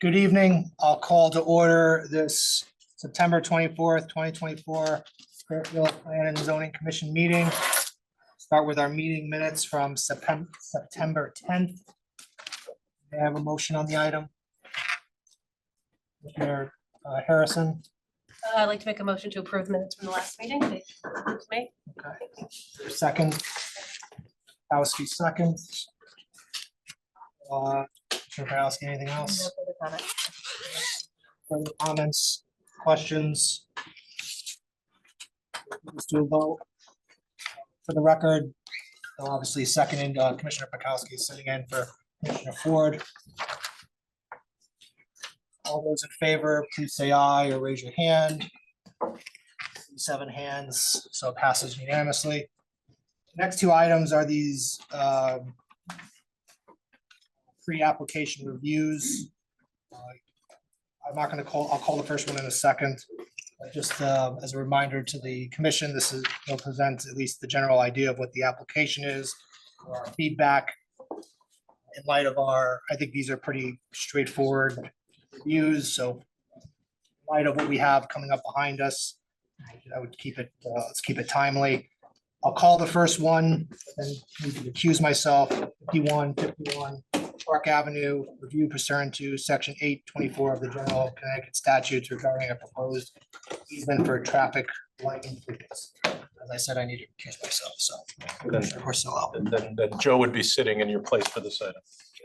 Good evening. I'll call to order this September 24th, 2024 Fairfield Plan and Zoning Commission meeting. Start with our meeting minutes from September 10th. May I have a motion on the item? Commissioner Harrison. I'd like to make a motion to approve minutes from the last meeting. Okay. Second. Kowski seconds. Commissioner Kowski, anything else? Further comments, questions? Let's do a vote. For the record, obviously seconded, Commissioner Pikowski is sitting in for Commissioner Ford. All those in favor, please say aye or raise your hand. 7 hands, so it passes unanimously. Next two items are these pre-application reviews. I'm not going to call, I'll call the first one in a second. Just as a reminder to the commission, this is, will present at least the general idea of what the application is, or our feedback. In light of our, I think these are pretty straightforward reviews, so in light of what we have coming up behind us, I would keep it, let's keep it timely. I'll call the first one and need to accuse myself. 5151 Park Avenue, review pursuant to section 824 of the General Connecticut statutes regarding a proposed easement for traffic light improvements. As I said, I need to accuse myself, so. And then Joe would be sitting in your place for this item.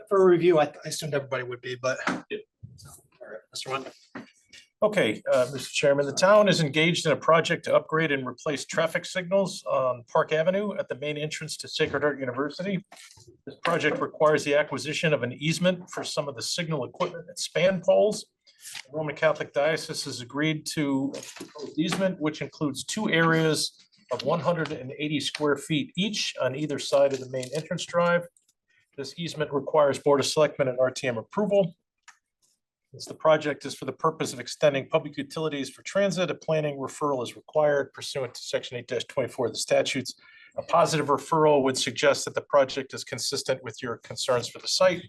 For a review, I assumed everybody would be, but. Yeah. All right, Mr. One. Okay, Mr. Chairman, the town is engaged in a project to upgrade and replace traffic signals on Park Avenue at the main entrance to Sacred Heart University. This project requires the acquisition of an easement for some of the signal equipment and span poles. The Roman Catholic Diocese has agreed to a proposed easement, which includes 2 areas of 180 square feet each on either side of the main entrance drive. This easement requires Board of Selectmen and RTM approval. As the project is for the purpose of extending public utilities for transit, a planning referral is required pursuant to section 8-24 of the statutes. A positive referral would suggest that the project is consistent with your concerns for the site.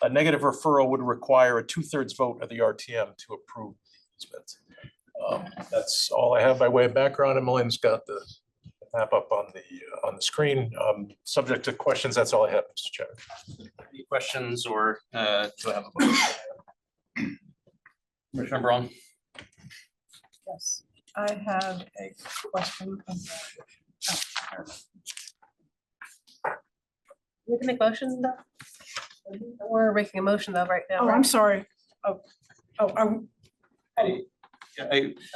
A negative referral would require a 2/3 vote of the RTM to approve the easement. That's all I have by way of background. And Melinda's got the map up on the screen. Subject to questions, that's all I have, Mr. Chairman. Any questions or do I have a vote? Commissioner Braun? Yes, I have a question. We can make motion though. We're making a motion though right now. Oh, I'm sorry. I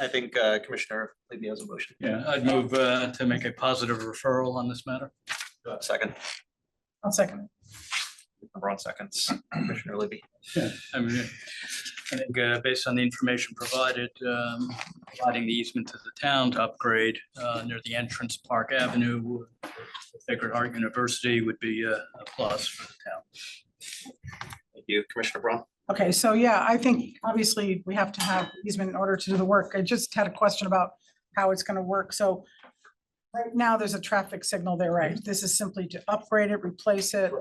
think Commissioner Levy has a motion. Yeah, I'd move to make a positive referral on this matter. Second. I'll second it. Braun seconds. Commissioner Levy. Yeah, I mean, I think based on the information provided, providing the easement to the town to upgrade near the entrance Park Avenue, Sacred Heart University would be a plus for the town. Thank you, Commissioner Braun. Okay, so yeah, I think obviously we have to have easement in order to do the work. I just had a question about how it's going to work. So right now there's a traffic signal there, right? This is simply to upgrade it, replace it.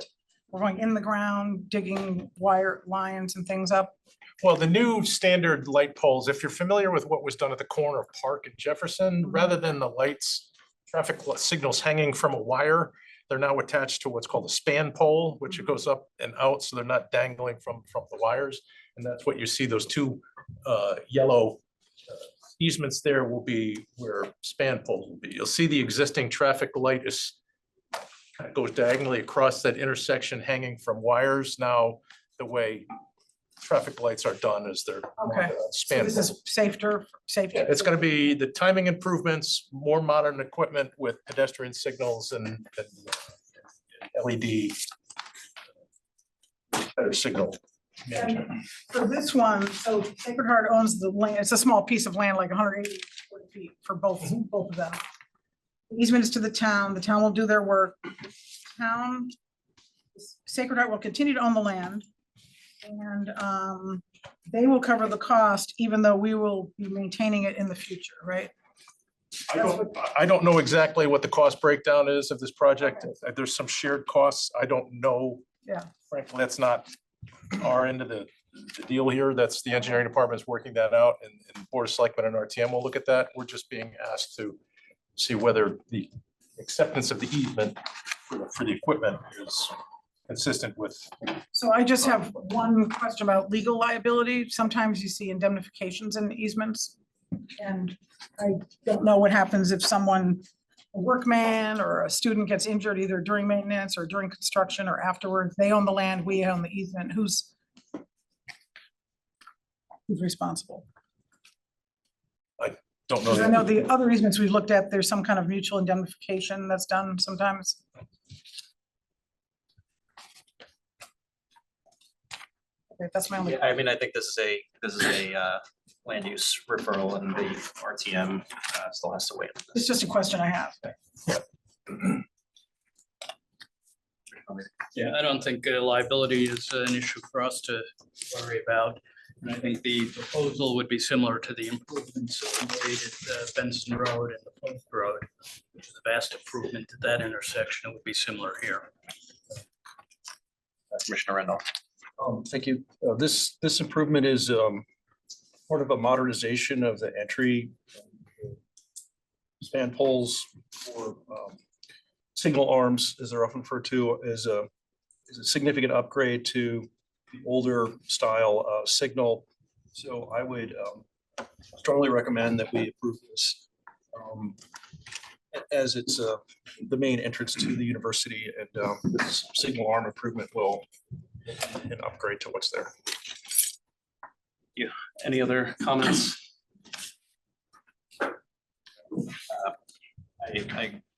We're going in the ground, digging wire lines and things up. Well, the new standard light poles, if you're familiar with what was done at the corner of Park and Jefferson, rather than the lights, traffic signals hanging from a wire, they're now attached to what's called a span pole, which it goes up and out, so they're not dangling from the wires. And that's what you see, those 2 yellow easements there will be where span poles will be. You'll see the existing traffic light is kind of goes diagonally across that intersection hanging from wires. Now, the way traffic lights are done is they're Okay. So span. this is safer, safety. It's going to be the timing improvements, more modern equipment with pedestrian signals and LED better signal management. For this one, so Sacred Heart owns the land. It's a small piece of land, like 180 square feet for both of them. The easement is to the town. The town will do their work. Town, Sacred Heart will continue to own the land. And they will cover the cost, even though we will be maintaining it in the future, right? I don't know exactly what the cost breakdown is of this project. There's some shared costs. I don't know. Yeah. Frankly, that's not our end of the the deal here. That's the engineering department is working that out, and Board of Selectmen and RTM will look at that. We're just being asked to see whether the acceptance of the easement for the equipment is consistent with. So I just have one question about legal liability. Sometimes you see indemnifications in easements. And I don't know what happens if someone, a workman or a student gets injured either during maintenance or during construction or afterwards. They own the land, we own the easement. Who's responsible? Don't know. Because I know the other easements we've looked at, there's some kind of mutual indemnification that's done sometimes. Okay, that's my only. Yeah, I mean, I think this is a land use referral and the RTM still has to wait. on this. It's just a question I have. Yeah, I don't think liability is an issue for us to worry about. And I think the proposal would be similar to the improvements that we made at Benson Road and the Post Road, which is a vast improvement at that intersection. It would be similar here. Commissioner Rendell. Thank you. This improvement is part of a modernization of the entry span poles for signal arms, as they're often referred to, is a significant upgrade to the older style signal. So I would strongly recommend that we approve this as it's the main entrance to the university, and this signal arm improvement will an upgrade to what's there. Any other comments? I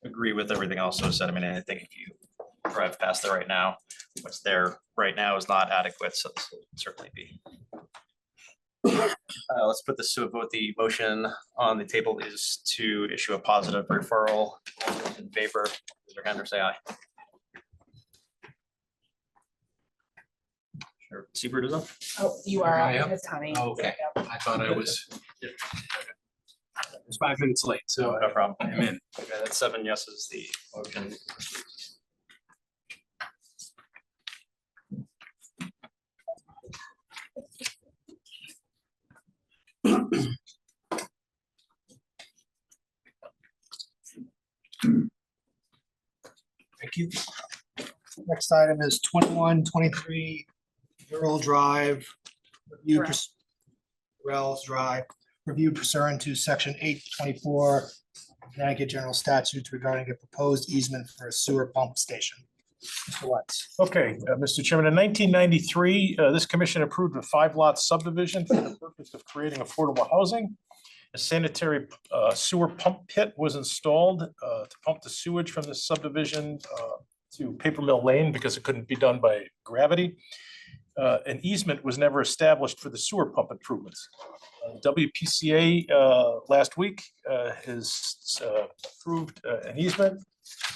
agree with everything also said. I mean, I think if you drive past there right now, what's there right now is not adequate, so this will certainly be. Let's put this to a vote. The motion on the table is to issue a positive referral. All those in favor, raise your hand or say aye. Sure. Seabird is up. Oh, you are, I am? Ms. Honey. Okay. I thought I was. It's 5 minutes late, so No problem. I'm in. Okay, that's 7 yeses. The motion. Thank you. Next item is 2123 Earl Drive. Review Correct. purs- Rells Drive, review pursuant to section 824 Connecticut General Statutes regarding a proposed easement for a sewer pump station. Mr. Watts. Okay, Mr. Chairman, in 1993, this commission approved a 5-lot subdivision for the purpose of creating affordable housing. A sanitary sewer pump pit was installed to pump the sewage from this subdivision to Paper Mill Lane because it couldn't be done by gravity. An easement was never established for the sewer pump improvements. WPCA last week has approved an easement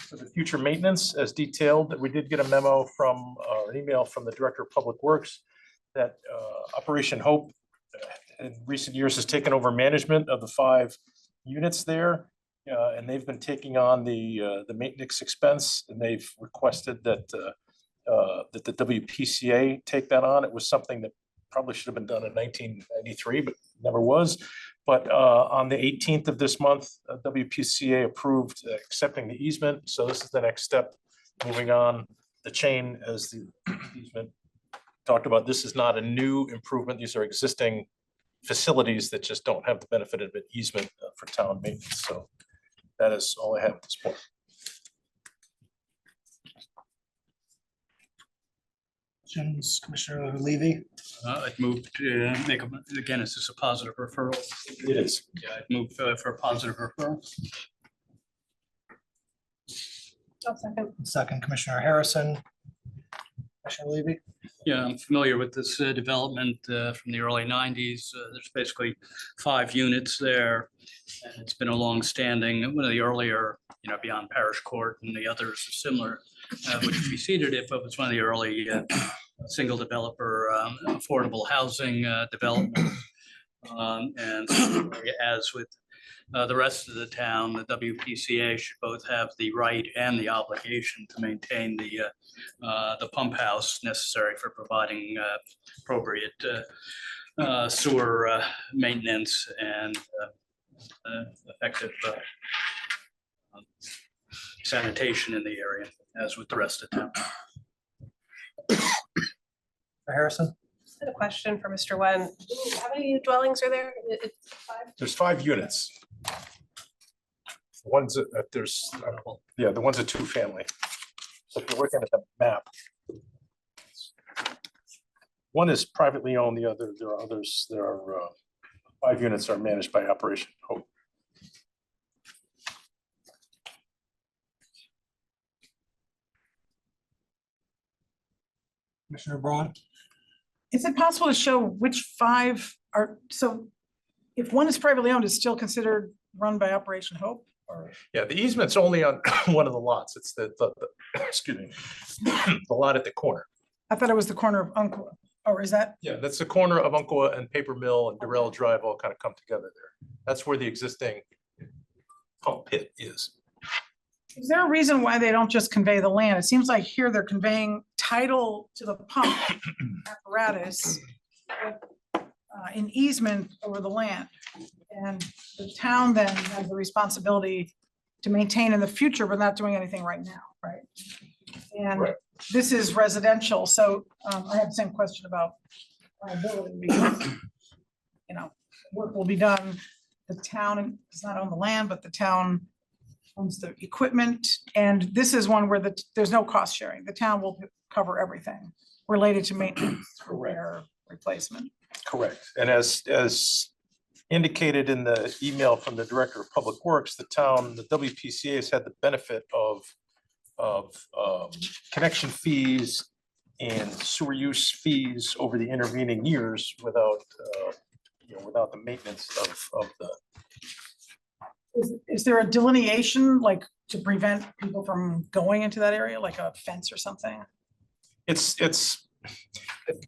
for the future maintenance as detailed. We did get a memo from, an email from the Director of Public Works that Operation Hope in recent years has taken over management of the 5 units there. And they've been taking on the maintenance expense, and they've requested that that the WPCA take that on. It was something that probably should have been done in 1993, but never was. But on the 18th of this month, WPCA approved accepting the easement. So this is the next step, moving on the chain as the easement talked about. This is not a new improvement. These are existing facilities that just don't have the benefit of an easement for town maintenance. So that is all I have at this point. Questions, Commissioner Levy? I'd move to make, again, is this a positive referral? It is. Yeah, I'd move for a positive referral. I'll second. Second, Commissioner Harrison. Commissioner Levy? Yeah, I'm familiar with this development from the early 90s. There's basically 5 units there. And it's been a long-standing, one of the earlier, beyond Parish Court and the others are similar, which preceded it, but was one of the early single developer affordable housing development. And as with The rest of the town, the WPCA should both have the right and the obligation to maintain the pump house necessary for providing appropriate sewer maintenance and effective sanitation in the area, as with the rest of town. Harrison? I had a question for Mr. Wen. How many dwellings are there? It's 5? There's 5 units. One's, there's, yeah, the one's a 2-family. So if you're looking at the map, one is privately owned, the other, there are others, there are 5 units are managed by Operation Hope. Commissioner Braun? Is it possible to show which 5 are, so if one is privately owned, it's still considered run by Operation Hope? Or Yeah, the easement's only on one of the lots. It's the excuse me, the lot at the corner. I thought it was the corner of Umpqua, or is that? Yeah, that's the corner of Umpqua and Paper Mill and Durrell Drive all kind of come together there. That's where the existing pump pit is. Is there a reason why they don't just convey the land? It seems like here they're conveying title to the pump apparatus in easement over the land. And the town then has the responsibility to maintain in the future, but not doing anything right now, right? And Right. this is residential, so I have the same question about liability because, you know, work will be done. The town does not own the land, but the town owns the equipment. And this is one where there's no cost sharing. The town will cover everything related to maintenance, repair, replacement. Correct. And as indicated in the email from the Director of Public Works, the town, the WPCA has had the benefit of connection fees and sewer use fees over the intervening years without, without the maintenance of the. Is there a delineation like to prevent people from going into that area, like a fence or something? It's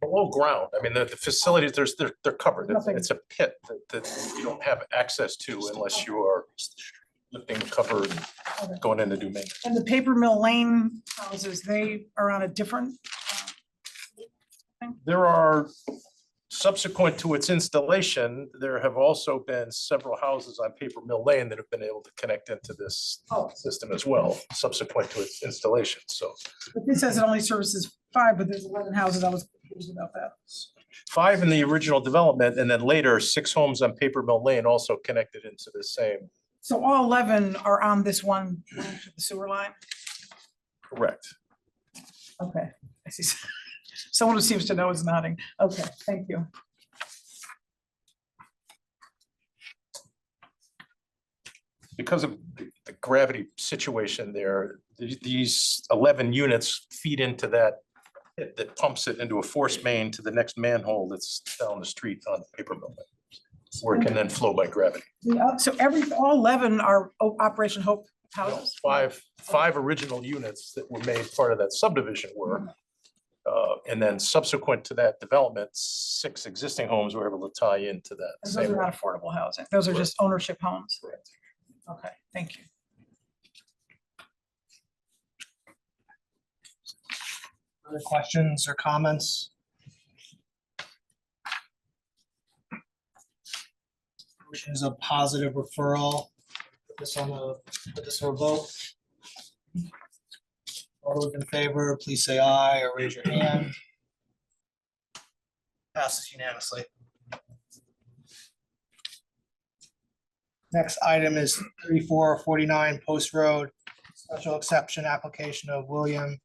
below ground. I mean, the facilities, they're covered. Nothing. It's a pit that you don't have access to unless you are lifting the cover and going in to do maintenance. And the Paper Mill Lane houses, they are on a different, There are, subsequent to its installation, there have also been several houses on Paper Mill Lane that have been able to connect into this system as well, subsequent to its installation. So but this says it only services 5, but there's 11 houses. I was confused about that. 5 in the original development, and then later 6 homes on Paper Mill Lane also connected into the same. So all 11 are on this one branch of the sewer line? Correct. Okay, I see. Someone who seems to know is nodding. Okay, thank you. Because of the gravity situation there, these 11 units feed into that pit that pumps it into a force main to the next manhole that's down the street on Paper Mill Lane, where it can then flow by gravity. So all 11 are Operation Hope houses? Five original units that were made part of that subdivision were. And then subsequent to that development, 6 existing homes were able to tie into that. And those are not affordable housing. Those are just ownership homes. Correct. Okay, thank you. Other questions or comments? Motion is a positive referral. Put this on a vote. All those in favor, please say aye or raise your hand. Passes unanimously. Next item is 3449 Post Road, special exception application of William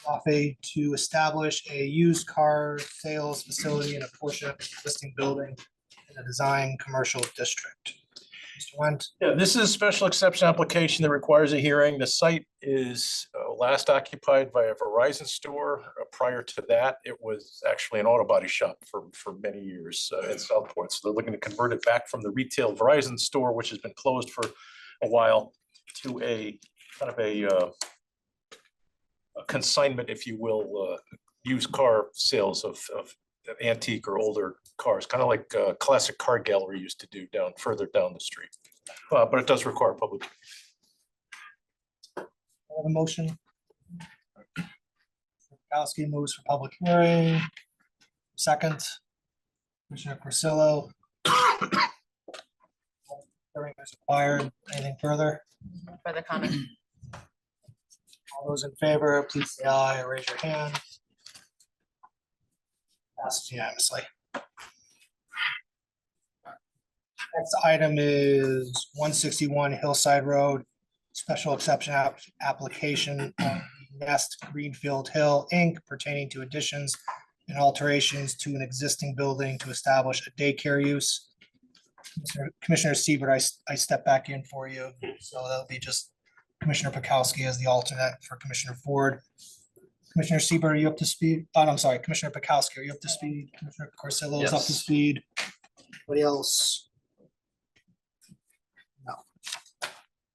Coffey to establish a used car sales facility in a portion of the existing building in a design commercial district. Mr. Wendt. Yeah, this is a special exception application that requires a hearing. The site is last occupied by a Verizon store. Prior to that, it was actually an auto body shop for many years in Southport. So they're looking to convert it back from the retail Verizon store, which has been closed for a while, to a kind of a consignment, if you will, used car sales of antique or older cars, kind of like Classic Car Gallery used to do further down the street. but it does require public. I have a motion. Kowski moves for public hearing. Second. Commissioner Porcillo. Hearing is required. Anything further? Further comment. All those in favor, please say aye or raise your hand. Passes unanimously. Next item is 161 Hillside Road, special exception application on Nest Greenfield Hill, Inc. pertaining to additions and alterations to an existing building to establish a daycare use. Commissioner Siebert, I step back in for you, so that'll be just Commissioner Pikowski as the alternate for Commissioner Ford. Commissioner Siebert, are you up to speed? Oh, I'm sorry, Commissioner Pikowski, are you up to speed? Commissioner Corsillo is up to Yes. speed. Anybody else? No.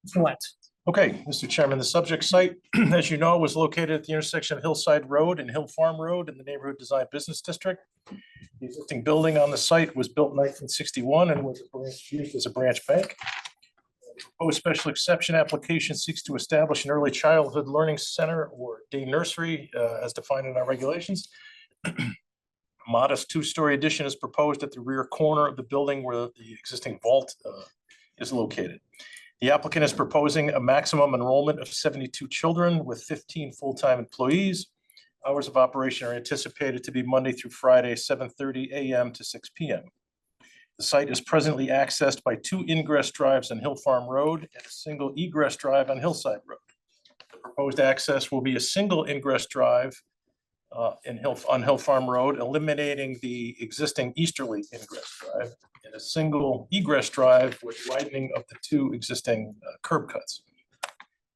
Mr. Wentz. Okay, Mr. Chairman, the subject site, as you know, was located at the intersection of Hillside Road and Hill Farm Road in the Neighborhood Design Business District. The existing building on the site was built in 1961 and was used as a branch bank. The proposed special exception application seeks to establish an early childhood learning center or day nursery as defined in our regulations. A modest two-story addition is proposed at the rear corner of the building where the existing vault is located. The applicant is proposing a maximum enrollment of 72 children with 15 full-time employees. Hours of operation are anticipated to be Monday through Friday, 7:30 a.m. to 6 p.m. The site is presently accessed by 2 ingress drives on Hill Farm Road and a single egress drive on Hillside Road. The proposed access will be a single ingress drive on Hill Farm Road, eliminating the existing easterly ingress drive, and a single egress drive with widening of the 2 existing curb cuts.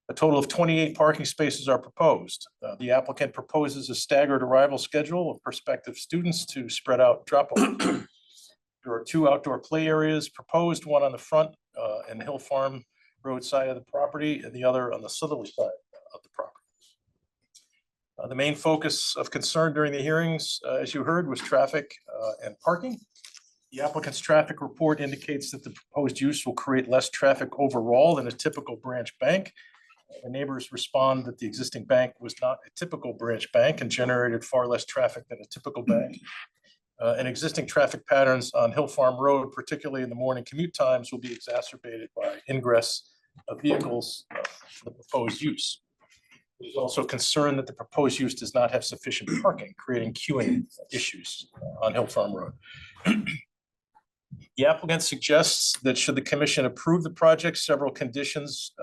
A total of 28 parking spaces are proposed. The applicant proposes a staggered arrival schedule of prospective students to spread out drop-off. There are 2 outdoor play areas proposed, one on the front and Hill Farm Road side of the property and the other on the southerly side of the property. The main focus of concern during the hearings, as you heard, was traffic and parking. The applicant's traffic report indicates that the proposed use will create less traffic overall than a typical branch bank. The neighbors respond that the existing bank was not a typical branch bank and generated far less traffic than a typical bank. And existing traffic patterns on Hill Farm Road, particularly in the morning commute times, will be exacerbated by ingress of vehicles for the proposed use. There's also concern that the proposed use does not have sufficient parking, creating queuing issues on Hill Farm Road. The applicant suggests that should the commission approve the project, several conditions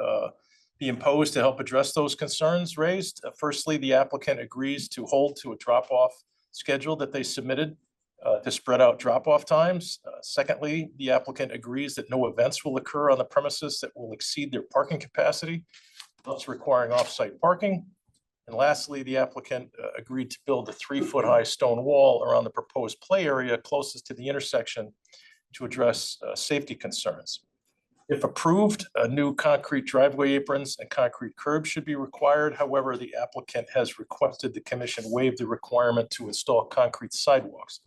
be imposed to help address those concerns raised. Firstly, the applicant agrees to hold to a drop-off schedule that they submitted to spread out drop-off times. Secondly, the applicant agrees that no events will occur on the premises that will exceed their parking capacity, thus requiring off-site parking. And lastly, the applicant agreed to build a 3-foot-high stone wall around the proposed play area closest to the intersection to address safety concerns. If approved, new concrete driveway aprons and concrete curbs should be required. However, the applicant has requested the commission waive the requirement to install concrete sidewalks.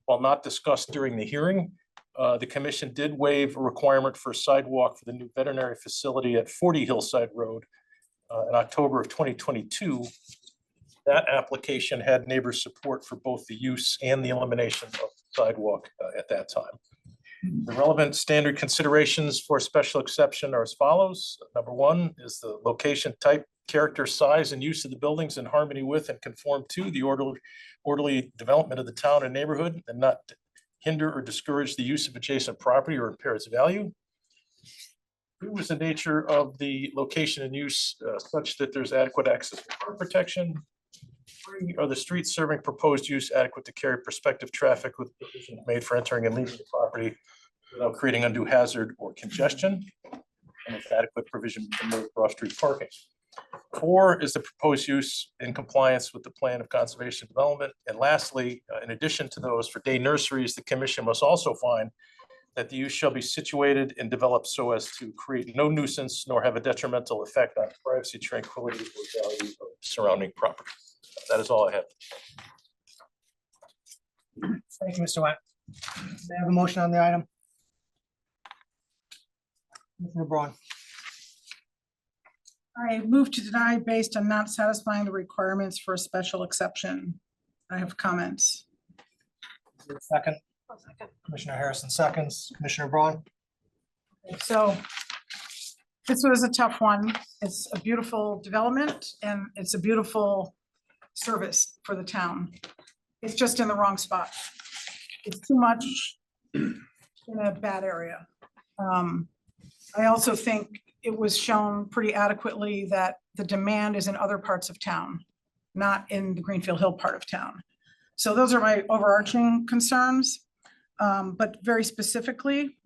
While not discussed during the hearing, the commission did waive a requirement for a sidewalk for the new veterinary facility at 40 Hillside Road in October of 2022. That application had neighbor support for both the use and the elimination of the sidewalk at that time. The relevant standard considerations for special exception are as follows. Number 1 is the location, type, character, size, and use of the buildings in harmony with and conform to the orderly development of the town and neighborhood, and not hinder or discourage the use of adjacent property or impair its value. 2 is the nature of the location and use such that there's adequate access to car protection. 3 are the streets serving proposed use adequate to carry prospective traffic with provisions made for entering and leaving the property without creating undue hazard or congestion, and with adequate provision for off-street parking. 4 is the proposed use in compliance with the plan of conservation development. And lastly, in addition to those, for day nurseries, the commission must also find that the use shall be situated and developed so as to create no nuisance nor have a detrimental effect on privacy, tranquility, or value of surrounding property. That is all I have. Thank you, Mr. Went. May I have a motion on the item? Commissioner Braun. I move to deny based on not satisfying the requirements for a special exception. I have comments. Is there a second? One second. Commissioner Harrison seconds. Commissioner Braun. So this was a tough one. It's a beautiful development and it's a beautiful service for the town. It's just in the wrong spot. It's too much in a bad area. I also think it was shown pretty adequately that the demand is in other parts of town, not in the Greenfield Hill part of town. So those are my overarching concerns. But very specifically,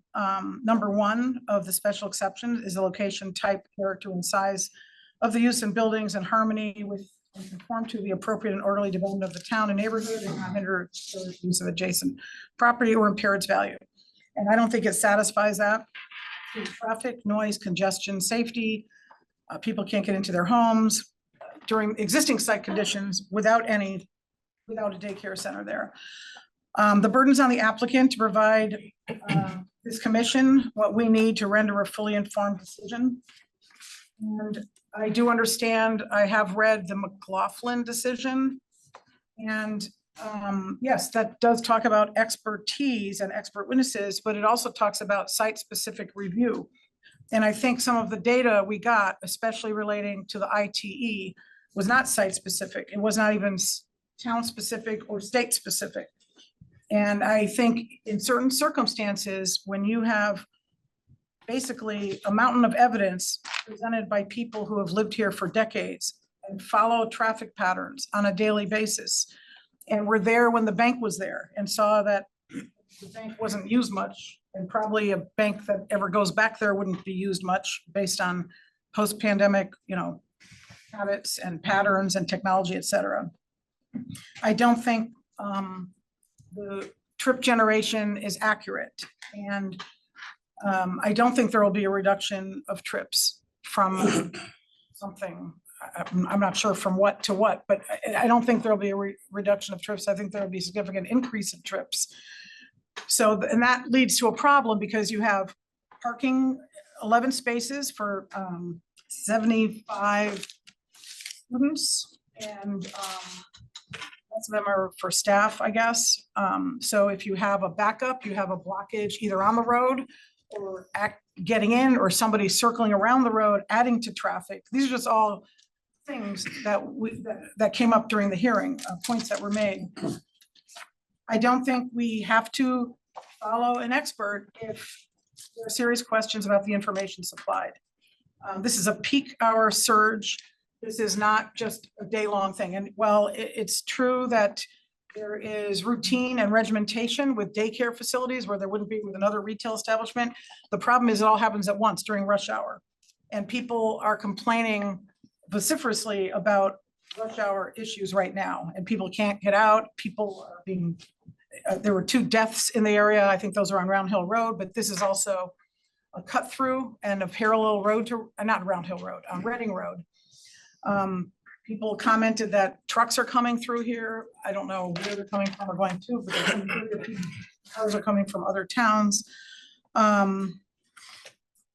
number one of the special exception is the location, type, character, and size of the use in buildings in harmony with and conform to the appropriate and orderly development of the town and neighborhood and not hinder use of adjacent property or impair its value. And I don't think it satisfies that. Traffic, noise, congestion, safety, people can't get into their homes during existing site conditions without a daycare center there. The burden's on the applicant to provide this commission what we need to render a fully informed decision. And I do understand, I have read the McLaughlin decision. And yes, that does talk about expertise and expert witnesses, but it also talks about site-specific review. And I think some of the data we got, especially relating to the ITE, was not site-specific. It was not even town-specific or state-specific. And I think in certain circumstances, when you have basically a mountain of evidence presented by people who have lived here for decades and follow traffic patterns on a daily basis, and were there when the bank was there and saw that the bank wasn't used much, and probably a bank that ever goes back there wouldn't be used much based on post-pandemic, habits and patterns and technology, et cetera. I don't think the trip generation is accurate. And I don't think there will be a reduction of trips from something. I'm not sure from what to what, but I don't think there'll be a reduction of trips. I think there'll be a significant increase of trips. So, and that leads to a problem because you have parking, 11 spaces for 75 students, and most of them are for staff, I guess. So if you have a backup, you have a blockage either on the road or getting in, or somebody circling around the road, adding to traffic. These are just all things that came up during the hearing, points that were made. I don't think we have to follow an expert if there are serious questions about the information supplied. This is a peak hour surge. This is not just a day-long thing. And while it's true that there is routine and regimentation with daycare facilities where there wouldn't be with another retail establishment, the problem is it all happens at once during rush hour. And people are complaining vociferously about rush hour issues right now, and people can't get out. People are being, there were 2 deaths in the area. I think those are on Round Hill Road, but this is also a cut through and a parallel road to, not Round Hill Road, Reading Road. People commented that trucks are coming through here. I don't know where they're coming from or going to, but they're coming through here. Cars are coming from other towns.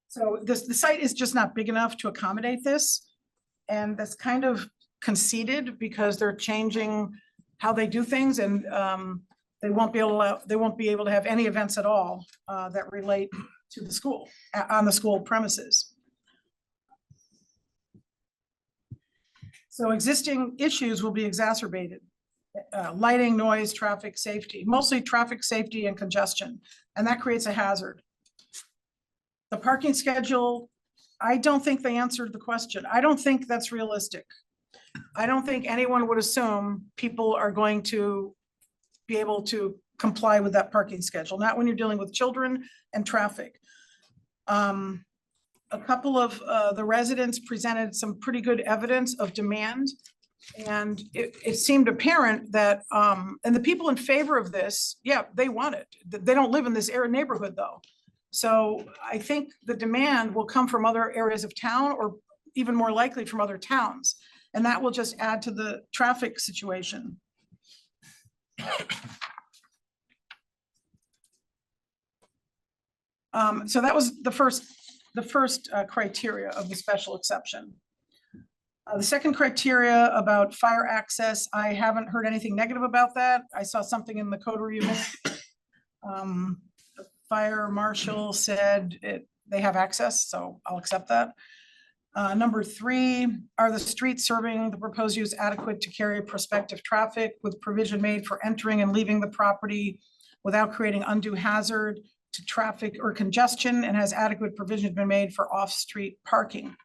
So the site is just not big enough to accommodate this. And that's kind of conceded because they're changing how they do things, and they won't be able to have any events at all that relate to the school on the school premises. So existing issues will be exacerbated. Lighting, noise, traffic safety, mostly traffic safety and congestion, and that creates a hazard. The parking schedule, I don't think they answered the question. I don't think that's realistic. I don't think anyone would assume people are going to be able to comply with that parking schedule, not when you're dealing with children and traffic. A couple of the residents presented some pretty good evidence of demand. And it seemed apparent that, and the people in favor of this, yeah, they want it. They don't live in this neighborhood though. So I think the demand will come from other areas of town, or even more likely from other towns. And that will just add to the traffic situation. So that was the first the first criteria of the special exception. The second criteria about fire access, I haven't heard anything negative about that. I saw something in the code review. The fire marshal said they have access, so I'll accept that. Number 3, are the streets serving the proposed use adequate to carry prospective traffic with provision made for entering and leaving the property without creating undue hazard to traffic or congestion, and has adequate provision been made for off-street parking?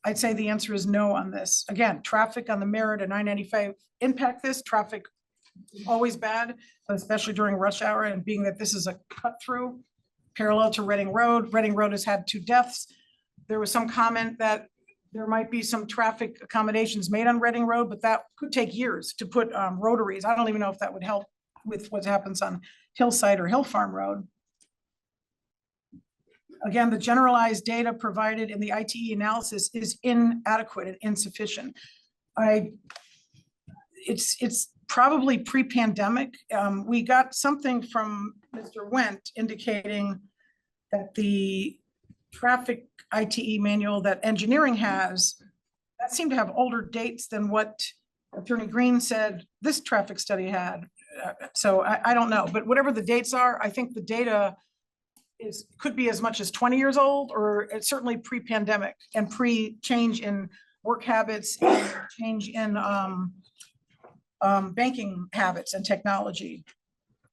I'd say the answer is no on this. Again, traffic on the Merritt and 995 impact this. Traffic is always bad, but especially during rush hour, and being that this is a cut through parallel to Reading Road. Reading Road has had 2 deaths. There was some comment that there might be some traffic accommodations made on Reading Road, but that could take years to put rotaries. I don't even know if that would help with what happens on Hillside or Hill Farm Road. Again, the generalized data provided in the ITE analysis is inadequate and insufficient. It's probably pre-pandemic. We got something from Mr. Wendt indicating that the traffic ITE manual that engineering has, that seemed to have older dates than what Attorney Green said this traffic study had. So I don't know, but whatever the dates are, I think the data could be as much as 20 years old, or it's certainly pre-pandemic and pre-change in work habits and change in banking habits and technology.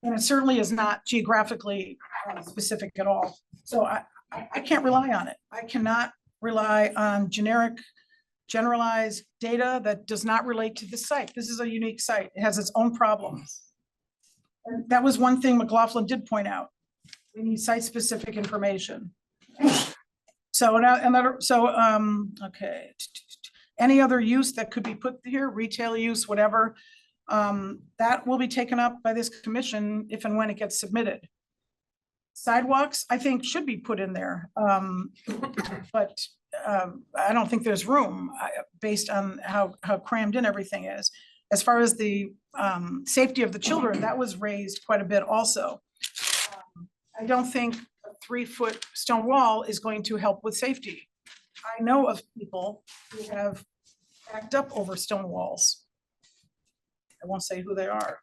And it certainly is not geographically specific at all. So I can't rely on it. I cannot rely on generalized data that does not relate to this site. This is a unique site. It has its own problems. And that was one thing McLaughlin did point out. We need site-specific information. So okay. Any other use that could be put here, retail use, whatever, that will be taken up by this commission if and when it gets submitted. Sidewalks, I think, should be put in there, but I don't think there's room based on how crammed in everything is. As far as the safety of the children, that was raised quite a bit also. I don't think a 3-foot stone wall is going to help with safety. I know of people who have backed up over stone walls. I won't say who they are.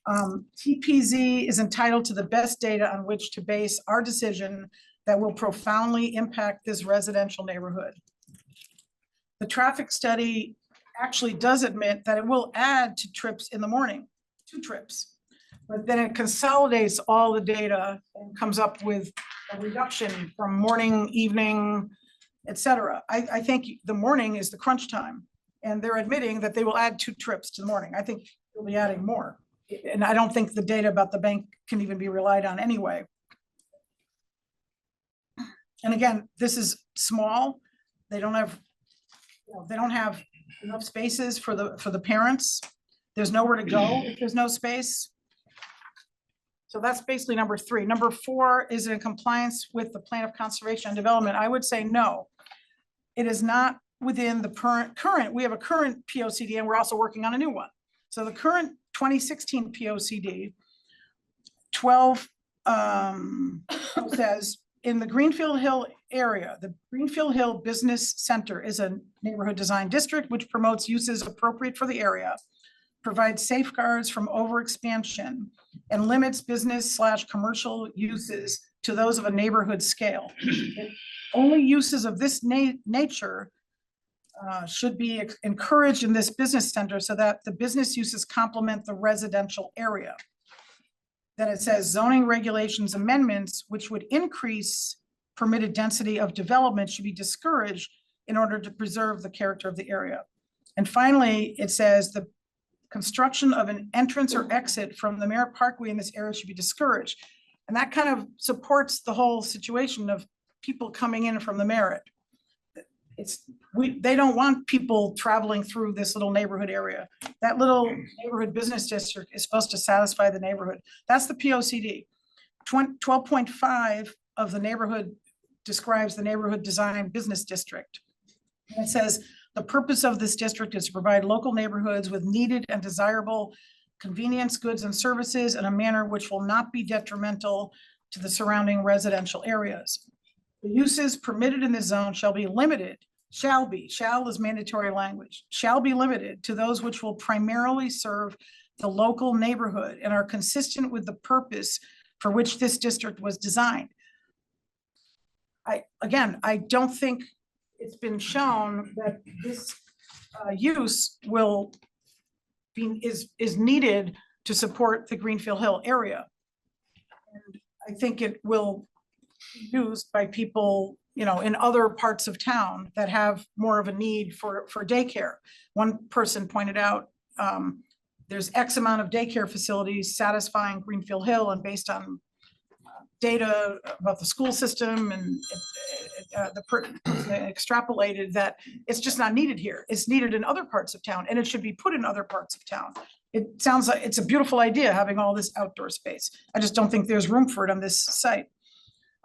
TPZ is entitled to the best data on which to base our decision that will profoundly impact this residential neighborhood. The traffic study actually does admit that it will add to trips in the morning, 2 trips. But then it consolidates all the data and comes up with a reduction from morning, evening, et cetera. I think the morning is the crunch time, and they're admitting that they will add 2 trips to the morning. I think they'll be adding more. And I don't think the data about the bank can even be relied on anyway. And again, this is small. They don't have enough spaces for the parents. There's nowhere to go if there's no space. So that's basically number 3. Number 4, is it in compliance with the plan of conservation and development? I would say no. It is not within the current, we have a current POCD and we're also working on a new one. So the current 2016 POCD 12 says in the Greenfield Hill area, the Greenfield Hill Business Center is a neighborhood design district which promotes uses appropriate for the area, provides safeguards from overexpansion, and limits business/commercial uses to those of a neighborhood scale. Only uses of this nature should be encouraged in this business center so that the business uses complement the residential area. Then it says zoning regulations amendments, which would increase permitted density of development, should be discouraged in order to preserve the character of the area. And finally, it says the construction of an entrance or exit from the Merritt Parkway in this area should be discouraged. And that kind of supports the whole situation of people coming in from the Merritt. They don't want people traveling through this little neighborhood area. That little neighborhood business district is supposed to satisfy the neighborhood. That's the POCD. 12.5 of the neighborhood describes the neighborhood design business district. And it says, the purpose of this district is to provide local neighborhoods with needed and desirable convenience, goods, and services in a manner which will not be detrimental to the surrounding residential areas. The uses permitted in this zone shall be limited, shall is mandatory language, shall be limited to those which will primarily serve the local neighborhood and are consistent with the purpose for which this district was designed. I don't think it's been shown that this use will be, is needed to support the Greenfield Hill area. And I think it will be used by people, you know, in other parts of town that have more of a need for daycare. One person pointed out, there's X amount of daycare facilities satisfying Greenfield Hill, and based on data about the school system and extrapolated that it's just not needed here. It's needed in other parts of town, and it should be put in other parts of town. It sounds like it's a beautiful idea, having all this outdoor space. I just don't think there's room for it on this site.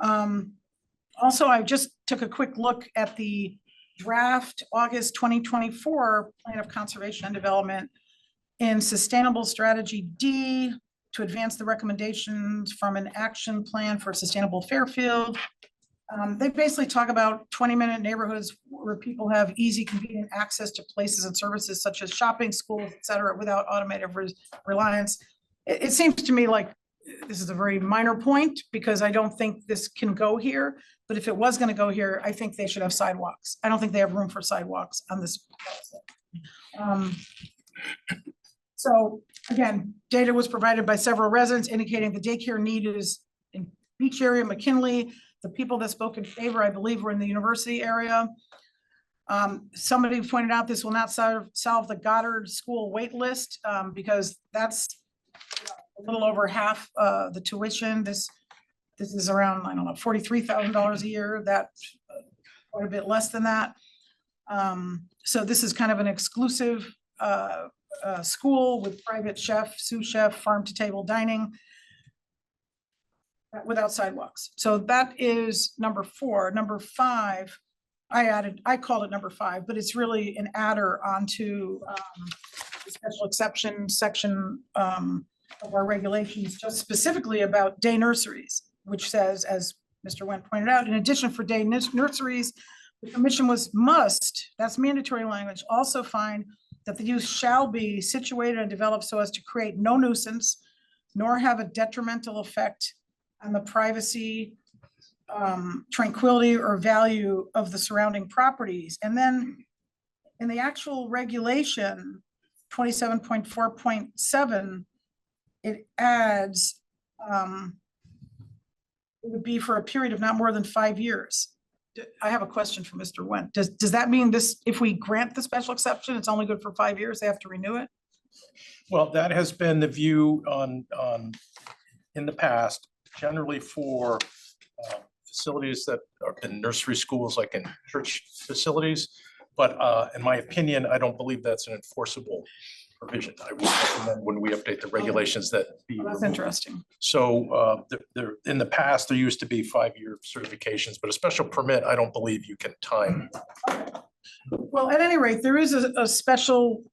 Also, I just took a quick look at the draft August 2024 Plan of Conservation and Development in Sustainable Strategy D to advance the recommendations from an action plan for sustainable Fairfield. They basically talk about 20-minute neighborhoods where people have easy, convenient access to places and services such as shopping, schools, et cetera, without automated reliance. It seems to me like this is a very minor point, because I don't think this can go here. But if it was going to go here, I think they should have sidewalks. I don't think they have room for sidewalks on this. So again, data was provided by several residents indicating the daycare need is in Beach area, McKinley. The people that spoke in favor, I believe, were in the university area. Somebody pointed out this will not solve the Goddard School wait list, because that's a little over half the tuition. This is around, I don't know, $43,000 a year. That quite a bit less than that. So this is kind of an exclusive school with private chef, sous chef, farm to table dining without sidewalks. So that is number 4. Number 5, I called it number 5, but it's really an adder onto the special exception section of our regulations, just specifically about day nurseries, which says, as Mr. Wendt pointed out, in addition for day nurseries, the commission must, that's mandatory language, also find that the use shall be situated and developed so as to create no nuisance, nor have a detrimental effect on the privacy, tranquility, or value of the surrounding properties. And then in the actual regulation, 27.4.7, it adds, it would be for a period of not more than 5 years. I have a question for Mr. Wendt. Does that mean this, if we grant the special exception, it's only good for 5 years? They have to renew it? Well, that has been the view in the past, generally for facilities that are in nursery schools, like in church facilities. But in my opinion, I don't believe that's an enforceable provision. I would recommend when we update the regulations that be Well, that's removed. interesting. So there, in the past, there used to be 5-year certifications, but a special permit, I don't believe you can time. Well, at any rate, there is a special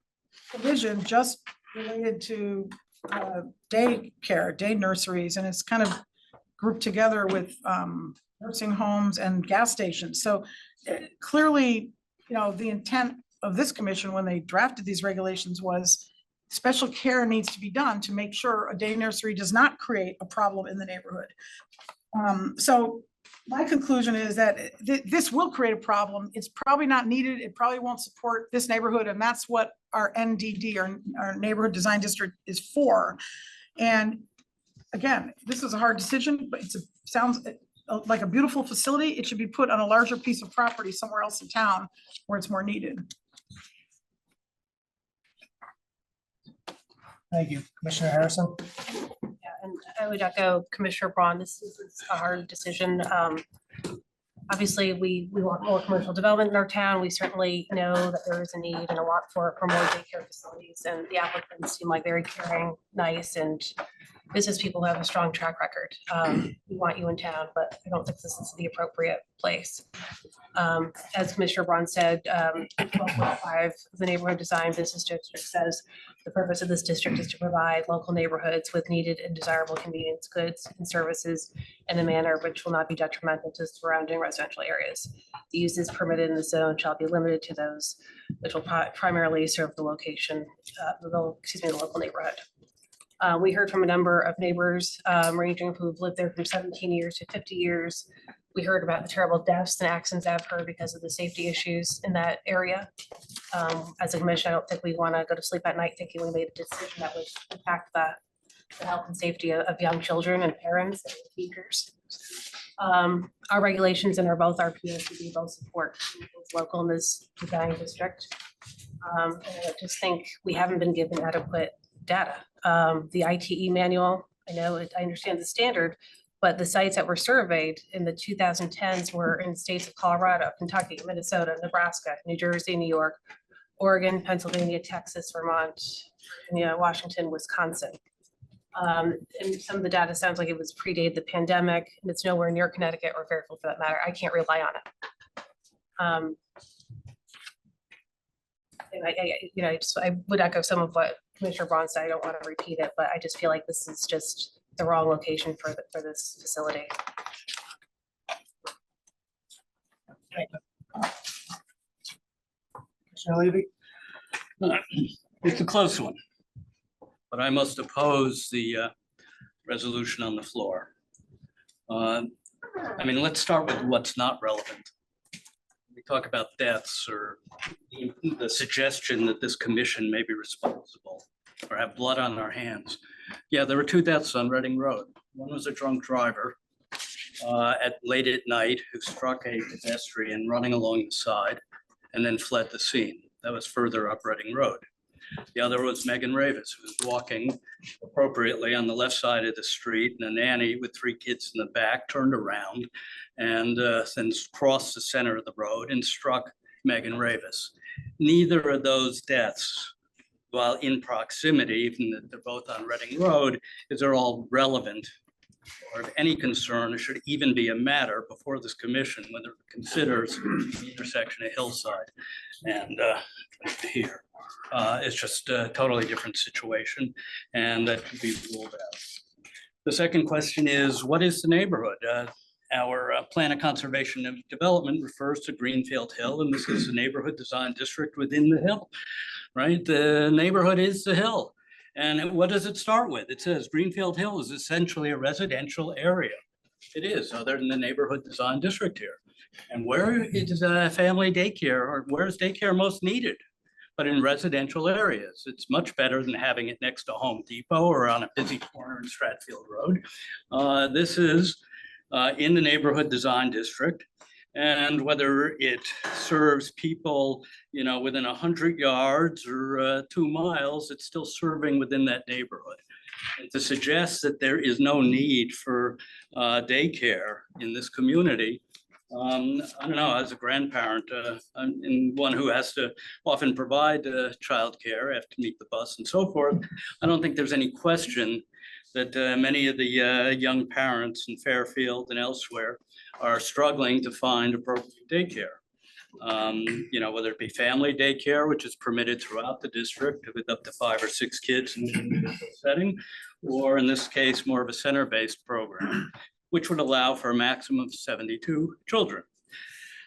provision just related to daycare, day nurseries, and it's kind of grouped together with nursing homes and gas stations. So clearly, you know, the intent of this commission when they drafted these regulations was special care needs to be done to make sure a day nursery does not create a problem in the neighborhood. So my conclusion is that this will create a problem. It's probably not needed. It probably won't support this neighborhood. And that's what our NDD, our neighborhood design district, is for. And again, this is a hard decision, but sounds like a beautiful facility. It should be put on a larger piece of property somewhere else in town where it's more needed. Thank you. Commissioner Harrison? Yeah, and I would echo Commissioner Braun. This is a hard decision. Obviously, we want more commercial development in our town. We certainly know that there is a need and a want for more daycare facilities, and the applicants seem like very caring, nice, and business people have a strong track record. We want you in town, but I don't think this is the appropriate place. As Commissioner Braun said, 12.5 of the neighborhood design business district says the purpose of this district is to provide local neighborhoods with needed and desirable convenience goods and services in a manner which will not be detrimental to surrounding residential areas. The uses permitted in the zone shall be limited to those which will primarily serve the location, the local neighborhood. We heard from a number of neighbors ranging who've lived there from 17 years to 50 years. We heard about the terrible deaths and accidents that have occurred because of the safety issues in that area. As a commission, I don't think we want to go to sleep at night thinking we made a decision that would impact the health and safety of young children and parents and teachers. Our regulations and both our POCD both support local in this design district. And I just think we haven't been given adequate data. The ITE manual, I understand the standard, but the sites that were surveyed in the 2010s were in states of Colorado, Kentucky, Minnesota, Nebraska, New Jersey, New York, Oregon, Pennsylvania, Texas, Vermont, Virginia, Washington, Wisconsin. And some of the data sounds like it was predated the pandemic, and it's nowhere near Connecticut or Fairfield for that matter. I can't rely on it. And I would echo some of what Commissioner Braun said. I don't want to repeat it, but I just feel like this is just the wrong location for this facility. Commissioner Levy? It's a close one, but I must oppose the resolution on the floor. Let's start with what's not relevant. We talk about deaths or the suggestion that this commission may be responsible or have blood on our hands. Yeah, there were 2 deaths on Reading Road. One was a drunk driver late at night who struck a pedestrian running along the side and then fled the scene. That was further up Reading Road. The other was Megan Ravis, who was walking appropriately on the left side of the street, and a nanny with 3 kids in the back turned around and then crossed the center of the road and struck Megan Ravis. Neither of those deaths, while in proximity, even that they're both on Reading Road, is at all relevant or of any concern, or should even be a matter before this commission when it considers the intersection of Hillside and here. It's just a totally different situation, and that could be ruled out. The second question is, what is the neighborhood? Our plan of conservation and development refers to Greenfield Hill, and this is a neighborhood design district within the hill, right? The neighborhood is the hill. And what does it start with? It says Greenfield Hill is essentially a residential area. It is, other than the neighborhood design district here. And where is family daycare, or where is daycare most needed? But in residential areas. It's much better than having it next to Home Depot or on a busy corner in Stratfield Road. This is in the neighborhood design district. And whether it serves people, within 100 yards or 2 miles, it's still serving within that neighborhood. And to suggest that there is no need for daycare in this community, I don't know, as a grandparent and one who has to often provide childcare, have to meet the bus and so forth, I don't think there's any question that many of the young parents in Fairfield and elsewhere are struggling to find appropriate daycare. Whether it be family daycare, which is permitted throughout the district with up to 5 or 6 kids in an individual setting, or in this case, more of a center-based program, which would allow for a maximum of 72 children.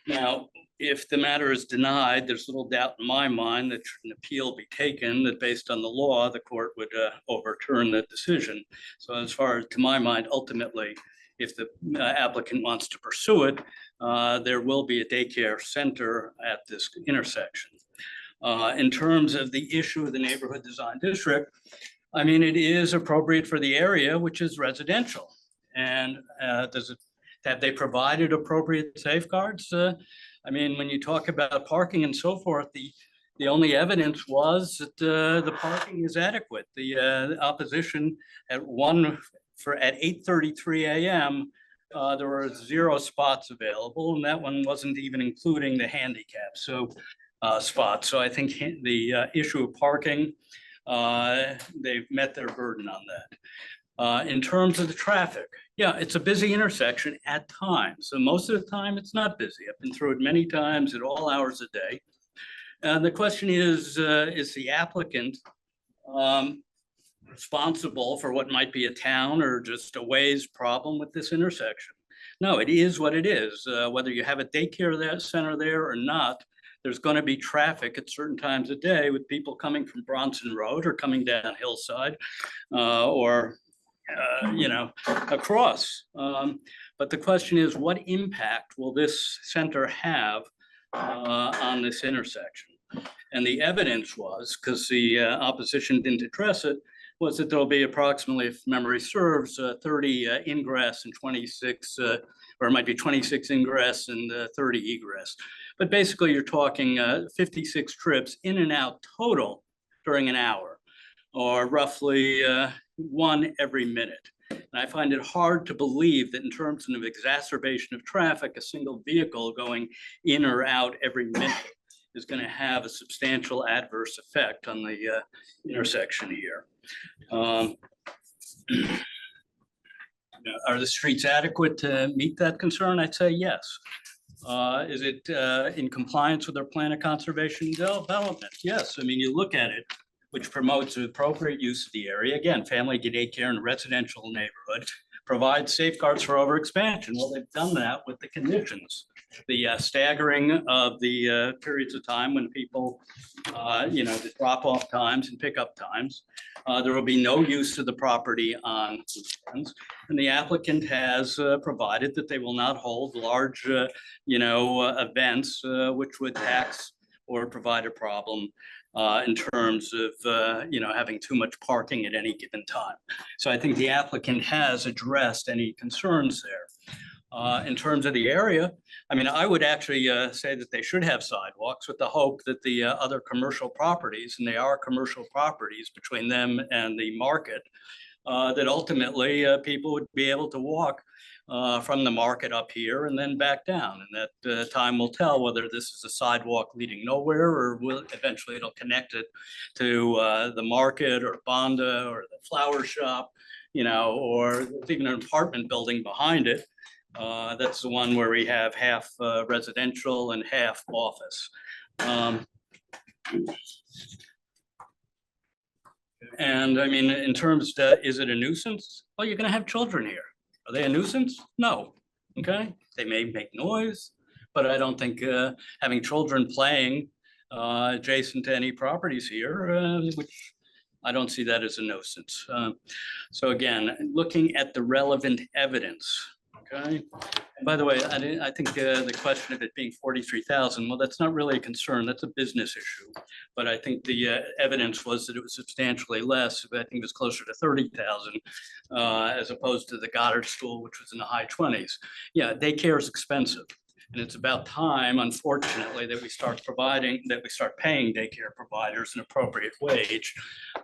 Now, if the matter is denied, there's little doubt in my mind that should an appeal be taken, that based on the law, the court would overturn that decision. So as far as to my mind, ultimately, if the applicant wants to pursue it, there will be a daycare center at this intersection. In terms of the issue of the neighborhood design district, it is appropriate for the area, which is residential. And have they provided appropriate safeguards? When you talk about parking and so forth, the only evidence was that the parking is adequate. The opposition at 8:33 a.m., there were 0 spots available, and that one wasn't even including the handicap spots. So I think the issue of parking, they've met their burden on that. In terms of the traffic, yeah, it's a busy intersection at times. So most of the time, it's not busy. I've been through it many times at all hours of the day. And the question is the applicant responsible for what might be a town or just a ways problem with this intersection? No, it is what it is. Whether you have a daycare center there or not, there's going to be traffic at certain times of day with people coming from Bronson Road or coming down Hillside or across. But the question is, what impact will this center have on this intersection? And the evidence was, because the opposition didn't address it, was that there'll be approximately, if memory serves, 30 ingress and 26, or it might be 26 ingress and 30 egress. But basically, you're talking 56 trips in and out total during an hour, or roughly one every minute. And I find it hard to believe that in terms of exacerbation of traffic, a single vehicle going in or out every minute is going to have a substantial adverse effect on the intersection here. Are the streets adequate to meet that concern? I'd say yes. Is it in compliance with our plan of conservation and development? Yes. I mean, you look at it, which promotes appropriate use of the area. Again, family daycare in a residential neighborhood, provides safeguards for overexpansion. Well, they've done that with the conditions. The staggering of the periods of time when people, the drop-off times and pickup times. There will be no use of the property on weekends. And the applicant has provided that they will not hold large, events which would tax or provide a problem in terms of, having too much parking at any given time. So I think the applicant has addressed any concerns there. In terms of the area, I mean, I would actually say that they should have sidewalks with the hope that the other commercial properties, and they are commercial properties between them and the market, that ultimately people would be able to walk from the market up here and then back down. And that time will tell whether this is a sidewalk leading nowhere or will eventually it'll connect it to the market or Bonda or the flower shop, or even an apartment building behind it. That's the one where we have half residential and half office. And I mean, in terms of, is it a nuisance? Well, you're going to have children here. Are they a nuisance? No. Okay. They may make noise, but I don't think having children playing adjacent to any properties here, which I don't see that as a nuisance. So again, looking at the relevant evidence. Okay. And by the way, I think the question of it being 43,000, well, that's not really a concern. That's a business issue. But I think the evidence was that it was substantially less. I think it was closer to 30,000 as opposed to the Goddard School, which was in the high 20s. Yeah, daycare is expensive. And it's about time, unfortunately, that we start paying daycare providers an appropriate wage.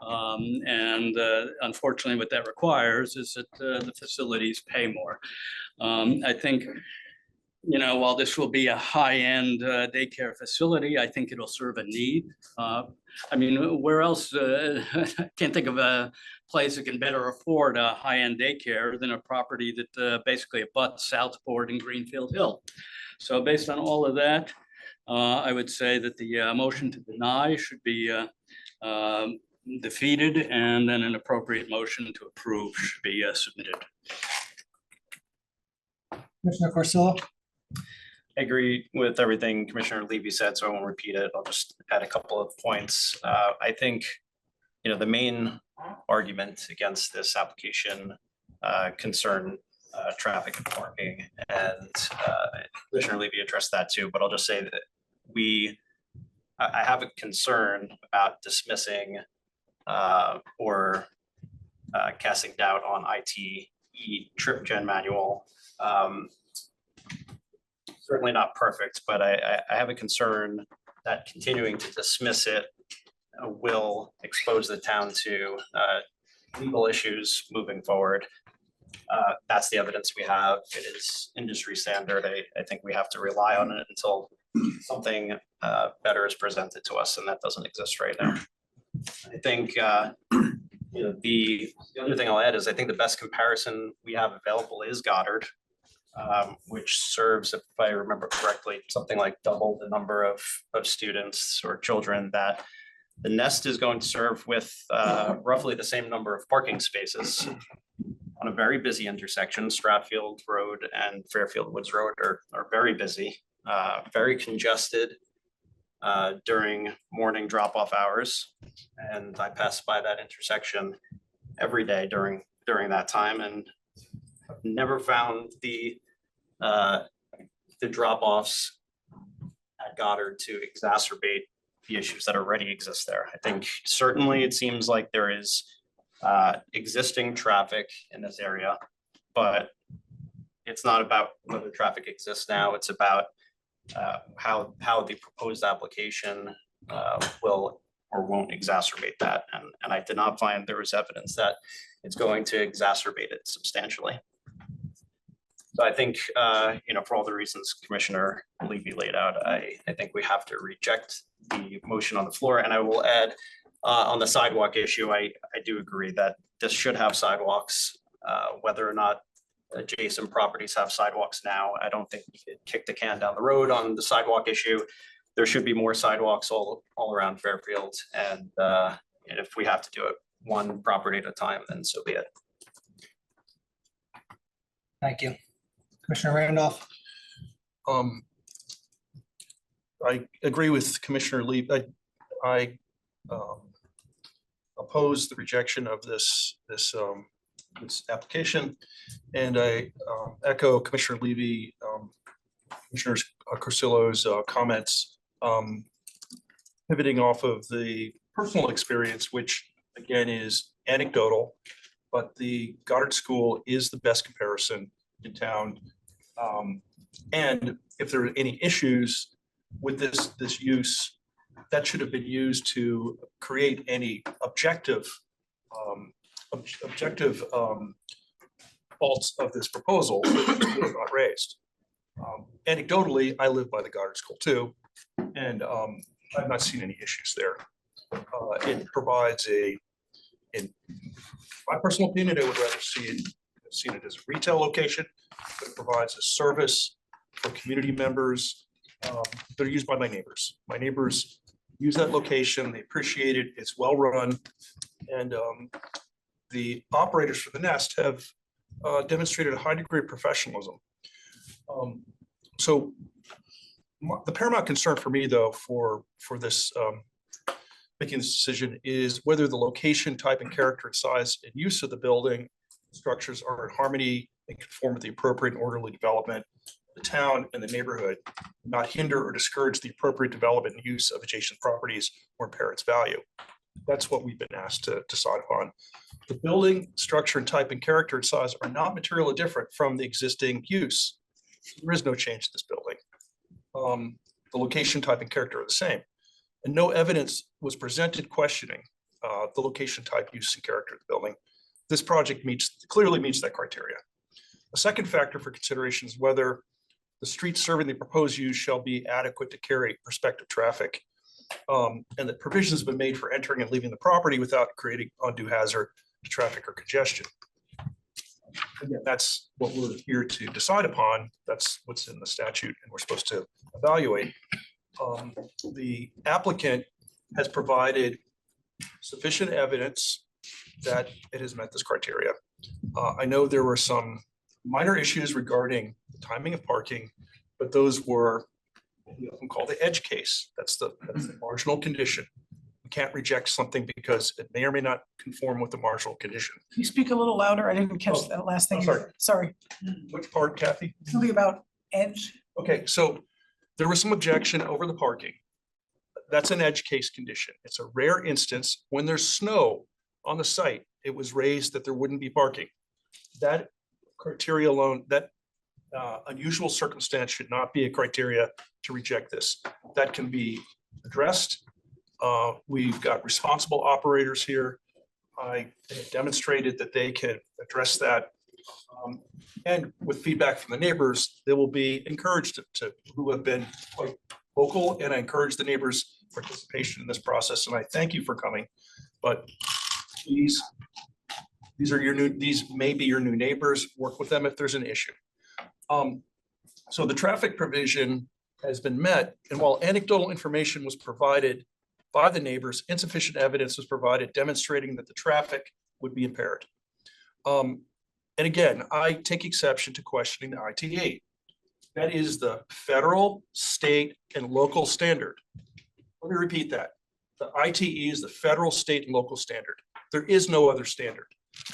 Unfortunately, what that requires is that the facilities pay more. I think, while this will be a high-end daycare facility, I think it'll serve a need. I mean, where else? I can't think of a place that can better afford a high-end daycare than a property that basically abuts Southport and Greenfield Hill. So based on all of that, I would say that the motion to deny should be defeated, and then an appropriate motion to approve should be submitted. Commissioner Corsillo? I agree with everything Commissioner Levy said, so I won't repeat it. I'll just add a couple of points. I think, the main argument against this application concern traffic and parking, and Commissioner Levy addressed that too, but I'll just say that I have a concern about dismissing or casting doubt on ITE trip gen manual. Certainly not perfect, but I have a concern that continuing to dismiss it will expose the town to legal issues moving forward. That's the evidence we have. It is industry standard. I think we have to rely on it until something better is presented to us, and that doesn't exist right now. I think The other thing I'll add is I think the best comparison we have available is Goddard, which serves, if I remember correctly, something like double the number of students or children that the Nest is going to serve with roughly the same number of parking spaces on a very busy intersection. Stratfield Road and Fairfield Woods Road are very busy, very congested during morning drop-off hours. And I pass by that intersection every day during that time, and I've never found the drop-offs at Goddard to exacerbate the issues that already exist there. I think certainly it seems like there is existing traffic in this area, but it's not about whether traffic exists now. It's about how the proposed application will or won't exacerbate that. And I did not find there was evidence that it's going to exacerbate it substantially. So I think, for all the reasons Commissioner Levy laid out, I think we have to reject the motion on the floor. And I will add on the sidewalk issue, I do agree that this should have sidewalks, whether or not adjacent properties have sidewalks now. I don't think we could kick the can down the road on the sidewalk issue. There should be more sidewalks all around Fairfield. And if we have to do it one property at a time, then so be it. Thank you. Commissioner Randolph? I agree with Commissioner Lee. I oppose the rejection of this application, and I echo Commissioner Levy, Commissioner Cursillo's comments, pivoting off of the personal experience, which again is anecdotal, but the Goddard School is the best comparison in town. And if there are any issues with this use, that should have been used to create any objective faults of this proposal that was not raised. Anecdotally, I live by the Goddard School too, and I've not seen any issues there. It provides in my personal opinion, I would rather seen it as a retail location, but it provides a service for community members that are used by my neighbors. My neighbors use that location, they appreciate it, it's well run, and the operators for the Nest have demonstrated a high degree of professionalism. So the paramount concern for me, though, for this making this decision is whether the location, type, and character, and size and use of the building structures are in harmony and conform with the appropriate and orderly development of the town and the neighborhood, not hinder or discourage the appropriate development and use of adjacent properties or impair its value. That's what we've been asked to decide upon. The building structure and type and character and size are not materially different from the existing use. There is no change to this building. The location, type, and character are the same. And no evidence was presented questioning the location, type, use, and character of the building. This project clearly meets that criteria. A second factor for consideration is whether the streets serving the proposed use shall be adequate to carry prospective traffic, and that provisions have been made for entering and leaving the property without creating undue hazard to traffic or congestion. Again, that's what we're here to decide upon. That's what's in the statute, and we're supposed to evaluate. The applicant has provided sufficient evidence that it has met this criteria. I know there were some minor issues regarding the timing of parking, but those were called the edge case. That's the marginal condition. We can't reject something because it may or may not conform with the marginal condition. Can you speak a little louder? I didn't catch that last thing. sorry. Sorry. Which part, Kathy? Something about edge. Okay, so there was some objection over the parking. That's an edge case condition. It's a rare instance when there's snow on the site. It was raised that there wouldn't be parking. That criteria alone, that unusual circumstance should not be a criteria to reject this. That can be addressed. We've got responsible operators here. I have demonstrated that they can address that. And with feedback from the neighbors, they will be encouraged to who have been quite vocal, and I encourage the neighbors' participation in this process. And I thank you for coming, but please, these may be your new neighbors, work with them if there's an issue. So the traffic provision has been met, and while anecdotal information was provided by the neighbors, insufficient evidence was provided demonstrating that the traffic would be impaired. And again, I take exception to questioning the ITE. That is the federal, state, and local standard. Let me repeat that. The ITE is the federal, state, and local standard. There is no other standard.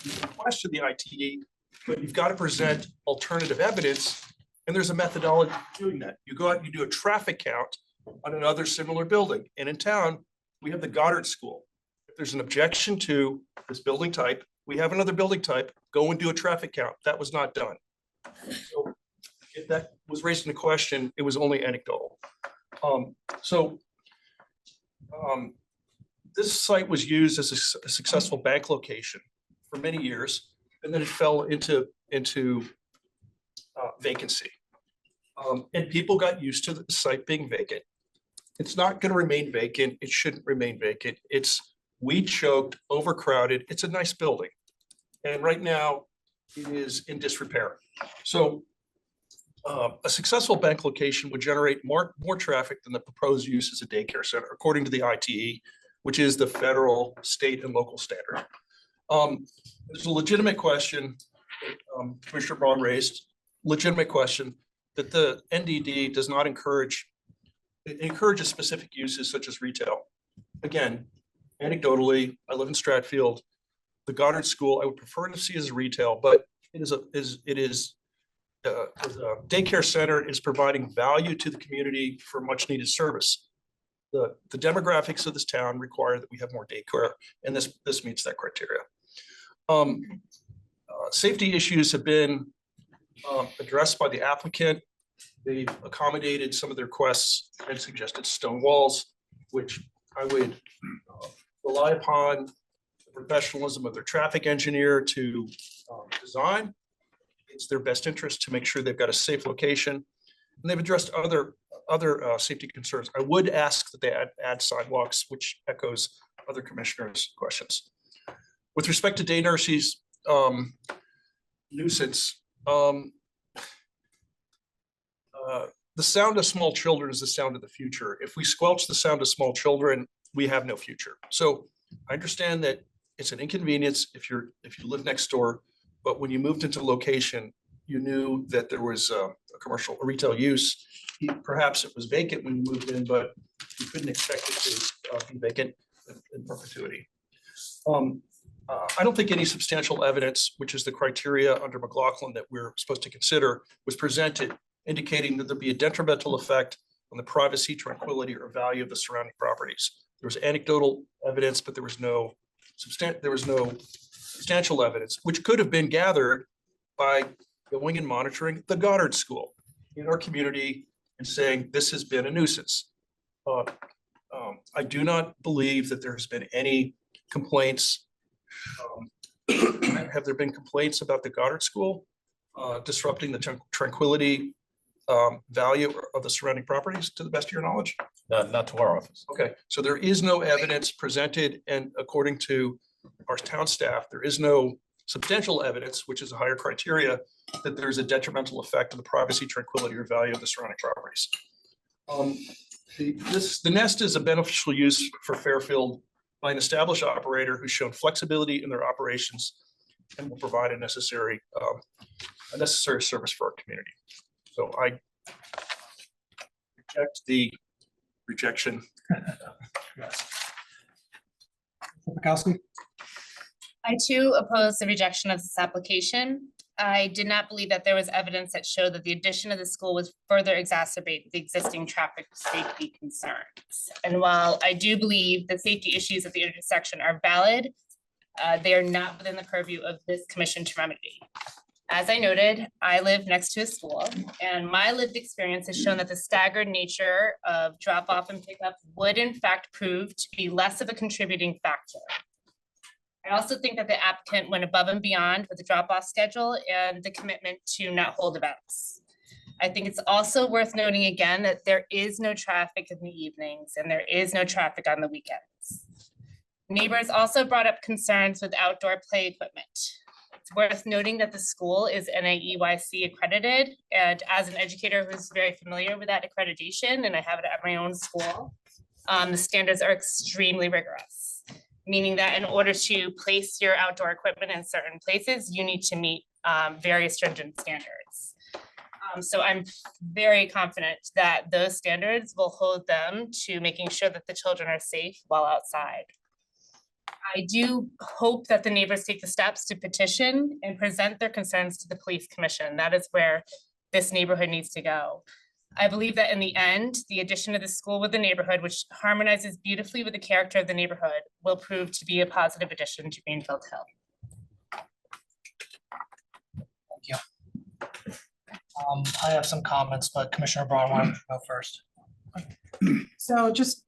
You can question the ITE, but you've got to present alternative evidence, and there's a methodology for doing that. You go out and you do a traffic count on another similar building. And in town, we have the Goddard School. If there's an objection to this building type, we have another building type, go and do a traffic count. That was not done. So if that was raised in a question, it was only anecdotal. This site was used as a successful bank location for many years, and then it fell into vacancy. And people got used to the site being vacant. It's not going to remain vacant. It shouldn't remain vacant. It's weed choked, overcrowded. It's a nice building. And right now it is in disrepair. So a successful bank location would generate more traffic than the proposed use as a daycare center, according to the ITE, which is the federal, state, and local standard. There's a legitimate question that Commissioner Braun raised, legitimate question that the NDD does not encourage. It encourages specific uses such as retail. Again, anecdotally, I live in Stratfield. The Goddard School, I would prefer to see as retail, but it is a daycare center is providing value to the community for much needed service. The demographics of this town require that we have more daycare, and this meets that criteria. Safety issues have been addressed by the applicant. They've accommodated some of their requests and suggested stone walls, which I would rely upon the professionalism of their traffic engineer to design. It's their best interest to make sure they've got a safe location. And they've addressed other safety concerns. I would ask that they add sidewalks, which echoes other commissioners' questions. With respect to day nurses, nuisance, the sound of small children is the sound of the future. If we squelch the sound of small children, we have no future. So I understand that it's an inconvenience if you live next door, but when you moved into location, you knew that there was a retail use. Perhaps it was vacant when you moved in, but you couldn't expect it to be vacant in perpetuity. I don't think any substantial evidence, which is the criteria under McLaughlin that we're supposed to consider, was presented indicating that there'd be a detrimental effect on the privacy, tranquility, or value of the surrounding properties. There was anecdotal evidence, but there was no substantial evidence, which could have been gathered by going and monitoring the Goddard School in our community and saying this has been a nuisance. I do not believe that there has been any complaints. Have there been complaints about the Goddard School disrupting the tranquility value of the surrounding properties, to the best of your knowledge? Not to our office. Okay, so there is no evidence presented, and according to our town staff, there is no substantial evidence, which is a higher criteria, that there's a detrimental effect on the privacy, tranquility, or value of the surrounding properties. The nest is a beneficial use for Fairfield by an established operator who's shown flexibility in their operations and will provide a necessary service for our community. So I reject the rejection. Pikowski? I too oppose the rejection of this application. I did not believe that there was evidence that showed that the addition of the school would further exacerbate the existing traffic safety concerns. And while I do believe the safety issues at the intersection are valid, they are not within the purview of this commission to remedy. As I noted, I live next to a school, and my lived experience has shown that the staggered nature of drop off and pickup would in fact prove to be less of a contributing factor. I also think that the applicant went above and beyond with the drop-off schedule and the commitment to not hold events. I think it's also worth noting again that there is no traffic in the evenings and there is no traffic on the weekends. Neighbors also brought up concerns with outdoor play equipment. It's worth noting that the school is NAEYC accredited, and as an educator who's very familiar with that accreditation, and I have it at my own school, the standards are extremely rigorous, meaning that in order to place your outdoor equipment in certain places, you need to meet very stringent standards. So I'm very confident that those standards will hold them to making sure that the children are safe while outside. I do hope that the neighbors take the steps to petition and present their concerns to the police commission. That is where this neighborhood needs to go. I believe that in the end, the addition of the school with the neighborhood, which harmonizes beautifully with the character of the neighborhood, will prove to be a positive addition to Greenfield Hill. Thank you. I have some comments, but Commissioner Braun wanted to go first. So just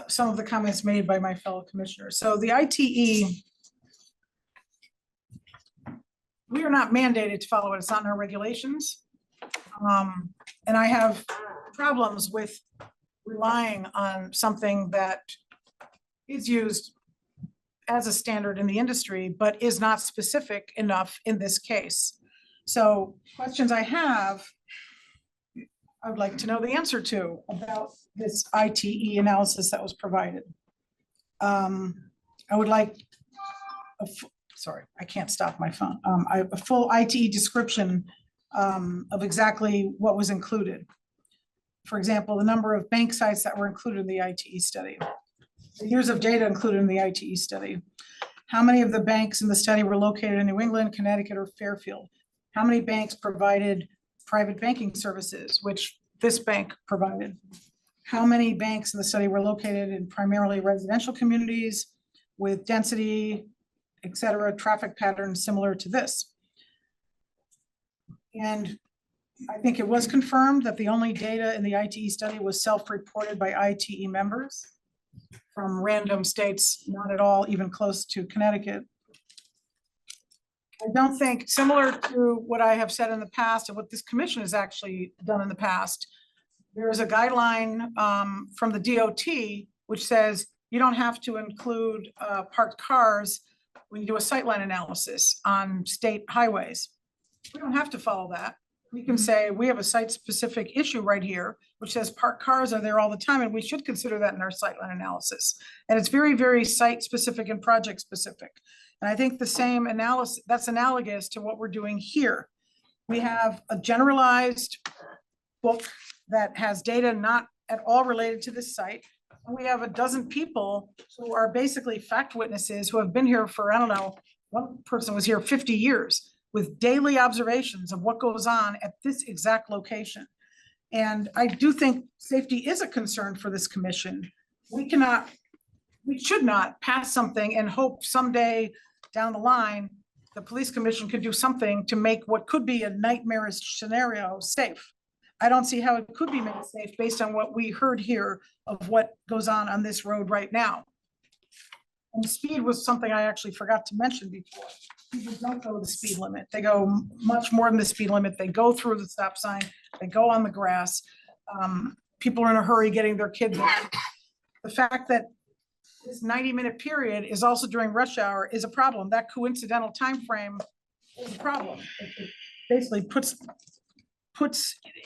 some of the comments made by my fellow commissioners. So the ITE, we are not mandated to follow it. It's not in our regulations. And I have problems with relying on something that is used as a standard in the industry, but is not specific enough in this case. So questions I have, I would like to know the answer to about this ITE analysis that was provided. I would like, sorry, I can't stop my phone. A full ITE description of exactly what was included. For example, the number of bank sites that were included in the ITE study, the years of data included in the ITE study, how many of the banks in the study were located in New England, Connecticut, or Fairfield? How many banks provided private banking services, which this bank provided? How many banks in the study were located in primarily residential communities with density, et cetera, traffic patterns similar to this? And I think it was confirmed that the only data in the ITE study was self-reported by ITE members from random states, not at all even close to Connecticut. I don't think, similar to what I have said in the past and what this commission has actually done in the past, there is a guideline from the DOT which says you don't have to include parked cars when you do a sightline analysis on state highways. We don't have to follow that. We can say we have a site-specific issue right here, which says parked cars are there all the time, and we should consider that in our sightline analysis. And it's very, very site-specific and project-specific. And I think the same analysis, that's analogous to what we're doing here. We have a generalized book that has data not at all related to this site. And we have a dozen people who are basically fact witnesses who have been here for, I don't know, one person was here 50 years with daily observations of what goes on at this exact location. And I do think safety is a concern for this commission. We should not pass something and hope someday down the line, the police commission could do something to make what could be a nightmarish scenario safe. I don't see how it could be made safe based on what we heard here of what goes on this road right now. And speed was something I actually forgot to mention before. People don't go the speed limit. They go much more than the speed limit. They go through the stop sign, they go on the grass. People are in a hurry getting their kids there. The fact that this 90-minute period is also during rush hour is a problem. That coincidental time frame is a problem. It basically puts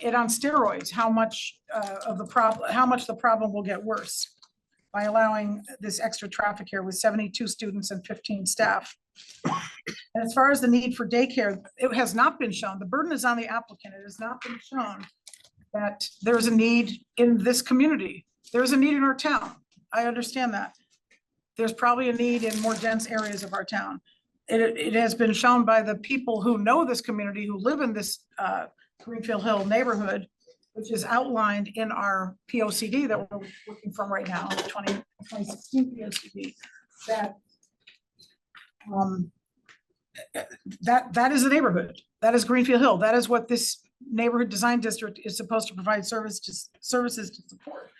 it on steroids, how much the problem will get worse by allowing this extra traffic here with 72 students and 15 staff. And as far as the need for daycare, it has not been shown. The burden is on the applicant. It has not been shown that there's a need in this community. There's a need in our town. I understand that. There's probably a need in more dense areas of our town. It has been shown by the people who know this community, who live in this Greenfield Hill neighborhood, which is outlined in our POCD that we're working from right now, the 2016 POCD, that is a neighborhood. That is Greenfield Hill. That is what this neighborhood design district is supposed to provide services to support.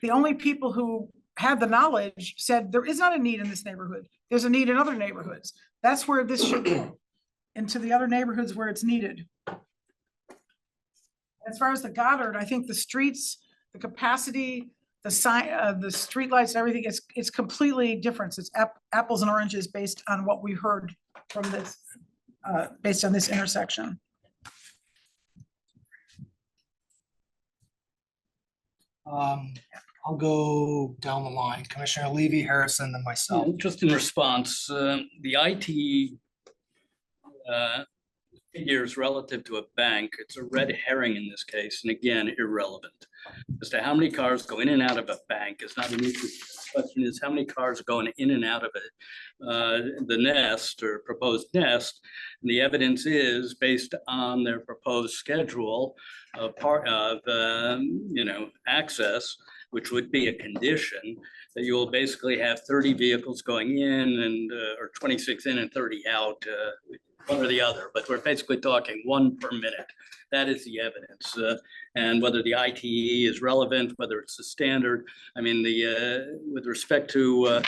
The only people who had the knowledge said there is not a need in this neighborhood. There's a need in other neighborhoods. That's where this should go, into the other neighborhoods where it's needed. As far as the Goddard, I think the streets, the capacity the sign, the streetlights and everything, it's completely different. It's apples and oranges based on what we heard from this, based on this intersection. I'll go down the line. Commissioner Levy, Harrison, then myself. Just in response, the IT figures relative to a bank, it's a red herring in this case, and again, irrelevant. As to how many cars go in and out of a bank is not an issue. The question is how many cars are going in and out of it, the nest or proposed nest. And the evidence is based on their proposed schedule of part of, access, which would be a condition that you will basically have 30 vehicles going in and, or 26 in and 30 out, one or the other, but we're basically talking 1 per minute. That is the evidence. And whether the ITE is relevant, whether it's the standard, I mean, with respect to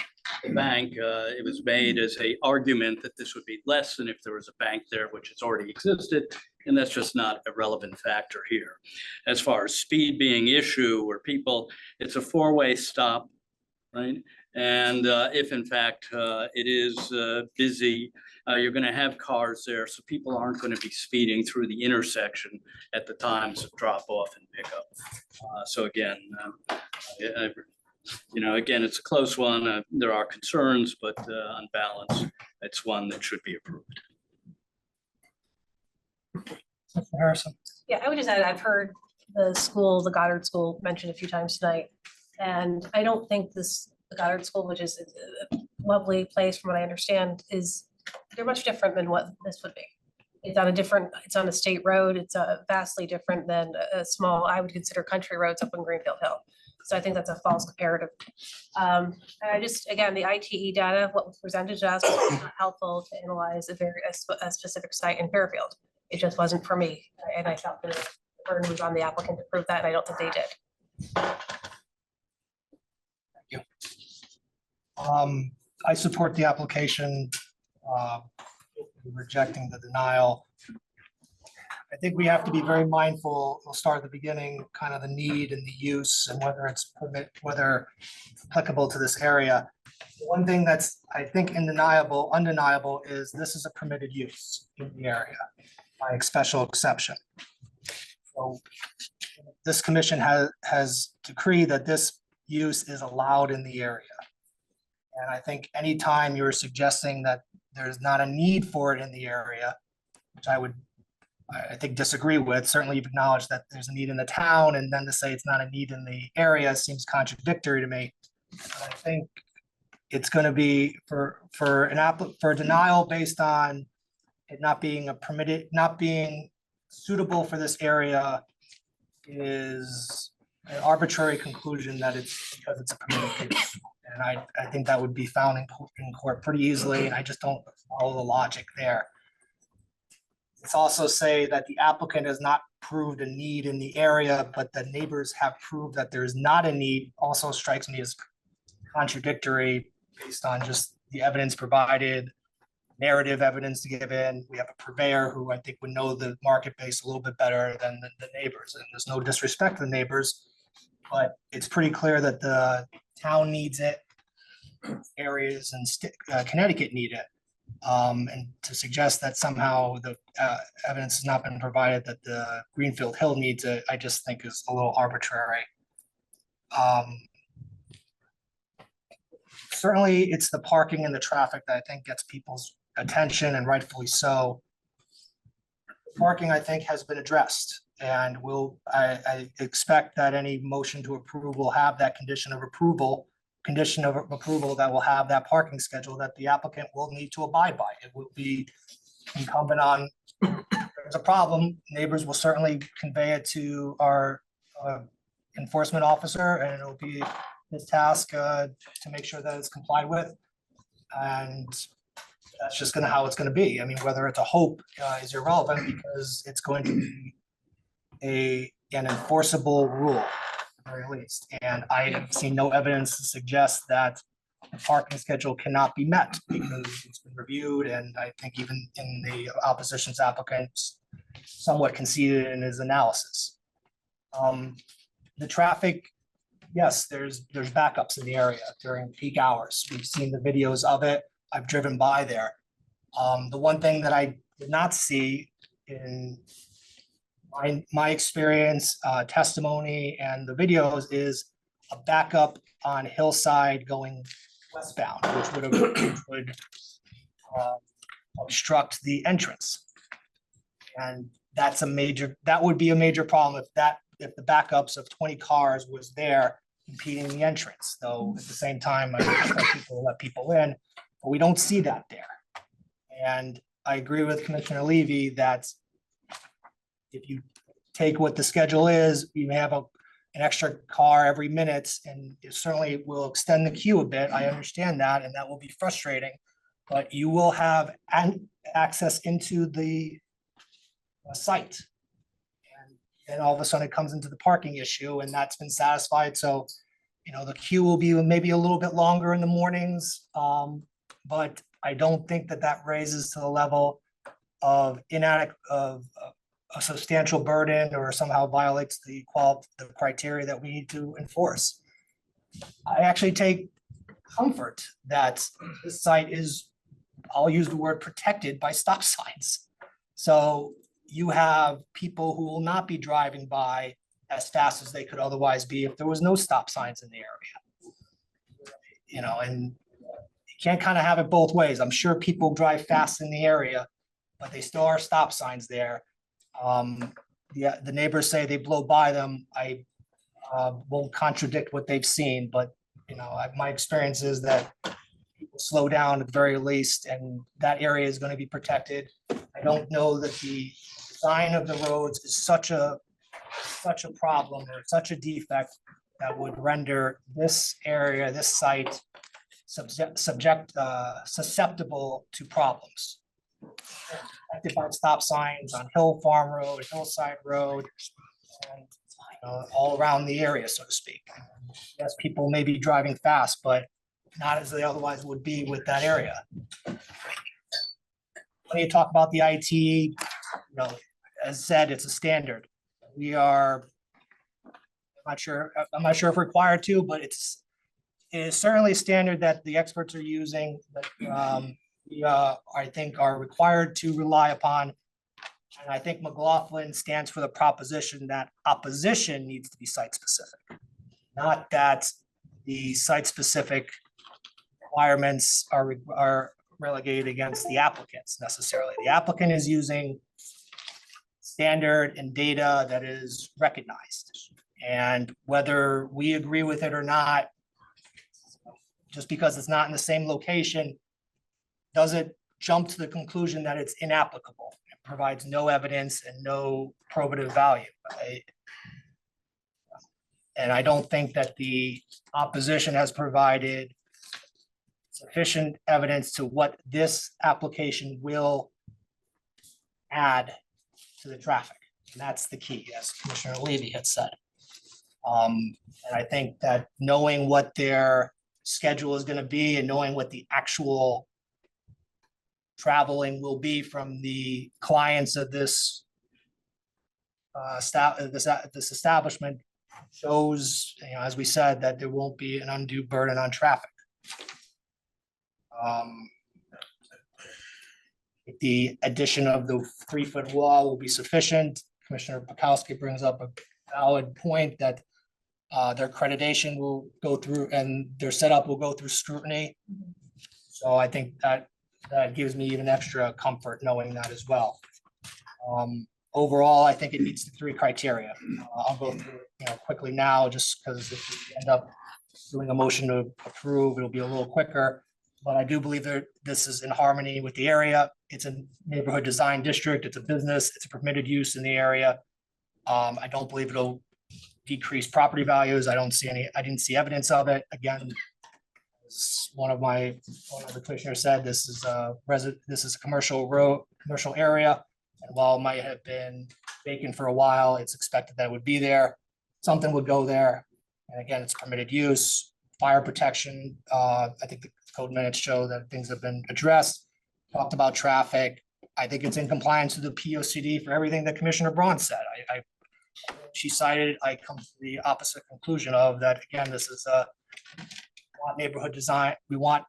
the bank, it was made as a argument that this would be less than if there was a bank there, which has already existed. And that's just not a relevant factor here. As far as speed being issue or people, it's a 4-way stop, right? And if in fact it is busy, you're going to have cars there, so people aren't going to be speeding through the intersection at the times of drop off and pickup. So again, again, it's a close one. There are concerns, but on balance, it's one that should be approved. Harrison. Yeah, I would just add, I've heard the school, the Goddard School mentioned a few times tonight. And I don't think the Goddard School, which is a lovely place from what I understand, they're much different than what this would be. It's on a state road. It's vastly different than a small, I would consider country roads up in Greenfield Hill. So I think that's a false comparative. Again, the ITE data, what was presented to us was not helpful to analyze a specific site in Fairfield. It just wasn't for me. And I felt that the burden was on the applicant to prove that, and I don't think they did. Thank you. I support the application, rejecting the denial. I think we have to be very mindful. We'll start at the beginning, kind of the need and the use and whether it's applicable to this area. One thing that's, I think, undeniable is this is a permitted use in the area by special exception. So this commission has decreed that this use is allowed in the area. And I think anytime you're suggesting that there's not a need for it in the area, which I think disagree with, certainly you've acknowledged that there's a need in the town, and then to say it's not a need in the area seems contradictory to me. I think it's going to be for a denial based on it not being not being suitable for this area is an arbitrary conclusion that it's because it's a permitted use. And I think that would be found in court pretty easily, and I just don't follow the logic there. It's also say that the applicant has not proved a need in the area, but the neighbors have proved that there's not a need, also strikes me as contradictory based on just the evidence provided, narrative evidence given. We have a purveyor who I think would know the market base a little bit better than the neighbors, and there's no disrespect to the neighbors, but it's pretty clear that the town needs it, areas and Connecticut need it. And to suggest that somehow the evidence has not been provided that the Greenfield Hill needs it, I just think is a little arbitrary. Certainly it's the parking and the traffic that I think gets people's attention, and rightfully so. Parking, I think, has been addressed, and I expect that any motion to approve will have that condition of approval that will have that parking schedule that the applicant will need to abide by. It will be incumbent on, if there's a problem, neighbors will certainly convey it to our enforcement officer, and it'll be his task to make sure that it's complied with. And that's just how it's gonna be. I mean, whether it's a hope is irrelevant, because it's going to be an enforceable rule at the very least. And I have seen no evidence to suggest that the parking schedule cannot be met, because it's been reviewed, and I think even in the opposition's applicants somewhat conceded in his analysis. The traffic yes, there's backups in the area during peak hours. We've seen the videos of it. I've driven by there. The one thing that I did not see in my experience, testimony and the videos is a backup on Hillside going westbound, which would obstruct the entrance. And that would be a major problem if the backups of 20 cars was there impeding the entrance. Though at the same time, I expect people to let people in, but we don't see that there. And I agree with Commissioner Levy that if you take what the schedule is, you may have an extra car every minute, and it certainly will extend the queue a bit. I understand that, and that will be frustrating. But you will have access into the site. And all of a sudden it comes into the parking issue, and that's been satisfied. So, the queue will be maybe a little bit longer in the mornings. But I don't think that raises to the level of a substantial burden or somehow violates the criteria that we need to enforce. I actually take comfort that this site is, I'll use the word, protected by stop signs. So you have people who will not be driving by as fast as they could otherwise be if there was no stop signs in the area. And you can't kind of have it both ways. I'm sure people drive fast in the area, but they still are stop signs there. The neighbors say they blow by them. I won't contradict what they've seen, but my experience is that people slow down at the very least, and that area is going to be protected. I don't know that the design of the roads is such a problem or such a defect that would render this area, this site susceptible to problems. Protected by stop signs on Hill Farm Road, Hillside Road, and all around the area, so to speak. Yes, people may be driving fast, but not as they otherwise would be with that area. When you talk about the IT, as said, it's a standard. I'm not sure if required to, but it is certainly a standard that the experts are using, that we, I think, are required to rely upon. And I think McLaughlin stands for the proposition that opposition needs to be site-specific, not that the site-specific requirements are relegated against the applicants necessarily. The applicant is using standard and data that is recognized. And whether we agree with it or not, just because it's not in the same location, doesn't jump to the conclusion that it's inapplicable. It provides no evidence and no probative value. And I don't think that the opposition has provided sufficient evidence to what this application will add to the traffic. And that's the key, as Commissioner Levy had said. And I think that knowing what their schedule is going to be and knowing what the actual traveling will be from the clients of this establishment shows, as we said, that there won't be an undue burden on traffic. The addition of the 3-foot wall will be sufficient. Commissioner Pekowski brings up a valid point that their accreditation will go through and their setup will go through scrutiny. So I think that gives me even extra comfort knowing that as well. Overall, I think it meets the 3 criteria. I'll go through it quickly now, just because if we end up doing a motion to approve, it'll be a little quicker. But I do believe that this is in harmony with the area. It's a neighborhood design district. It's a business. It's a permitted use in the area. I don't believe it'll decrease property values. I didn't see evidence of it. Again, as one of the commissioners said, this is a commercial area. And while it might have been vacant for a while, it's expected that it would be there. Something would go there. And again, it's permitted use, fire protection. I think the code minutes show that things have been addressed. Talked about traffic. I think it's in compliance with the POCD for everything that Commissioner Braun said. I she cited, I come to the opposite conclusion of that, again, this is a want neighborhood design, we want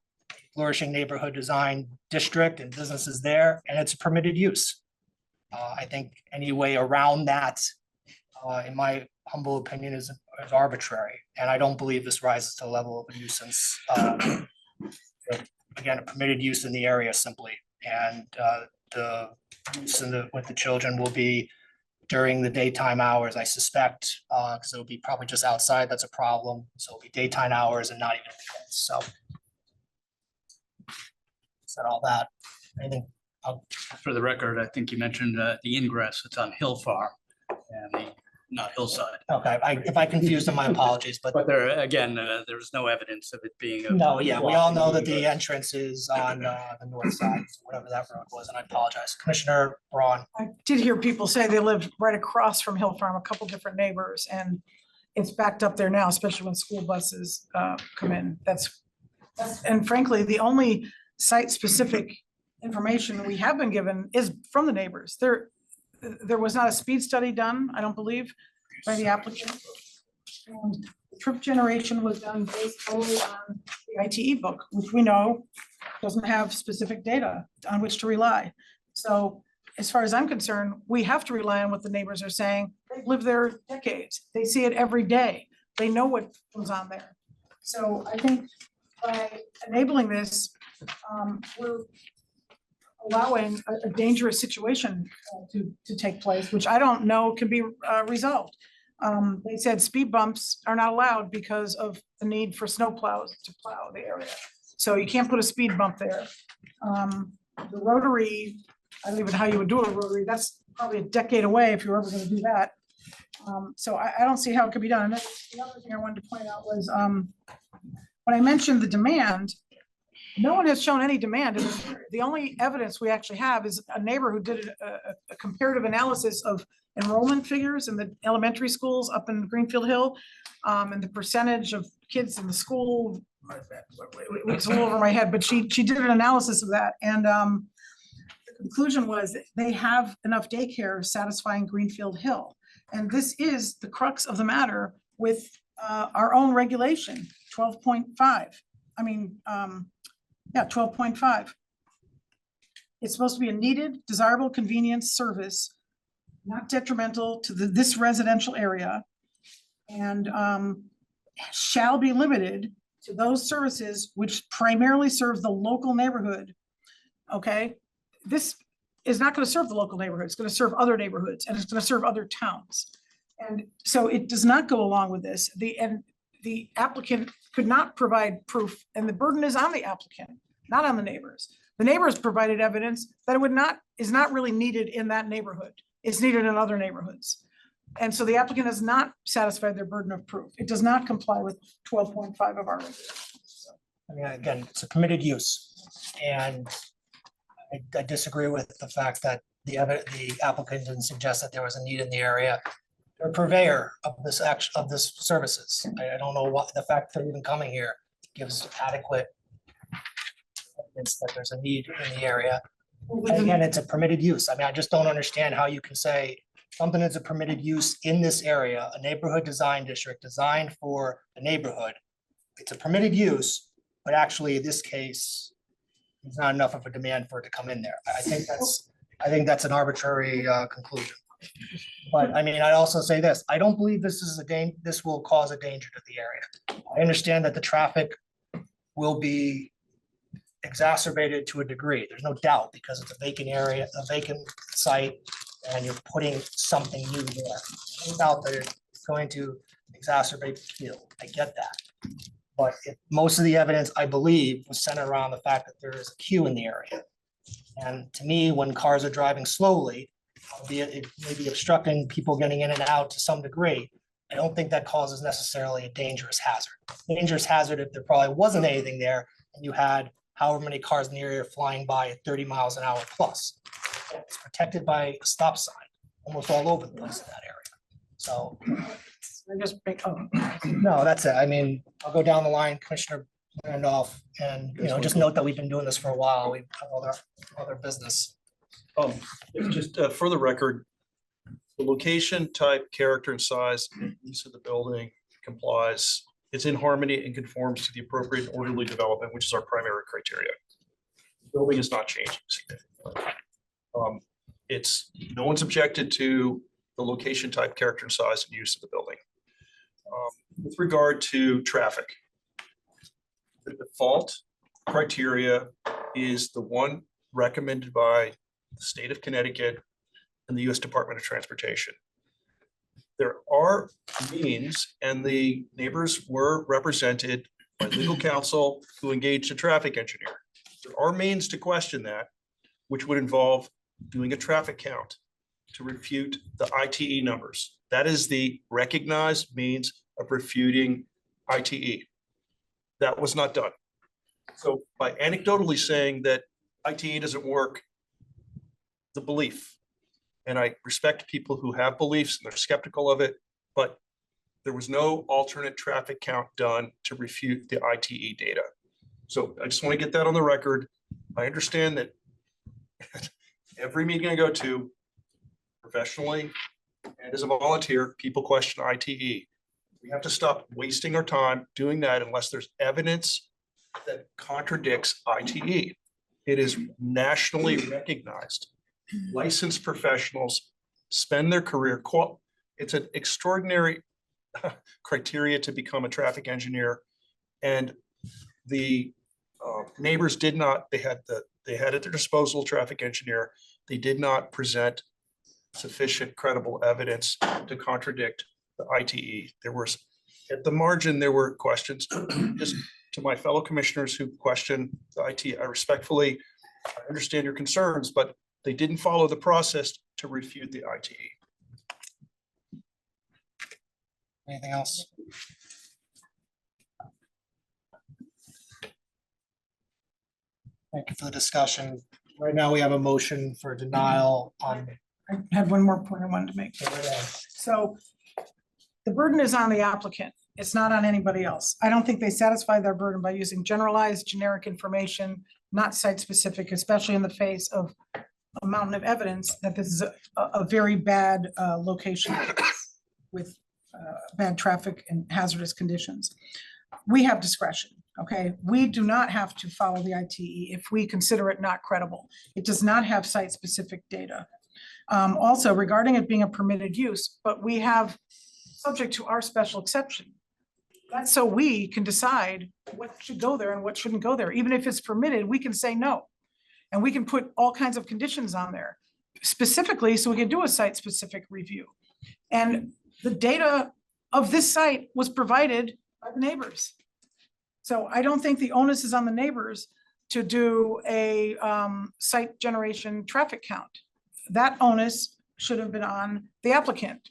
flourishing neighborhood design district and businesses there, and it's a permitted use. I think any way around that, in my humble opinion, is arbitrary, and I don't believe this rises to the level of a nuisance. Again, a permitted use in the area simply, and the use with the children will be during the daytime hours, I suspect, because it'll be probably just outside, that's a problem, so it'll be daytime hours and not even weekends, so. Said all that, anything, For the record, I think you mentioned the ingress, it's on Hill Farm and not Hillside. okay, if I confused them, my apologies, but But there, again, there was no evidence of it being. no, yeah, we all know that the entrance is on the north side, whatever that road was, and I apologize. Commissioner Braun. I did hear people say they lived right across from Hill Farm, a couple different neighbors, and it's backed up there now, especially when school buses come in. And frankly, the only site-specific information we have been given is from the neighbors. There was not a speed study done, I don't believe, by the applicant. And trip generation was done based solely on the ITE book, which we know doesn't have specific data on which to rely. So as far as I'm concerned, we have to rely on what the neighbors are saying. They've lived there decades. They see it every day. They know what goes on there. So I think by enabling this, we're allowing a dangerous situation to take place, which I don't know can be resolved. They said speed bumps are not allowed because of the need for snow plows to plow the area. So you can't put a speed bump there. The rotary, I don't even know how you would do a rotary. That's probably a decade away if you're ever gonna do that. So I don't see how it could be done. And then the other thing I wanted to point out was, when I mentioned the demand, no one has shown any demand. In this area. The only evidence we actually have is a neighbor who did a comparative analysis of enrollment figures in the elementary schools up in Greenfield Hill, and the percentage of kids in the school. It's a little over my head, but she did an analysis of that, and the conclusion was that they have enough daycare satisfying Greenfield Hill, and this is the crux of the matter with our own regulation, 12.5. I mean, yeah, 12.5. It's supposed to be a needed, desirable convenience service, not detrimental to this residential area, and shall be limited to those services which primarily serve the local neighborhood. Okay, this is not going to serve the local neighborhood. It's going to serve other neighborhoods, and it's going to serve other towns. And so it does not go along with this. The applicant could not provide proof, and the burden is on the applicant, not on the neighbors. The neighbors provided evidence that it is not really needed in that neighborhood. It's needed in other neighborhoods. And so the applicant has not satisfied their burden of proof. It does not comply with 12.5 of our regulations. I mean, again, it's a permitted use, and I disagree with the fact that the applicant didn't suggest that there was a need in the area. They're a purveyor of this services. I don't know what the fact they're even coming here gives adequate evidence that there's a need in the area. And again, it's a permitted use. I mean, I just don't understand how you can say something is a permitted use in this area, a neighborhood design district designed for the neighborhood. It's a permitted use, but actually in this case, there's not enough of a demand for it to come in there. I think that's an arbitrary conclusion. But I mean, I also say this, I don't believe this will cause a danger to the area. I understand that the traffic will be exacerbated to a degree. There's no doubt, because it's a vacant area, a vacant site, and you're putting something new there. No doubt that it's going to exacerbate the feel. I get that. But most of the evidence, I believe, was centered around the fact that there is a queue in the area. And to me, when cars are driving slowly, albeit it may be obstructing people getting in and out to some degree, I don't think that causes necessarily a dangerous hazard. Dangerous hazard if there probably wasn't anything there and you had however many cars in the area flying by at 30 miles an hour plus. It's protected by a stop sign almost all over the place in that area. So no, that's it. I mean, I'll go down the line, Commissioner Randolph, and just note that we've been doing this for a while. We have other business. Just for the record, The location, type, character, and size, use of the building complies. It's in harmony and conforms to the appropriate and orderly development, which is our primary criteria. The building is not changing significantly. It's, no one's objected to the location, type, character, and size and use of the building. With regard to traffic, the default criteria is the one recommended by the state of Connecticut and the US Department of Transportation. There are means, and the neighbors were represented by legal counsel who engaged a traffic engineer. There are means to question that, which would involve doing a traffic count to refute the ITE numbers. That is the recognized means of refuting ITE. That was not done. So by anecdotally saying that ITE doesn't work, the belief, and I respect people who have beliefs and they're skeptical of it, but there was no alternate traffic count done to refute the ITE data. So I just want to get that on the record. I understand that every meeting I go to, professionally and as a volunteer, people question ITE. We have to stop wasting our time doing that unless there's evidence that contradicts ITE. It is nationally recognized. Licensed professionals spend their career, it's an extraordinary criteria to become a traffic engineer. And the neighbors did not, they had at their disposal a traffic engineer. They did not present sufficient credible evidence to contradict the ITE. There was, at the margin, there were questions. Just to my fellow commissioners who question the ITE, I respectfully understand your concerns, but they didn't follow the process to refute the ITE. Anything else? Thank you for the discussion. Right now, we have a motion for denial on. I had one more point I wanted to make. So the burden is on the applicant. It's not on anybody else. I don't think they satisfy their burden by using generalized generic information, not site specific, especially in the face of a mountain of evidence that this is a very bad location with bad traffic and hazardous conditions. We have discretion, okay? We do not have to follow the ITE if we consider it not credible. It does not have site-specific data. Also, regarding it being a permitted use, but we have subject to our special exception. That's so we can decide what should go there and what shouldn't go there. Even if it's permitted, we can say no. And we can put all kinds of conditions on there specifically so we can do a site-specific review. And the data of this site was provided by the neighbors. So I don't think the onus is on the neighbors to do a site generation traffic count. That onus should have been on the applicant.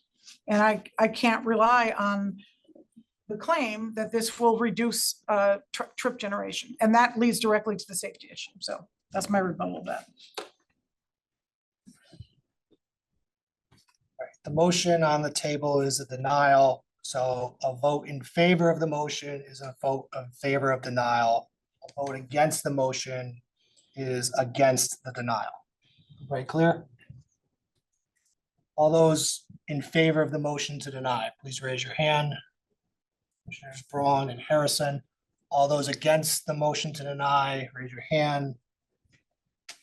And I can't rely on the claim that this will reduce trip generation. And that leads directly to the safety issue. So that's my rebuttal of that. The motion on the table is a denial. So a vote in favor of the motion is a vote in favor of denial. A vote against the motion is against the denial. Right, clear? All those in favor of the motion to deny, please raise your hand. Commissioners Braun and Harrison. All those against the motion to deny, raise your hand.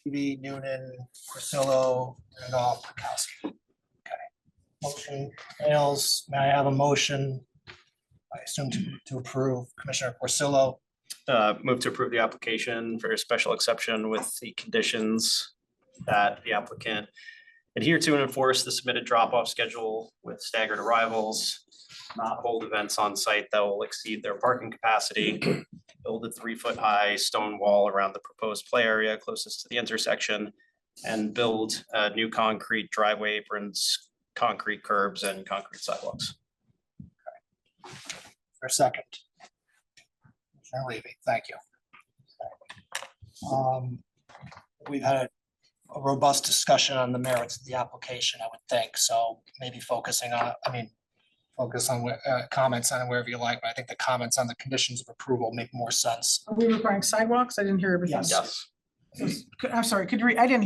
TV, Noonan, Porcillo, Randolph, Kukowski. Okay. Motion fails. May I have a motion? I assume to approve. Commissioner Porcillo. Move to approve the application for a special exception with the conditions that the applicant adhere to and enforce the submitted drop-off schedule with staggered arrivals, not hold events on site that will exceed their parking capacity, build a 3-foot-high stone wall around the proposed play area closest to the intersection, and build new concrete driveway aprons, concrete curbs, and concrete sidewalks. For a second. Commissioner Levy, thank you. We've had a robust discussion on the merits of the application, I would think. So maybe focusing on, focus on comments on it wherever you like, but I think the comments on the conditions of approval make more sense. Are we requiring sidewalks? I didn't hear everything. Yes. Yes. I'm sorry, I couldn't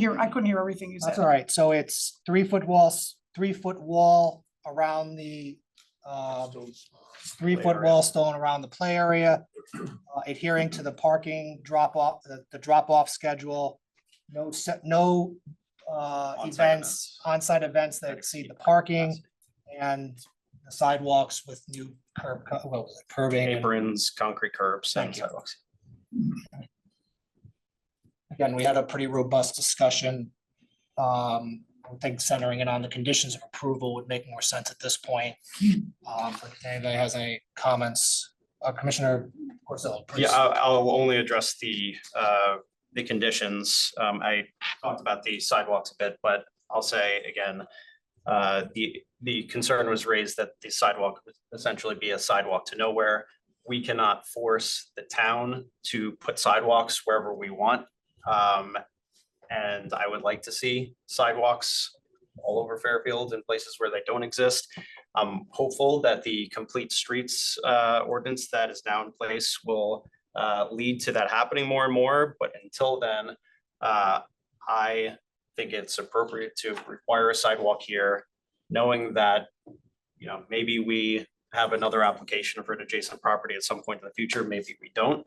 hear everything you said. That's all right. So it's 3-foot walls, 3-foot wall around the, 3-foot wall stone around the play area, adhering to the parking drop off, the drop off schedule. No events, on-site events that exceed the parking, and the sidewalks with new curbing. and- Aprons, concrete curbs and Thank you. sidewalks. Again, we had a pretty robust discussion. I think centering it on the conditions of approval would make more sense at this point. But if anybody has any comments, Commissioner Porcello, please. Yeah, I'll only address the conditions. I talked about the sidewalks a bit, but I'll say again, the concern was raised that the sidewalk would essentially be a sidewalk to nowhere. We cannot force the town to put sidewalks wherever we want. And I would like to see sidewalks all over Fairfield in places where they don't exist. I'm hopeful that the complete streets ordinance that is now in place will lead to that happening more and more. But until then, I think it's appropriate to require a sidewalk here, knowing that, you know, maybe we have another application for an adjacent property at some point in the future, maybe we don't.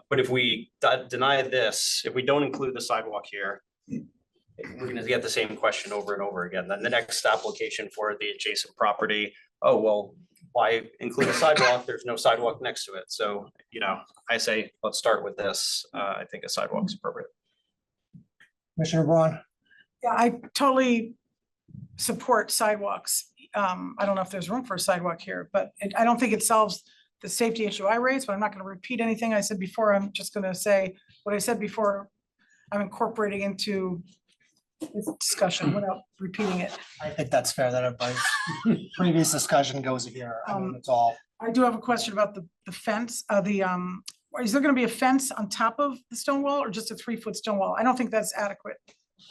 But if we deny this, if we don't include the sidewalk here, we're gonna get the same question over and over again. Then the next application for the adjacent property, oh, well, why include a sidewalk? There's no sidewalk next to it. So, you know, I say, let's start with this. I think a sidewalk is appropriate. Commissioner Braun? Yeah, I totally support sidewalks. I don't know if there's room for a sidewalk here, but I don't think it solves the safety issue I raised, but I'm not gonna repeat anything I said before. I'm just gonna say what I said before. I'm incorporating into this discussion without repeating it. I think that's fair that everybody's previous discussion goes here. I mean, it's all. I do have a question about the fence, is there gonna be a fence on top of the stone wall or just a 3-foot stone wall? I don't think that's adequate.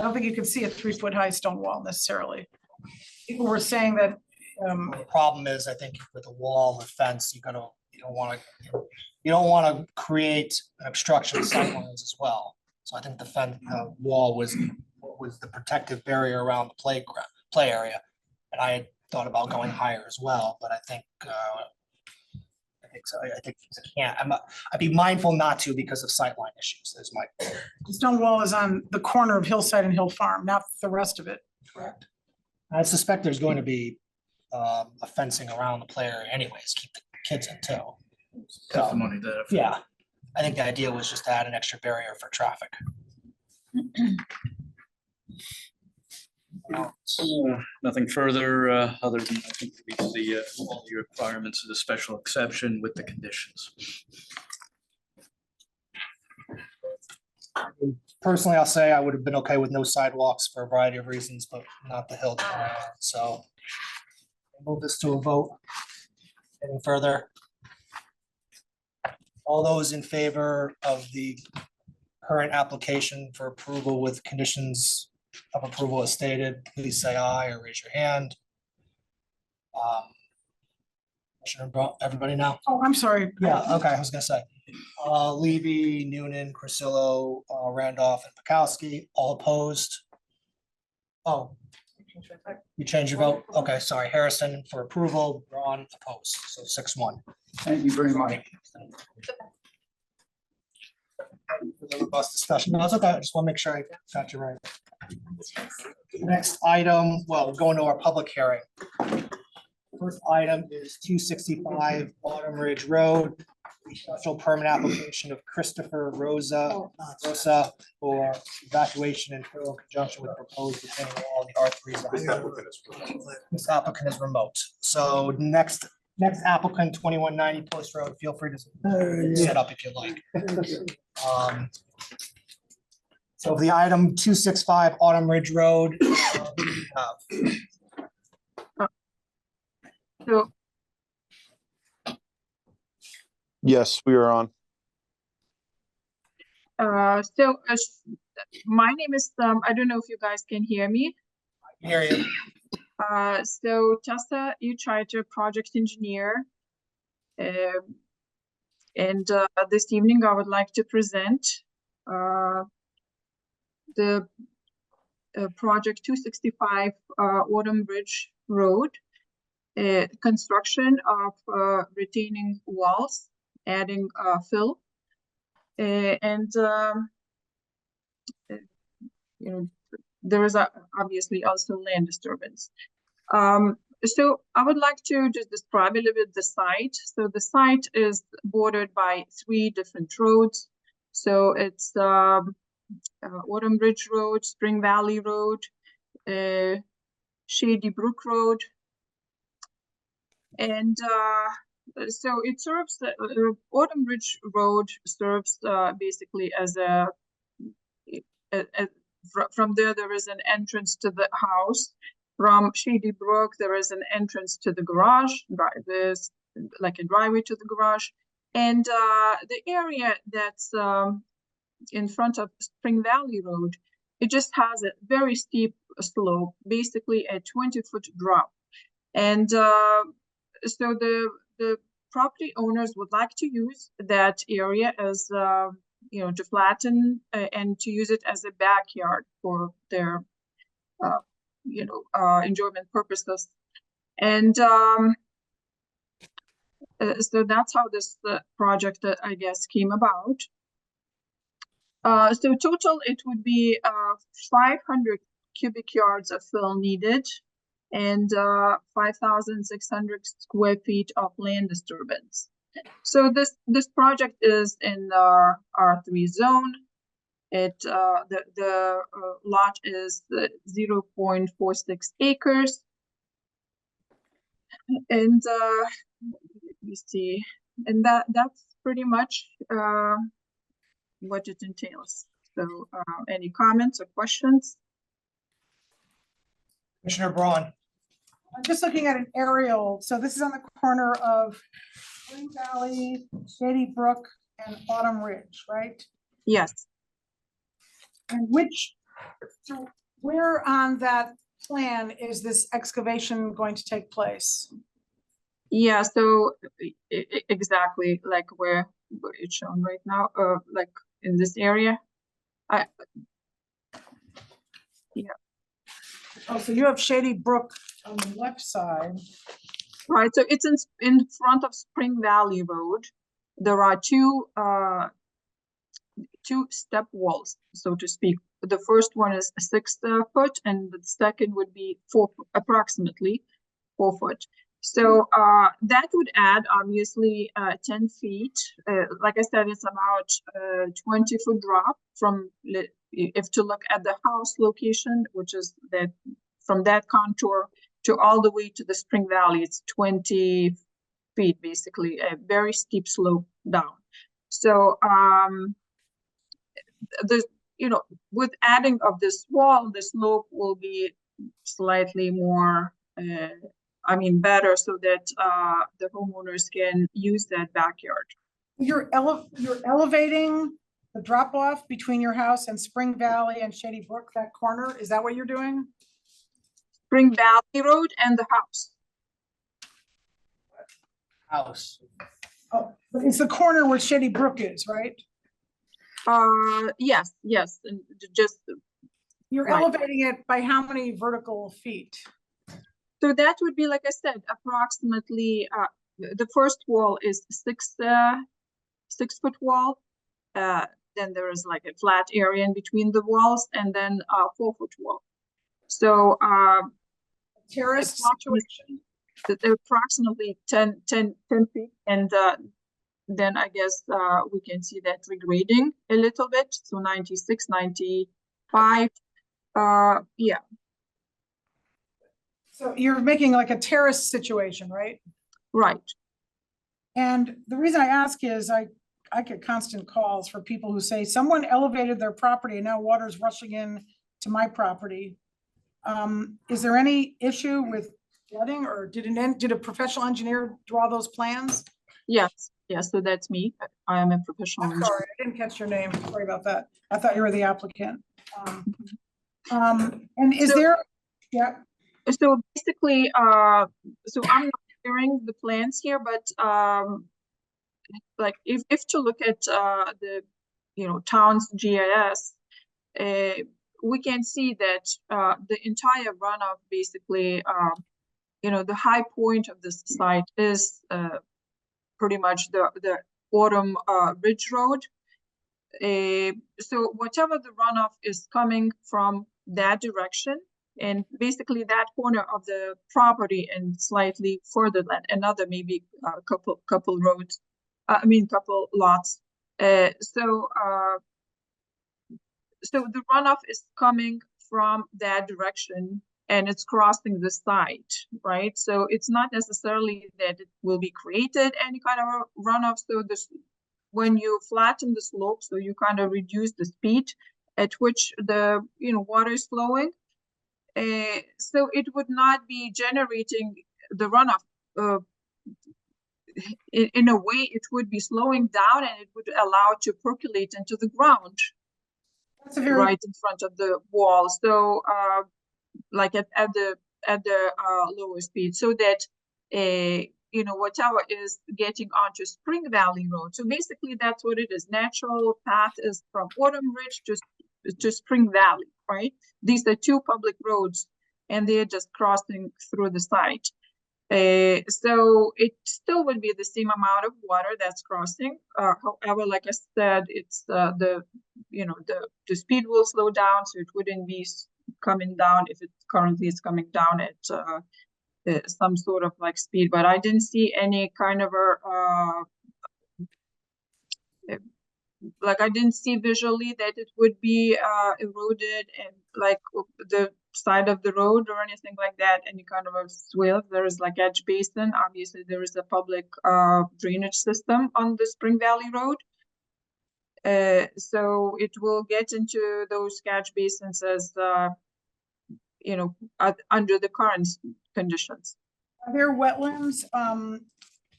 I don't think you can see a 3-foot high stone wall necessarily. People were saying that, The problem is, I think with the wall, the fence, you don't wanna create an obstruction of sightlines as well. So I think the fence, wall was the protective barrier around the play area. And I had thought about going higher as well, but I think so. I think I can't, I'd be mindful not to because of sightline issues. There's my. the stone wall is on the corner of Hillside and Hill Farm, not the rest of it. Correct. I suspect there's going to be a fencing around the play area anyways, keep the kids in tow. Testimony that. Yeah, I think the idea was just to add an extra barrier for traffic. Nothing further, other than I think we see all the requirements of the special exception with the conditions. Personally, I'll say I would have been okay with no sidewalks for a variety of reasons, but not the hill. So move this to a vote. Any further? All those in favor of the current application for approval with conditions of approval as stated, please say aye or raise your hand. Commissioner Braun, everybody now? Oh, I'm sorry. Yeah, okay, I was gonna say, Levy, Noonan, Crusillo, Randolph, and Pikowski, all opposed? Oh, you changed your vote? Okay, sorry, Harrison for approval, Braun opposed, so 6-1. Thank you very much. For the robust discussion, no, it's okay, I just want to make sure I got you right. Next item, well, we're going to our public hearing. First item is 265 Autumn Ridge Road, special permit application of Christopher Rosa for evacuation and fill in conjunction with proposed retaining wall of the R3. This applicant is remote. So next applicant, 2190 Post Road, feel free to set up if you'd like. So the item 265 Autumn Ridge Road. So, Yes, we are on. my name is I don't know if you guys can hear me. Hear you. So Tessa Uchaiter, project engineer. And this evening I would like to present the project 265 Autumn Ridge Road, construction of retaining walls, adding fill, and you know, there is obviously also land disturbance. So I would like to just describe a little bit the site. So the site is bordered by 3 different roads. So it's Autumn Ridge Road, Spring Valley Road, Shady Brook Road. And so it serves, Autumn Ridge Road serves basically as from there is an entrance to the house. From Shady Brook, there is an entrance to the garage. There's like a driveway to the garage. And the area that's in front of Spring Valley Road, it just has a very steep slope, basically a 20-foot drop. And so the property owners would like to use that area as to flatten and to use it as a backyard for their enjoyment purposes. And so that's how this project, I guess, came about. So total, it would be 500 cubic yards of fill needed and 5,600 square feet of land disturbance. So this project is in R3 zone. It the lot is 0.46 acres, and let me see, and that's pretty much what it entails. So, any comments or questions? Commissioner Braun. I'm just looking at an aerial. So this is on the corner of Spring Valley, Shady Brook, and Autumn Ridge, right? Yes. And so where on that plan is this excavation going to take place? Yeah, so exactly like where it's shown right now, like in this area. Yeah. Oh, so you have Shady Brook on the left side. Right, so it's in front of Spring Valley Road. There are two step walls, so to speak. The first one is 6 foot, and the second would be approximately 4 foot. So that would add obviously 10 feet. Like I said, it's about 20-foot drop from, if to look at the house location, which is that from that contour to all the way to the Spring Valley, it's 20 feet, basically a very steep slope down. So with adding of this wall, the slope will be slightly more better, so that the homeowners can use that backyard. You're elevating the drop off between your house and Spring Valley and Shady Brook, that corner. Is that what you're doing? Spring Valley Road and the house. House. Oh, but it's the corner where Shady Brook is, right? Yes, and just You're right. Elevating it by how many vertical feet? So that would be, like I said, approximately the first wall is 6-foot wall. Then there is like a flat area in between the walls, and then a 4-foot wall. So Terrace situation. They're approximately 10 feet, and then I guess we can see that regrading a little bit. So 96, 95, yeah. So you're making like a terrace situation, right? Right. And the reason I ask is I get constant calls for people who say someone elevated their property and now water's rushing in to my property. Is there any issue with flooding, or did a professional engineer draw those plans? Yes, so that's me. I am a professional I'm sorry, I didn't catch your name. Sorry about that. I thought you were the applicant. And is there, yeah. So basically, so I'm not sharing the plans here, but like if to look at the town's GIS, we can see that the entire runoff basically, the high point of this site is pretty much the Autumn Ridge Road. So whatever the runoff is coming from that direction, and basically that corner of the property and slightly further than another, maybe a couple roads, couple lots. So the runoff is coming from that direction and it's crossing the site, right? So it's not necessarily that it will be created any kind of a runoff. So this, when you flatten the slope, so you kind of reduce the speed at which the water is flowing. So it would not be generating the runoff. In a way, it would be slowing down and it would allow it to percolate into the ground. That's a very Right in front of the wall. So like at the lower speed, so that whatever is getting onto Spring Valley Road. So basically that's what it is. Natural path is from Autumn Ridge to Spring Valley, right? These are two public roads and they're just crossing through the site. So it still would be the same amount of water that's crossing. However, like I said, it's the speed will slow down, so it wouldn't be coming down if it currently is coming down at some sort of like speed. But I didn't see any kind of I didn't see visually that it would be eroded and like the side of the road or anything like that, any kind of a swale. There is like edge basin. Obviously there is a public drainage system on the Spring Valley Road. So it will get into those catch basins as under the current conditions. Are there wetlands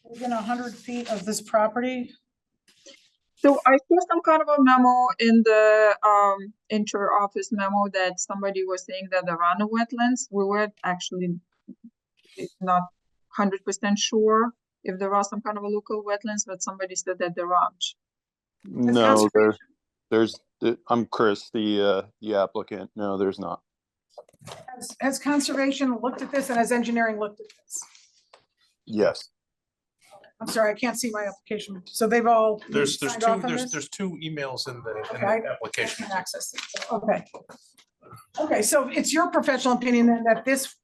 within 100 feet of this property? So I saw some kind of a memo in the inter-office memo that somebody was saying that there are no wetlands. We were actually not 100% sure if there are some kind of a local wetlands, but somebody said that there aren't. No, I'm Chris, the applicant. No, there's not. Has conservation looked at this and has engineering looked at this? Yes. I'm sorry, I can't see my application. So they've all There's signed two, off on this? there's two emails in the Okay, I application. can access it. Okay. Okay, so it's your professional opinion then that this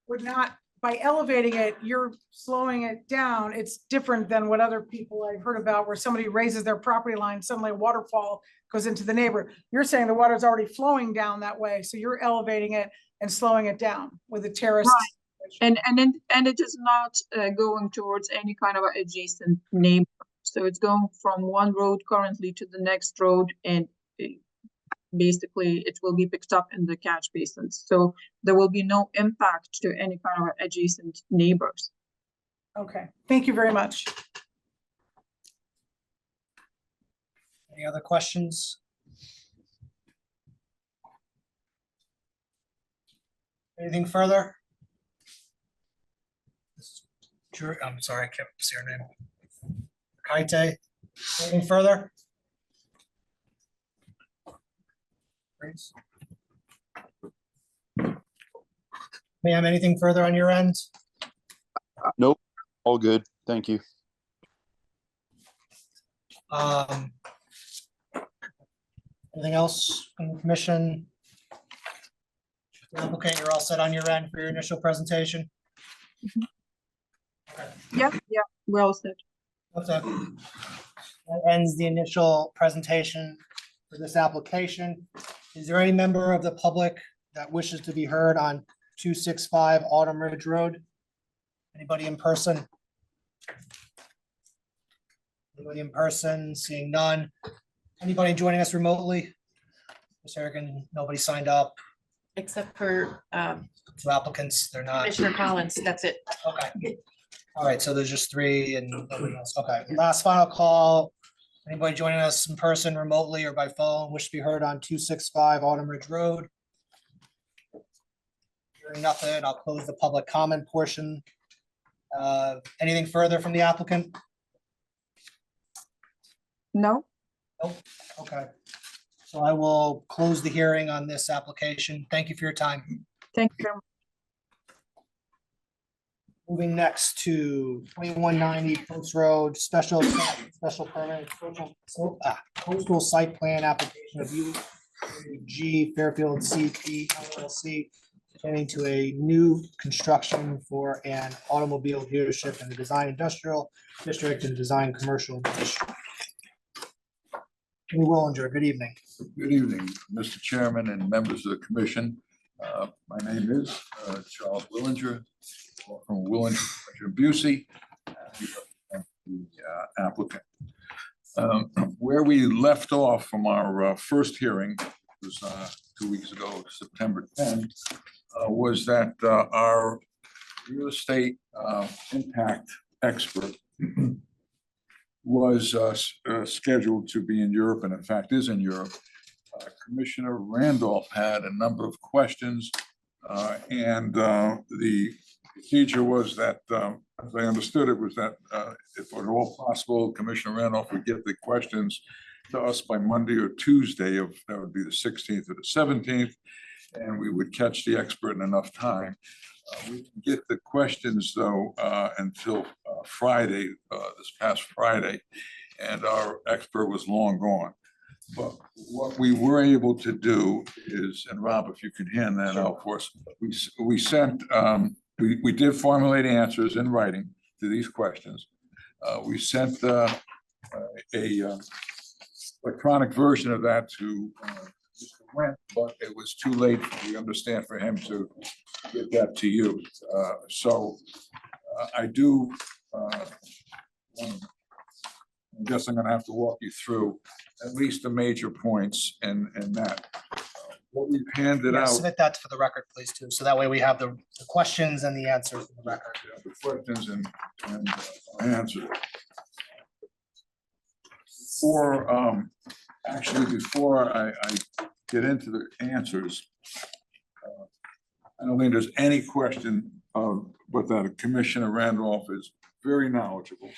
would not, by elevating it, you're slowing it down. It's different than what other people I've heard about where somebody raises their property line, suddenly a waterfall goes into the neighbor. You're saying the water's already flowing down that way. So you're elevating it and slowing it down with a terrace. Right. And it is not going towards any kind of adjacent neighbor. So it's going from one road currently to the next road, and basically it will be picked up in the catch basins. So there will be no impact to any kind of adjacent neighbors. Okay, thank you very much. Any other questions? Anything further? Drew, I'm sorry, I can't see your name. Kaite, anything further? Please. Ma'am, anything further on your end? Nope. All good. Thank you. Anything else from the commission? Okay, you're all set on your end for your initial presentation? Yeah, well said. Okay. That ends the initial presentation for this application. Is there any member of the public that wishes to be heard on 265 Autumn Ridge Road? Anybody in person? Anybody in person? Seeing none. Anybody joining us remotely? Ms. Harrigan, nobody signed up. Except for Two applicants, they're not. Commissioner Collins, that's it. Okay. All right, so there's just three and nobody else. Okay, last final call. Anybody joining us in person, remotely, or by phone, wish to be heard on 265 Autumn Ridge Road? Hearing nothing, I'll close the public comment portion. Anything further from the applicant? No? Nope. Okay. So I will close the hearing on this application. Thank you for your time. Thank you very much. Moving next to 2190 Post Road, special permit, coastal site plan application of UG Fairfield CP LLC pertaining to a new construction for an automobile dealership in the design industrial district and design commercial district. Kenny Willinger, good evening. Good evening, Mr. Chairman and members of the commission. My name is Charles Willinger from Willinger Busey, the applicant. Where we left off from our first hearing was 2 weeks ago, September 10th, was that our real estate impact expert was scheduled to be in Europe, and in fact is in Europe. Commissioner Randolph had a number of questions, and the procedure was that, as I understood it, was that if at all possible, Commissioner Randolph would get the questions to us by Monday or Tuesday of, that would be the 16th or the 17th, and we would catch the expert in enough time. We didn't get the questions though until Friday, this past Friday, and our expert was long gone. But what we were able to do is, and Rob, if you could hand that out for us, we sent, we did formulate answers in writing to these questions. We sent a electronic version of that to Mr. Went, but it was too late, we understand, for him to get that to you. I do, I guess I'm gonna have to walk you through at least the major points in that. What we've handed Yeah, out. submit that for the record, please, too. So that way we have the questions and the answers in the record. The questions and answers. Before I get into the answers, I don't think there's any question but that Commissioner Randolph is very knowledgeable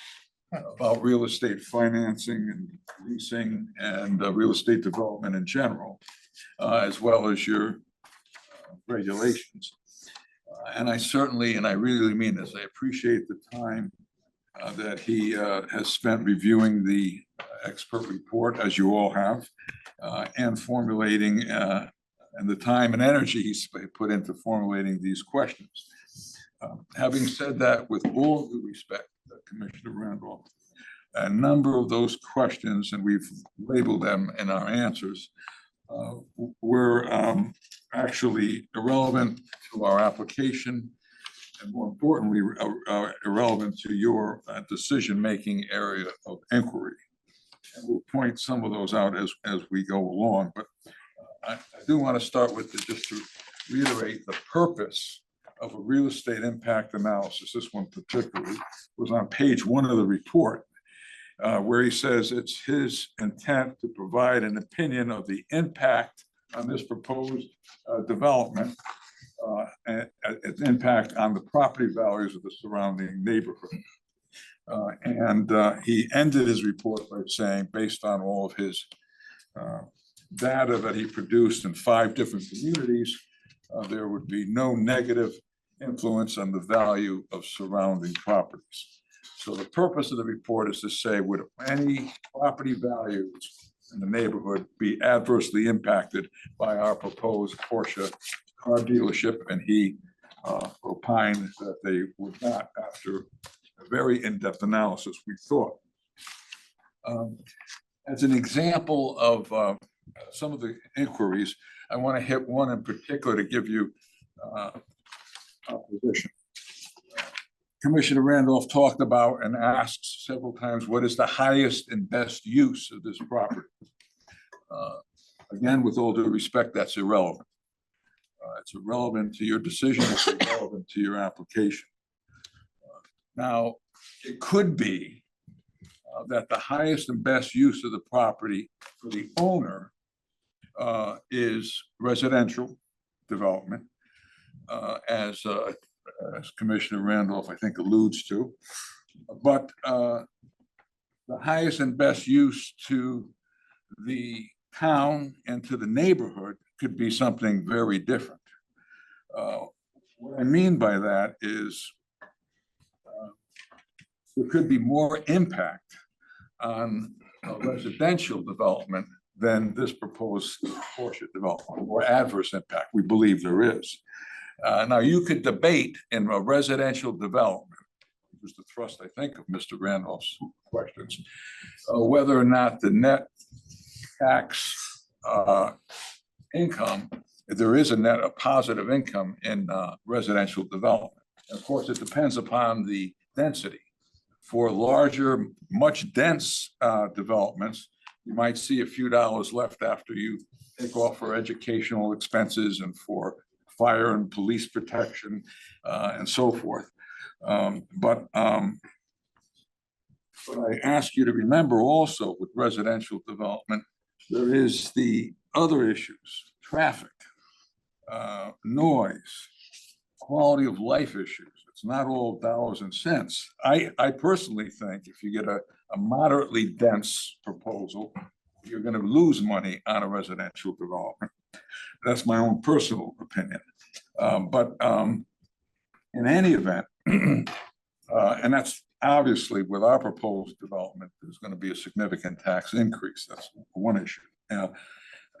about real estate financing and leasing and real estate development in general, as well as your regulations. And I certainly, and I really mean this, I appreciate the time that he has spent reviewing the expert report, as you all have, and formulating, and the time and energy he's put into formulating these questions. Having said that, with all due respect, Commissioner Randolph, a number of those questions, and we've labeled them in our answers, were actually irrelevant to our application, and more importantly, irrelevant to your decision-making area of inquiry. And we'll point some of those out as we go along, but I do want to start with just to reiterate the purpose of a real estate impact analysis. This one particularly was on page 1 of the report, where he says it's his intent to provide an opinion of the impact on this proposed development, and its impact on the property values of the surrounding neighborhood. He ended his report by saying, based on all of his data that he produced in 5 different communities, there would be no negative influence on the value of surrounding properties. So the purpose of the report is to say, would any property values in the neighborhood be adversely impacted by our proposed Porsche car dealership? And he opined that they would not, after a very in-depth analysis, we thought. As an example of some of the inquiries, I want to hit one in particular to give you our position. Commissioner Randolph talked about and asked several times, what is the highest and best use of this property? Again, with all due respect, that's irrelevant. It's irrelevant to your decision, it's irrelevant to your application. Now, it could be that the highest and best use of the property for the owner is residential development, as Commissioner Randolph, I think, alludes to. But the highest and best use to the town and to the neighborhood could be something very different. What I mean by that is there could be more impact on a residential development than this proposed portion development, or adverse impact. We believe there is. Now, you could debate in a residential development, which was the thrust, I think, of Mr. Randolph's questions, whether or not the net tax income, if there is a positive income in residential development. And of course, it depends upon the density. For larger, much dense developments, you might see a few dollars left after you take off for educational expenses and for fire and police protection and so forth. But I ask you to remember also with residential development, there is the other issues, traffic, noise, quality of life issues. It's not all dollars and cents. I personally think if you get a moderately dense proposal, you're going to lose money on a residential development. That's my own personal opinion. But in any event, and that's obviously with our proposed development, there's going to be a significant tax increase. That's one issue.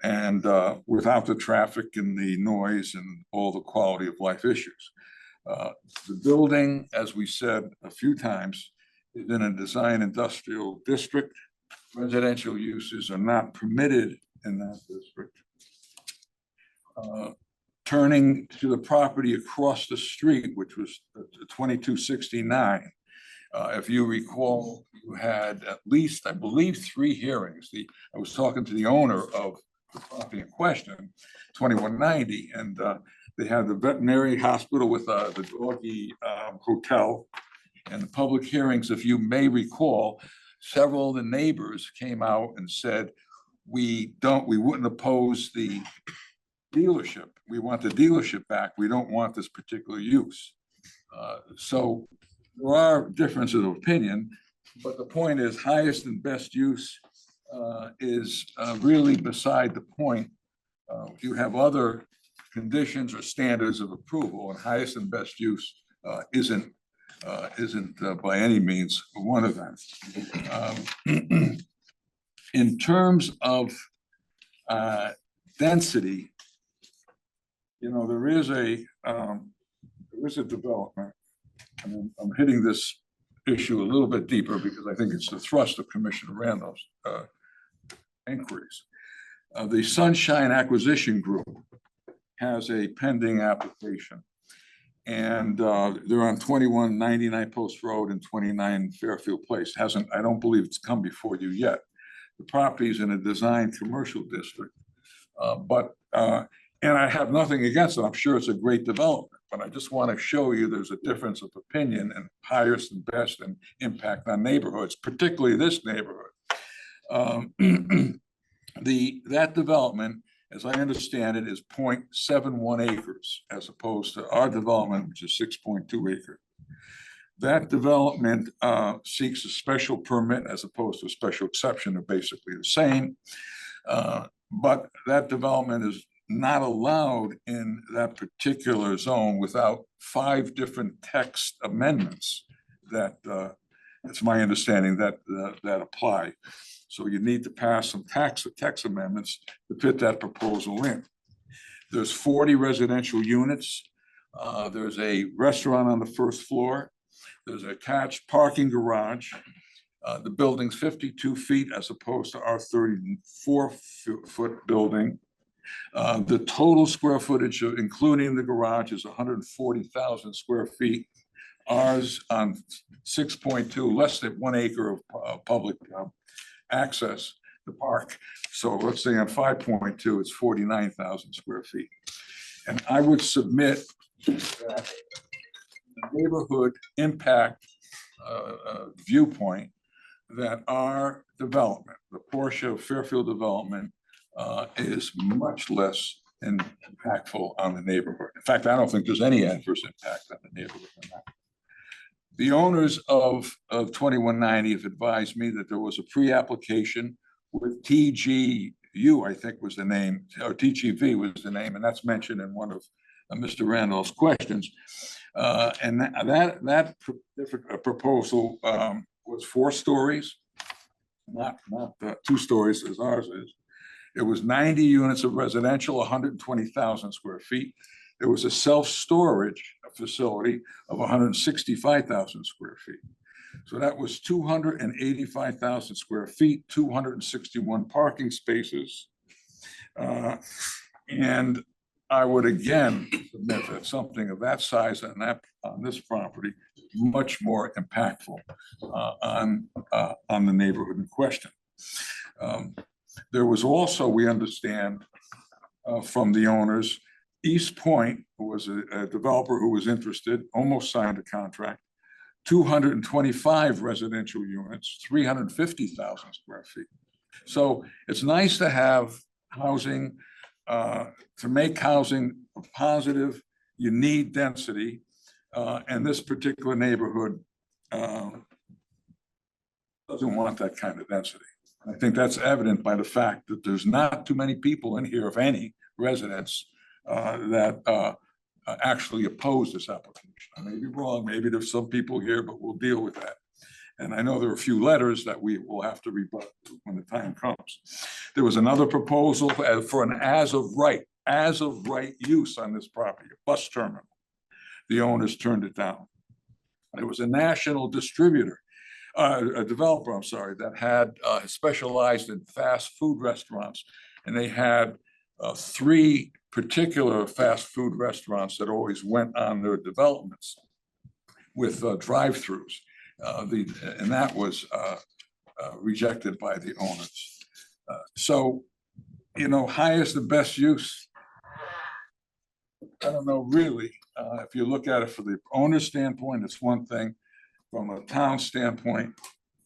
And without the traffic and the noise and all the quality of life issues. The building, as we said a few times, is in a design industrial district. Residential uses are not permitted in that district. Turning to the property across the street, which was 2269. If you recall, you had at least, I believe, 3 hearings. I was talking to the owner of the property in question, 2190, and they had the veterinary hospital with the doggy hotel and the public hearings. If you may recall, several of the neighbors came out and said, we wouldn't oppose the dealership. We want the dealership back. We don't want this particular use. So there are differences of opinion, but the point is highest and best use is really beside the point. You have other conditions or standards of approval, and highest and best use isn't by any means one of them. In terms of density, there is a development, and I'm hitting this issue a little bit deeper because I think it's the thrust of Commissioner Randolph's inquiries. The Sunshine Acquisition Group has a pending application, and they're on 2199 Post Road and 29 Fairfield Place. I don't believe it's come before you yet. The property is in a design commercial district, and I have nothing against it. I'm sure it's a great development, but I just want to show you there's a difference of opinion and highest and best and impact on neighborhoods, particularly this neighborhood. That development, as I understand it, is 0.71 acres as opposed to our development, which is 6.2 acres. That development seeks a special permit as opposed to a special exception. They're basically the same. But that development is not allowed in that particular zone without 5 different text amendments that it's my understanding that apply. So you need to pass some text amendments to fit that proposal in. There's 40 residential units. There's a restaurant on the first floor. There's an attached parking garage. The building's 52 feet as opposed to our 34-foot building. The total square footage, including the garage, is 140,000 square feet. Ours on 6.2, less than 1 acre of public access to park. So let's say on 5.2, it's 49,000 square feet. And I would submit that neighborhood impact viewpoint that our development, the portion of Fairfield development, is much less impactful on the neighborhood. In fact, I don't think there's any adverse impact on the neighborhood on that. The owners of 2190 have advised me that there was a pre-application with TG I think was the name, or TGV was the name, and that's mentioned in one of Mr. Randolph's questions. And that proposal was 4 stories, not 2 stories as ours is. It was 90 units of residential, 120,000 square feet. There was a self-storage facility of 165,000 square feet. So that was 285,000 square feet, 261 parking spaces. And I would again submit that something of that size on this property is much more impactful on the neighborhood in question. There was also, we understand from the owners, East Point was a developer who was interested, almost signed a contract, 225 residential units, 350,000 square feet. So it's nice to have housing, to make housing positive. You need density, and this particular neighborhood doesn't want that kind of density. I think that's evident by the fact that there's not too many people in here, if any, residents that actually oppose this application. I may be wrong, maybe there's some people here, but we'll deal with that. And I know there are a few letters that we will have to rebut when the time comes. There was another proposal for an as of right use on this property, a bus terminal. The owners turned it down. There was a national distributor, a developer, I'm sorry, that had specialized in fast food restaurants. And they had 3 particular fast food restaurants that always went on their developments with drive-throughs. And that was rejected by the owners. So, you know, highest and best use, I don't know, really. If you look at it for the owner's standpoint, it's one thing. From a town standpoint,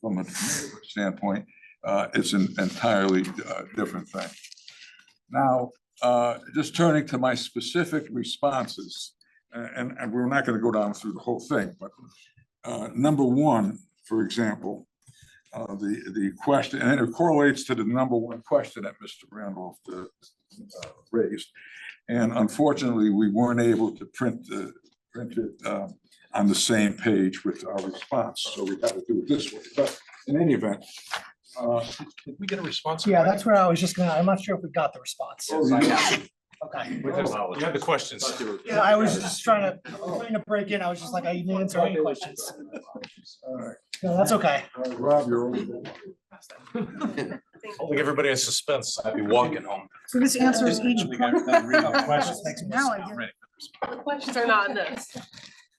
from a neighborhood standpoint, it's an entirely different thing. Now, just turning to my specific responses, and we're not going to go down through the whole thing, but number 1, for example, the question, and it correlates to the number 1 question that Mr. Randolph raised. And unfortunately, we weren't able to print it on the same page with our response. So we had to do it this way. But in any event, Did we get a response? Yeah, that's where I was just gonna, I'm not sure if we got the response. Okay. We had the questions. Yeah, I was just trying to break in. I was just like, I didn't answer any questions. all right. No, that's okay. Rob, you're over. Holding everybody in suspense. I'd be walking home. So this answers each. Now I get it. The questions are not in this.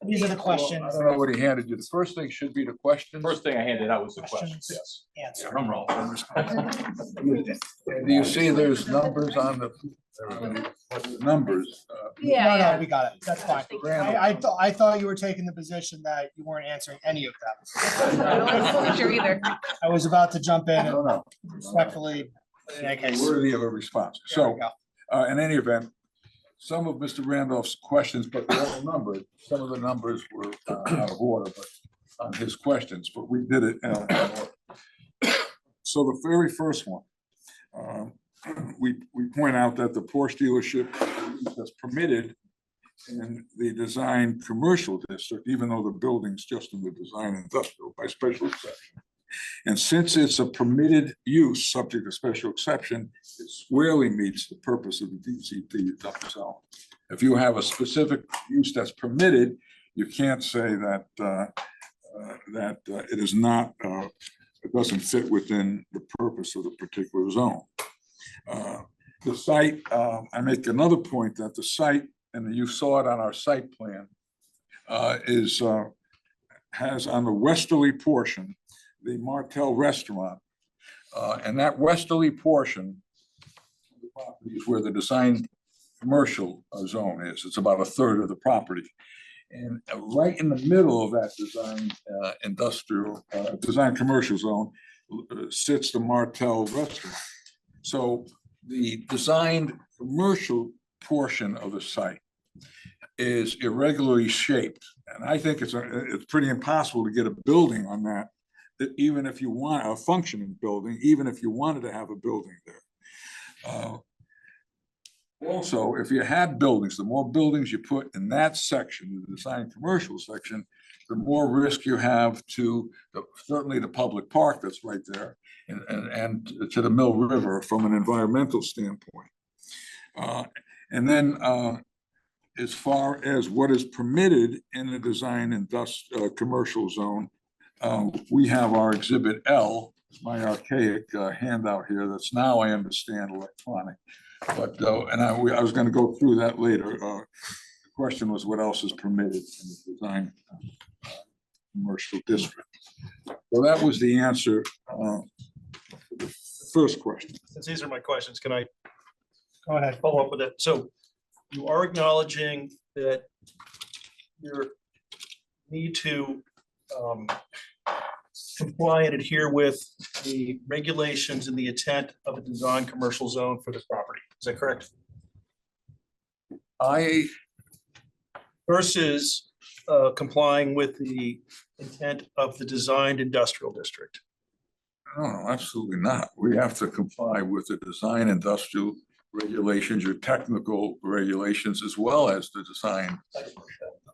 These are the I questions. don't know what he handed you. The first thing should be the questions. First thing I handed out was the questions, Questions. yes. Answer. Drum roll. Do you see there's numbers on the numbers? No, we got it. That's fine. I thought you were taking the position that you weren't answering any of them. I'm not fully sure either. I was about to jump in No, and no. respectfully, in any case. Worthy of a response. There we So go. in any event, some of Mr. Randolph's questions, but they're all numbered. Some of the numbers were out of order, but on his questions, but we did it in order. So the very first one, we point out that the Porsche dealership that's permitted in the design commercial district, even though the building's just in the design industrial by special exception. And since it's a permitted use subject to special exception, it squarely meets the purpose of the DCT zone. If you have a specific use that's permitted, you can't say that it is not, it doesn't fit within the purpose of the particular zone. The site, I make another point that the site, and you saw it on our site plan, has on the westerly portion the Martel restaurant, and that westerly portion of the property is where the design commercial zone is. It's about 1/3 of the property. And right in the middle of that design industrial, design commercial zone sits the Martel restaurant. So the designed commercial portion of the site is irregularly shaped. And I think it's pretty impossible to get a building on that even if you want a functioning building, even if you wanted to have a building there. Also, if you had buildings, the more buildings you put in that section, the design commercial section, the more risk you have to certainly the public park that's right there and to the Mill River from an environmental standpoint. And then as far as what is permitted in the design commercial zone, we have our Exhibit L, my archaic handout here that's now I understand electronic. But and I was going to go through that later. The question was what else is permitted in the design commercial district. So that was the answer to the first question. Since these are my questions, can I Go ahead. follow up with it? So you are acknowledging that you need to comply and adhere with the regulations and the intent of a design commercial zone for this property. Is that correct? Versus complying with the intent of the designed industrial district. No, absolutely not. We have to comply with the design industrial regulations, your technical regulations, as well as the design.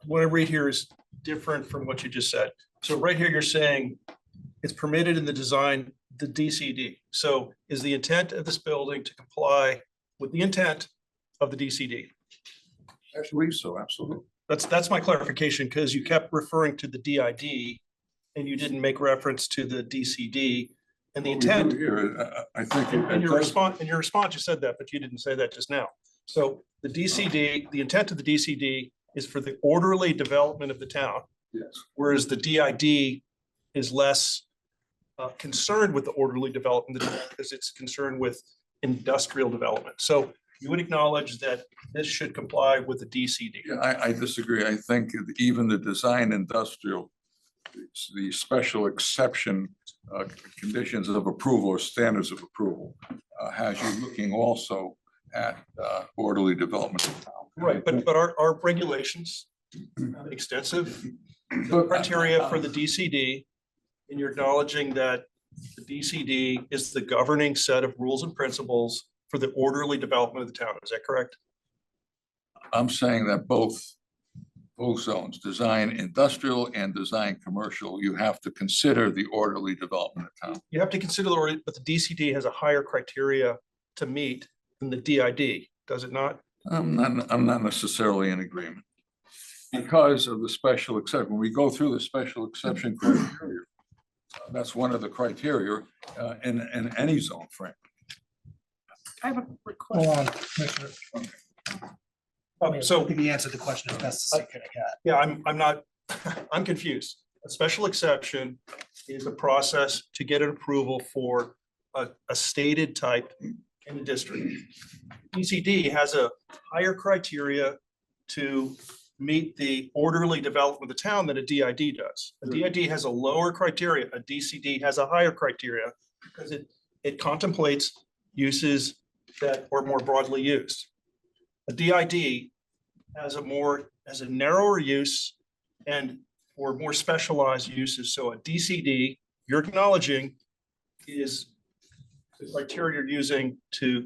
What I read here is different from what you just said. So right here, you're saying it's permitted in the design, the DCD. So is the intent of this building to comply with the intent of the DCD? I believe so, absolutely. That's my clarification, because you kept referring to the DID and you didn't make reference to the DCD and the What we do intent. here, I think. In your response, you said that, but you didn't say that just now. So the DCD, the intent of the DCD is for the orderly development of the town, Yes. whereas the DID is less concerned with the orderly development of the town because it's concerned with industrial development. So you would acknowledge that this should comply with the DCD. Yeah, I disagree. I think even the design industrial, the special exception conditions of approval or standards of approval has you looking also at orderly development of town. Right, but our regulations have extensive criteria for the DCD, and you're acknowledging that the DCD is the governing set of rules and principles for the orderly development of the town. Is that correct? I'm saying that both zones, design industrial and design commercial, you have to consider the orderly development of town. You have to consider the order, but the DCD has a higher criteria to meet than the DID, does it not? I'm not necessarily in agreement. Because of the special exception, when we go through the special exception criteria, that's one of the criteria in any zone frame. I have a quick Hold question. on, Commissioner. I So, think he answered the question as best as he could have. yeah, I'm not, I'm confused. A special exception is a process to get an approval for a stated type in the district. DCD has a higher criteria to meet the orderly development of the town than a DID does. A DID has a lower criteria, a DCD has a higher criteria because it contemplates uses that are more broadly used. A DID has a narrower use and or more specialized uses. So a DCD, you're acknowledging, is the criteria you're using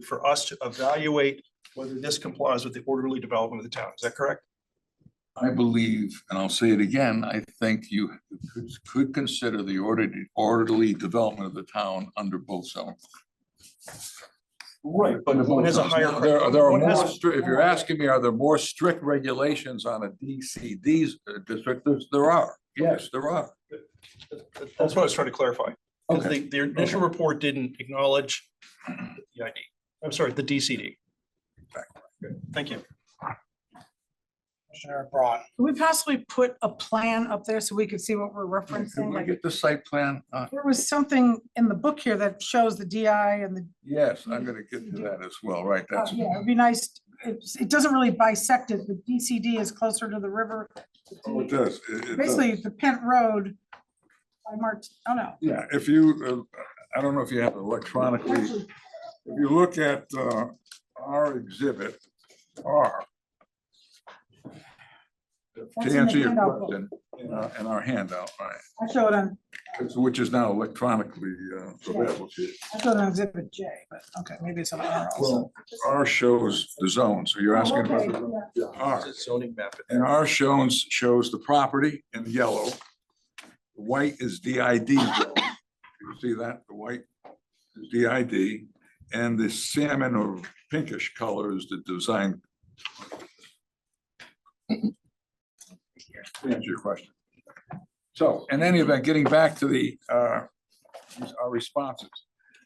for us to evaluate whether this complies with the orderly development of the town. Is that correct? I believe, and I'll say it again, I think you could consider the orderly development of the town under both zones. Right, but one has a higher. Now, there are one has- more strict, if you're asking me, are there more strict regulations on a DCD district? There are. Yes, there are. That's what I was trying to clarify. Because Okay. the initial report didn't acknowledge the ID. I'm sorry, the DCD. Good, thank you. Commissioner Braun. Can we possibly put a plan up there so we could see what we're Can referencing? we Like, get the site plan? there was something in the book here that shows the DI and the, Yes, I'm gonna get to that as well, right? That's, yeah, it'd be nice. It doesn't really bisect it, but DCD is closer to the river. oh, it does. It does. Basically, the Pent Road by Mart, oh no. Yeah, if you, I don't know if you have it electronically, if you look at our exhibit, R, That's to in the answer your handout book. question, in our handout, right, I showed on, which is now electronically available to you. I showed on exhibit J, but okay, maybe it's on R also. Well, R shows the zone, so you're asking about Okay, the yeah. R. It's a zoning map. And R shows the property in yellow. The white is DID zone. You see that? The white is DID, and the salmon or pinkish color is the design. To answer your question. So in any event, getting back to the our responses,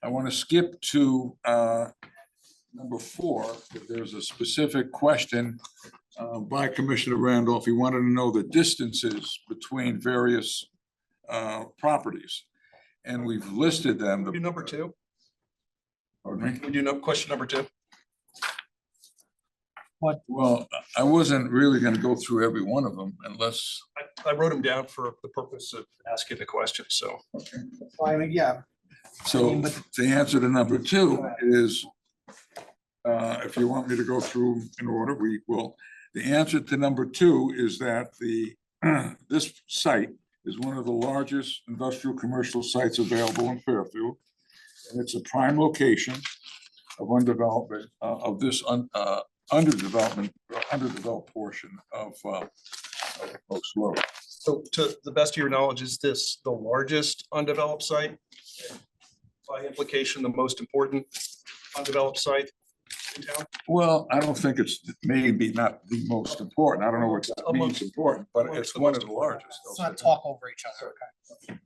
I want to skip to number 4. If there's a specific question by Commissioner Randolph, he wanted to know the distances between various properties. And we've listed them. Do number 2. Pardon me? We do question number 2. Well, I wasn't really gonna go through every one of them unless. I wrote them down for the purpose of asking the question, so. Well, I mean, yeah, So the answer to number 2 is, if you want me to go through in order, we will. The answer to number 2 is that this site is one of the largest industrial commercial sites available in Fairfield. And it's a prime location of undevelopment, of this underdeveloped portion of Oaks Road. So to the best of your knowledge, is this the largest undeveloped site? By implication, the most important undeveloped site in town? Well, I don't think it's maybe not the most important. I don't know what that means important, but it's one of the largest. let's not talk over each other, okay?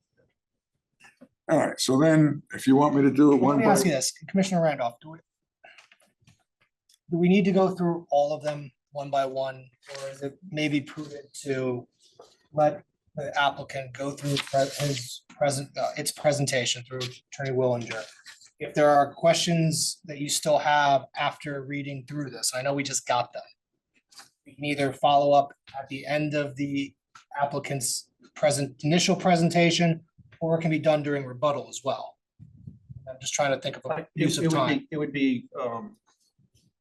All right, so then if you want me to do it Let one me by, ask you this, Commissioner Randolph, do we need to go through all of them one by one, or is it maybe prudent to let the applicant go through its presentation through Attorney Willinger? If there are questions that you still have after reading through this, I know we just got them. We can either follow up at the end of the applicant's initial presentation, or it can be done during rebuttal as well. I'm just trying to think of a use of time. It would be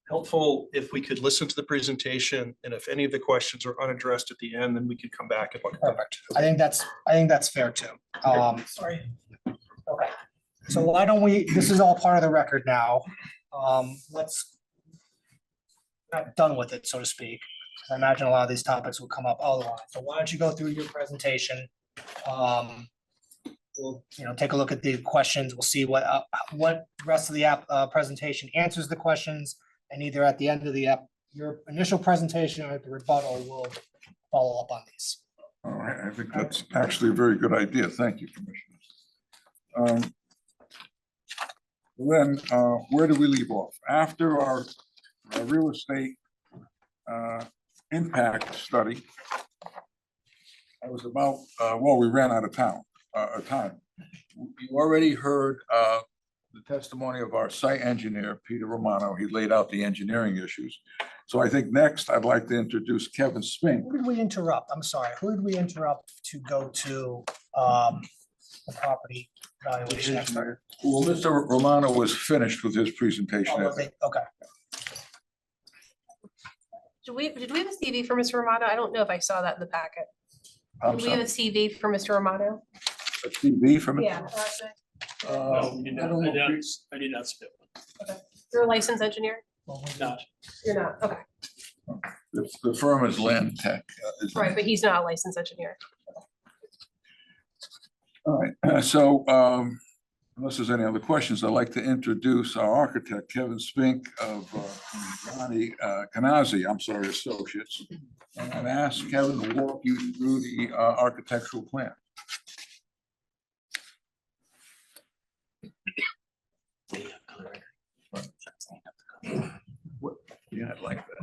helpful if we could listen to the presentation, and if any of the questions are unaddressed at the end, then we could come back and look. Perfect. I think that's fair too. Sorry. Okay. So why don't we, this is all part of the record now. Let's not done with it, so to speak. I imagine a lot of these topics will come up otherwise. So why don't you go through your presentation? We'll, take a look at the questions. We'll see what rest of the presentation answers the questions. And either at the end of your initial presentation or at the rebuttal, we'll follow up on these. all right, I think that's actually a very good idea. Thank you, Commissioners. Then, where do we leave off? After our real estate impact study, I was about, we ran out of time. You already heard the testimony of our site engineer, Peter Romano. He laid out the engineering issues. So I think next I'd like to introduce Kevin Spink. Who did we interrupt? I'm sorry. Who did we interrupt to go to the property valuation expert? Well, Mr. Romano was finished with his presentation. Oh, okay. Did we have a CV for Mr. Romano? I don't know if I saw that in the packet. I'm Do we have a sorry, CV for Mr. Romano? a CV from it? Yeah. No, I did not spit one. You're a licensed engineer? Not. You're not, okay. The firm is Land Tech. Right, but he's not a licensed engineer. All right, so unless there's any other questions, I'd like to introduce our architect, Kevin Spink of Kanazi, Associates. And I'd ask Kevin to walk you through the architectural plan. Yeah, I'd like that.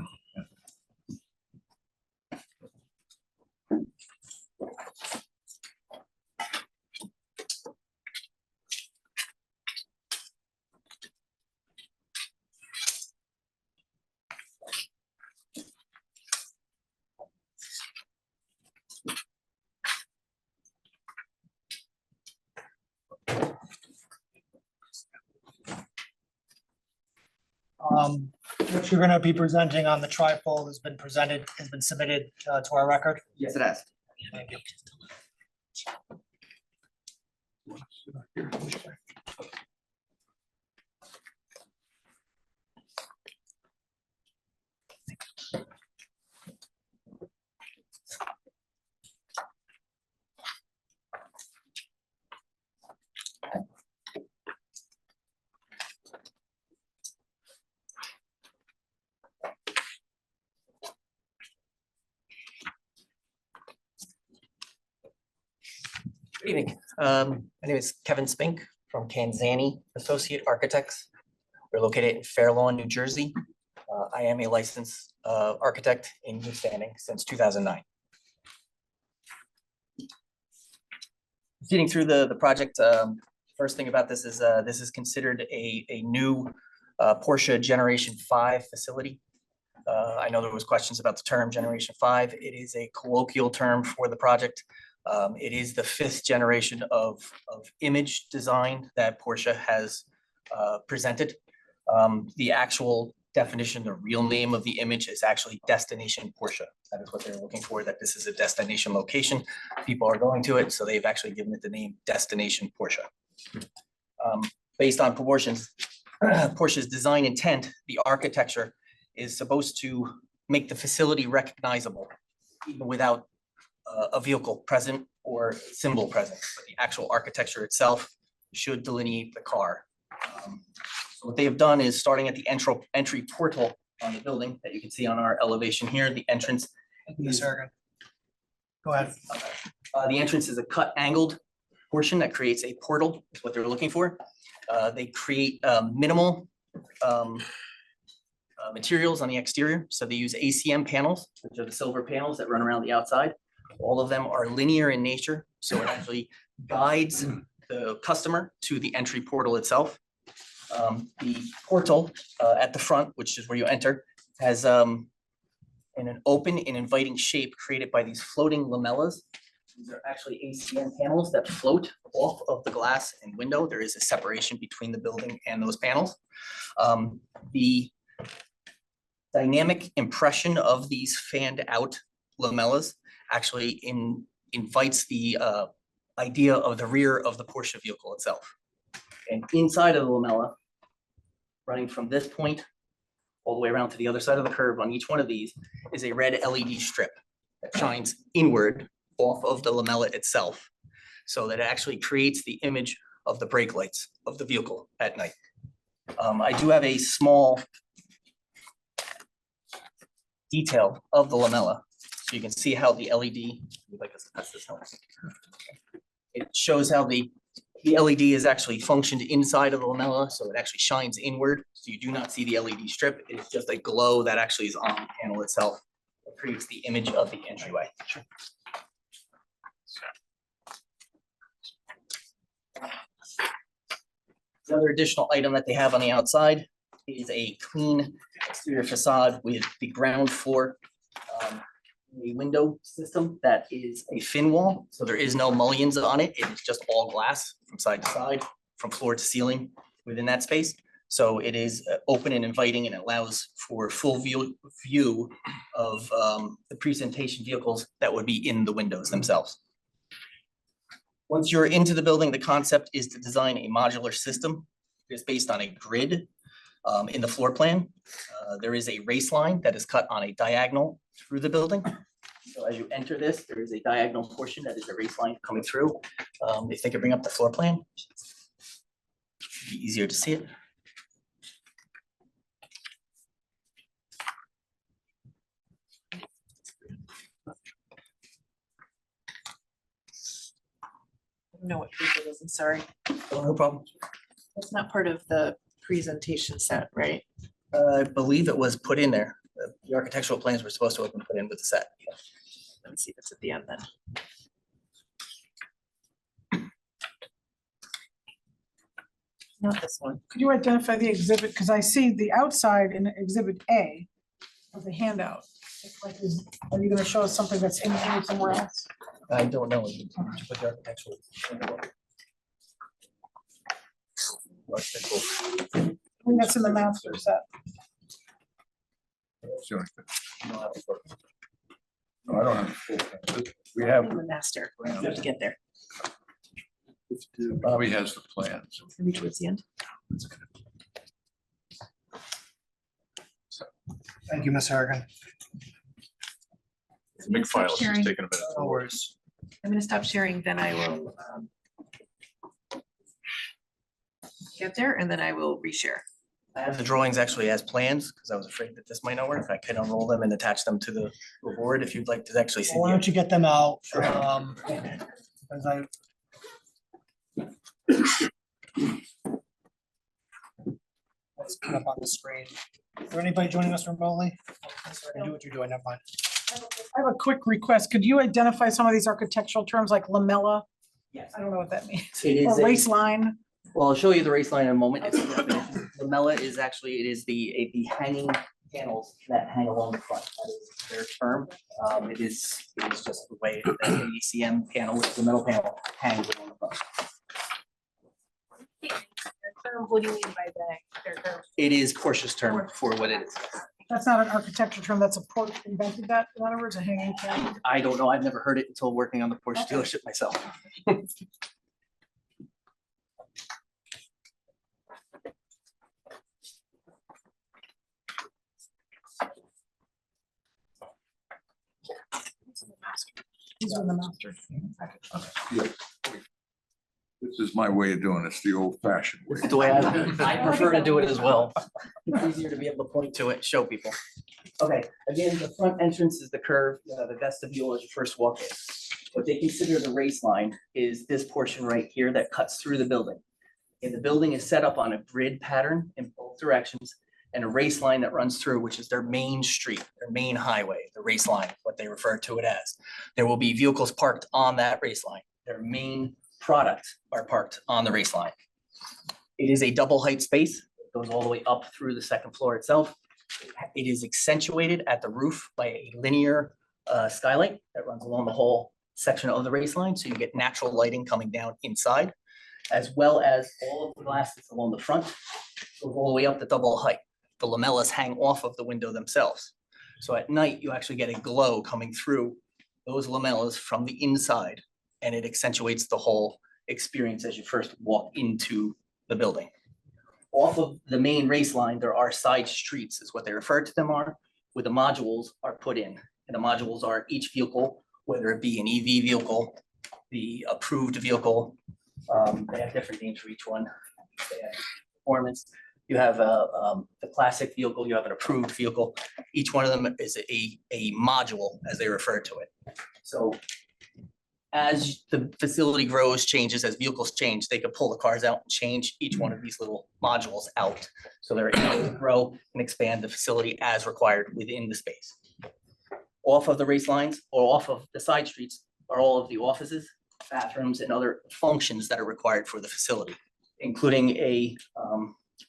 What you're gonna be presenting on the trifold has been submitted to our record. Yes, it has. Thank you. Good evening. My name is Kevin Spink from Kanzani Associate Architects. We're located in Fair Lawn, New Jersey. I am a licensed architect in good standing since 2009. Proceeding through the project, first thing about this is considered a new Porsche Generation 5 facility. I know there was questions about the term Generation 5. It is a colloquial term for the project. It is the 5th generation of image design that Porsche has presented. The actual definition, the real name of the image is actually Destination Porsche. That is what they're looking for, that this is a destination location. People are going to it, so they've actually given it the name Destination Porsche. Based on proportions, Porsche's design intent, the architecture is supposed to make the facility recognizable even without a vehicle present or symbol present. But the actual architecture itself should delineate the car. So what they have done is, starting at the entry portal on the building that you can see on our elevation here, the entrance. Yes, sir. Go ahead. The entrance is a cut angled portion that creates a portal, is what they're looking for. They create minimal materials on the exterior. So they use ACM panels, which are the silver panels that run around the outside. All of them are linear in nature, so it actually guides the customer to the entry portal itself. The portal at the front, which is where you enter, has in an open and inviting shape created by these floating lamellas. These are actually ACM panels that float off of the glass and window. There is a separation between the building and those panels. The dynamic impression of these fanned out lamellas actually invites the idea of the rear of the Porsche vehicle itself. And inside of the lamella, running from this point all the way around to the other side of the curve on each one of these, is a red LED strip that shines inward off of the lamella itself, so that it actually creates the image of the brake lights of the vehicle at night. I do have a small detail of the lamella, so you can see how the LED, like us to pass this out. It shows how the LED is actually functioned inside of the lamella, so it actually shines inward. So you do not see the LED strip. It's just a glow that actually is on the panel itself. It creates the image of the entryway. The other additional item that they have on the outside is a clean exterior facade with the ground floor a window system that is a fin wall, so there is no mullions on it. It is just all glass from side to side, from floor to ceiling within that space. So it is open and inviting, and allows for full view of the presentation vehicles that would be in the windows themselves. Once you're into the building, the concept is to design a modular system. It is based on a grid in the floor plan. There is a race line that is cut on a diagonal through the building. So as you enter this, there is a diagonal portion that is a race line coming through. If they could bring up the floor plan, it'd be easier to see it. I don't know what page it is, I'm sorry. Oh, no problem. It's not part of the presentation set, right? I believe it was put in there. The architectural plans were supposed to have been put in with the set. Let me see if it's at the end then. Not this one. Could you identify the exhibit? Because I see the outside in Exhibit A of the handout. It's like, are you gonna show us something that's in here somewhere else? I don't know. You put the architectural. I think that's in the master set. Sure. No, I don't have the full plan. We have, The master, we have to get there. Bobby has the plans. It's gonna be towards the end. Thank you, Ms. Harrigan. It's a big file, it's just Sharing. taking a minute. No worries. I'm gonna stop sharing, then I will get there and then I will reshare. I have the drawings actually as plans, because I was afraid that this might not work. I can unroll them and attach them to the board if you'd like to actually see. Why the- don't you get them out? As I. Let's put up on the screen. Is there anybody joining us remotely? Do what you're doing, never mind. I have a quick request. Could you identify some of these architectural terms like lamella? Yes. I don't know what that means. It is Or a- race line. Well, I'll show you the race line in a moment. It's a definition. Lamella is actually, it is the hanging panels that hang along the front. That is their term. It is just the way that the ECM panel, which is the metal panel, hangs along the front. What do you mean by that? It is Porsche's term for what it is. That's not an architecture term. That's a port invented that. In other words, a hanging panel. I don't know. I've never heard it until working on the Porsche Okay. dealership myself. These are the master. Okay. This is my way of doing this, the old fashioned way. This is the way I prefer to do it as well. It's easier to be able to point to it, and show people. Okay, again, the front entrance is the curve, the vestibule as you first walk in. What they consider the race line is this portion right here that cuts through the building. And the building is set up on a grid pattern in both directions and a race line that runs through, which is their main street, their main highway, the race line, what they refer to it as. There will be vehicles parked on that race line. Their main products are parked on the race line. It is a double height space. It goes all the way up through the second floor itself. It is accentuated at the roof by a linear skylight that runs along the whole section of the race line. So you get natural lighting coming down inside, as well as all of the glasses along the front, go all the way up the double height. The lamellas hang off of the window themselves. So at night, you actually get a glow coming through those lamellas from the inside, and it accentuates the whole experience as you first walk into the building. Off of the main race line, there are side streets, is what they refer to them are, where the modules are put in. And the modules are each vehicle, whether it be an EV vehicle, the approved vehicle, they have different names for each one. They have performance. You have the classic vehicle, you have an approved vehicle. Each one of them is a module, as they refer to it. So as the facility grows, changes, as vehicles change, they could pull the cars out and change each one of these little modules out. So they're able to grow and expand the facility as required within the space. Off of the race lines or off of the side streets are all of the offices, bathrooms, and other functions that are required for the facility, including a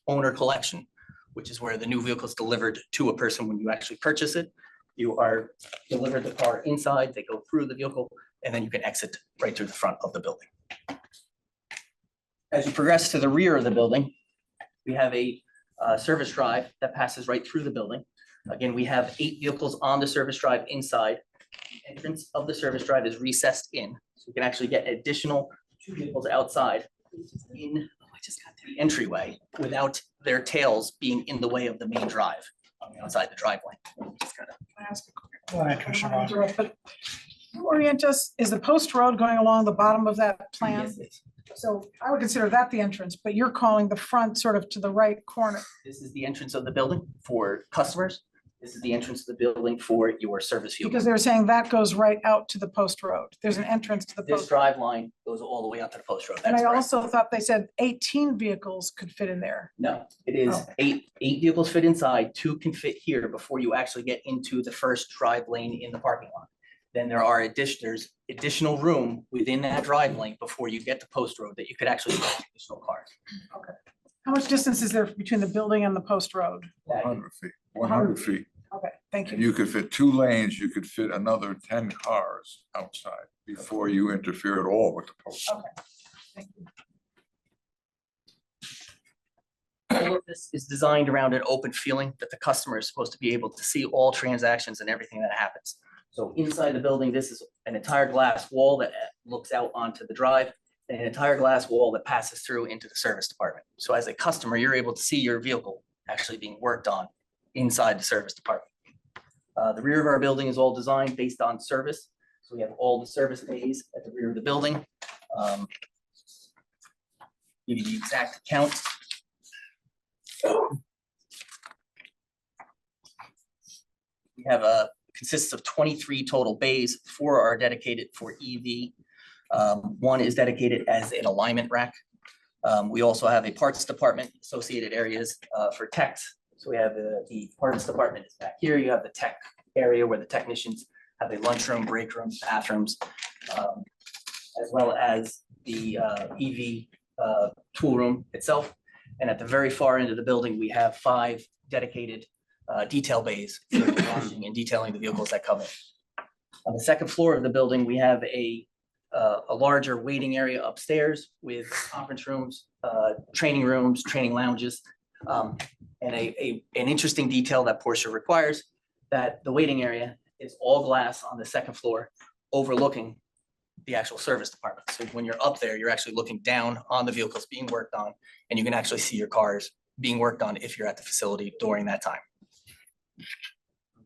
owner collection, which is where the new vehicle is delivered to a person when you actually purchase it. You are delivered the car inside, they go through the vehicle, and then you can exit right through the front of the building. As you progress to the rear of the building, we have a service drive that passes right through the building. Again, we have 8 vehicles on the service drive inside. The entrance of the service drive is recessed in, so you can actually get additional 2 vehicles outside in the entryway without their tails being in the way of the main drive on the outside the driveway. Just kinda- Can I ask a quick- Go ahead, Commissioner Ross. But can you orient us, is the post road going along the bottom of that plan? Yes, it's- So I would consider that the entrance, but you're calling the front sort of to the right corner. This is the entrance of the building for customers. This is the entrance of the building for your service vehicle. Because they're saying that goes right out to the post road. There's an entrance to the This post. drive line goes all the way out to the post road. And That's I correct. also thought they said 18 vehicles could fit in there. No, it is Oh. eight vehicles fit inside, 2 can fit here before you actually get into the first drive lane in the parking lot. Then there's additional room within that drive lane before you get to post road that you could actually put additional cars. How much distance is there between the building and the post road? 100 feet, 100 feet. Okay, thank And you. you could fit 2 lanes, you could fit another 10 cars outside before you interfere at all with the post. Okay, thank you. All of this is designed around an open feeling that the customer is supposed to be able to see all transactions and everything that happens. So inside the building, this is an entire glass wall that looks out onto the drive, and an entire glass wall that passes through into the service department. So as a customer, you're able to see your vehicle actually being worked on inside the service department. The rear of our building is all designed based on service. So we have all the service bays at the rear of the building. Give you the exact count. We have consists of 23 total bays. 4 are dedicated for EV. 1 is dedicated as an alignment rack. We also have a parts department, associated areas for techs. So we have the parts department is back here. You have the tech area where the technicians have a lunchroom, break rooms, bathrooms, as well as the EV tool room itself. And at the very far end of the building, we have 5 dedicated detail bays for washing and detailing the vehicles that come in. On the second floor of the building, we have a larger waiting area upstairs with conference rooms, training rooms, training lounges, and an interesting detail that Porsche requires, that the waiting area is all glass on the second floor overlooking the actual service department. So when you're up there, you're actually looking down on the vehicles being worked on, and you can actually see your cars being worked on if you're at the facility during that time.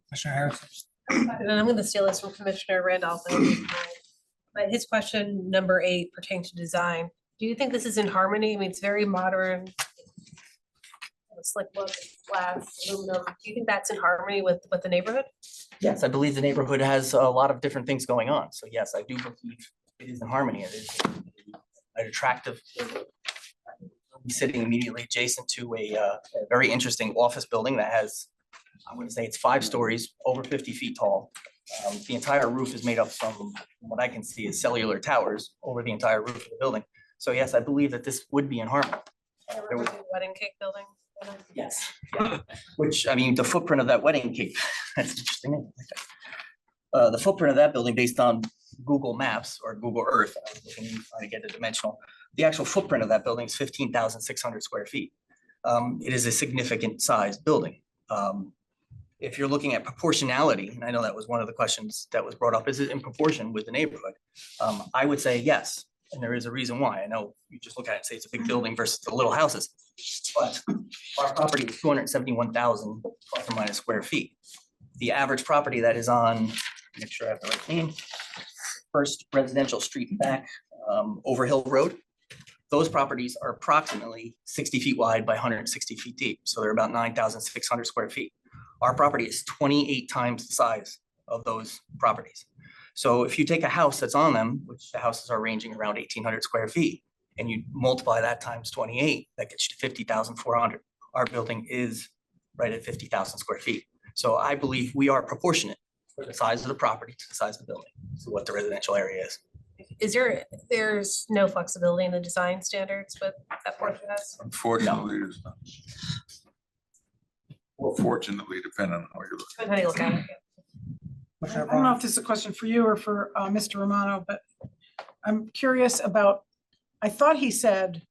Commissioner Harris. And I'm gonna steal this from Commissioner Randolph. But his question, number 8, pertaining to design. Do you think this is in harmony? I mean, it's very modern. Slick look, glass, aluminum. Do you think that's in harmony with the neighborhood? Yes, I believe the neighborhood has a lot of different things going on. So yes, I do believe it is in harmony. It is an attractive. Sitting immediately adjacent to a very interesting office building that has, I want to say it's 5 stories, over 50 feet tall. The entire roof is made up from what I can see is cellular towers over the entire roof of the building. So yes, I believe that this would be in harmony. There was a wedding cake building. Yes, yeah. Which, I mean, the footprint of that wedding cake, that's interesting. The footprint of that building based on Google Maps or Google Earth, I was looking trying to get a dimensional. The actual footprint of that building is 15,600 square feet. It is a significant sized building. If you're looking at proportionality, and I know that was one of the questions that was brought up, is it in proportion with the neighborhood? I would say yes, and there is a reason why. I know you just look at it and say it's a big building versus the little houses, but our property is 271,000 plus or minus square feet. The average property that is on, make sure I have the right name, First Residential Street back, Overhill Road. Those properties are approximately 60 feet wide by 160 feet deep. So they're about 9,600 square feet. Our property is 28 times the size of those properties. So if you take a house that's on them, which the houses are ranging around 1,800 square feet, and you multiply that times 28, that gets you to 50,400. Our building is right at 50,000 square feet. So I believe we are proportionate for the size of the property to the size of the building, to what the residential area is. There's no flexibility in the design standards with that Porsche has? Unfortunately, there's not. Well, fortunately, depending on how you look. How do you look at it? I don't know if this is a question for you or for Mr. Romano, but I'm curious about, I thought he said,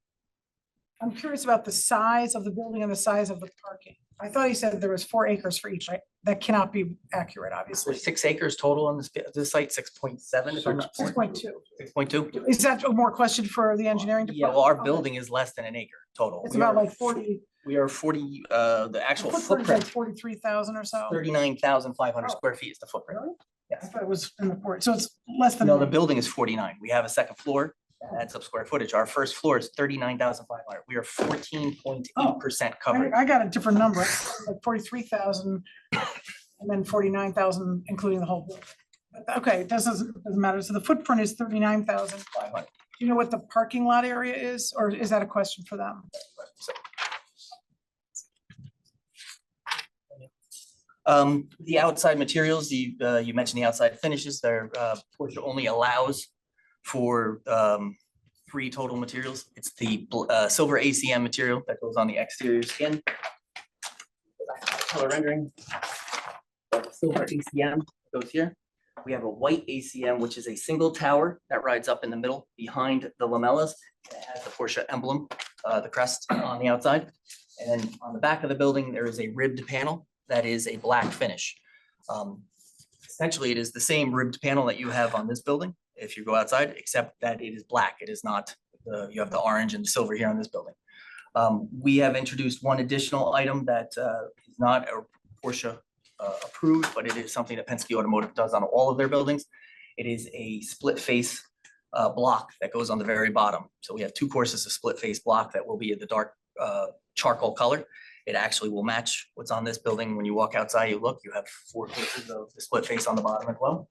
I'm curious about the size of the building and the size of the parking. I thought he said there was 4 acres for each, right? That cannot be accurate, obviously. There's 6 acres total on this site, 6.7 if I'm not. 6.2. 6.2. Is that a more question for the engineering Yeah, department? well, our Okay. building is less than an acre total. It's We about are- like 40. We are 40, the actual The footprint is like footprint, 43,000 or so. 39,500 Oh. square feet is the footprint. Really? I Yes. thought it was in the port, so it's less than. No, the building is 49. We have a second floor, that adds up square footage. Our first floor is 39,500. We are 14.8% covered. I got a different number, like 43,000 and then 49,000, including the whole building. But okay, it doesn't matter. So the footprint is 39,500. Do you know what the parking lot area is, or is that a question for them? The outside materials, you mentioned the outside finishes, there, Porsche only allows for 3 total materials. It's the silver ACM material that goes on the exterior skin. Color rendering. Silver ACM goes here. We have a white ACM, which is a single tower that rides up in the middle behind the lamellas. It has the Porsche emblem, the crest on the outside. And then on the back of the building, there is a ribbed panel that is a black finish. Essentially, it is the same ribbed panel that you have on this building, if you go outside, except that it is black. It is not, you have the orange and the silver here on this building. We have introduced one additional item that is not a Porsche approved, but it is something that Penske Automotive does on all of their buildings. It is a split face block that goes on the very bottom. So we have two courses of split face block that will be in the dark charcoal color. It actually will match what's on this building. When you walk outside, you look, you have 4 courses of the split face on the bottom as well.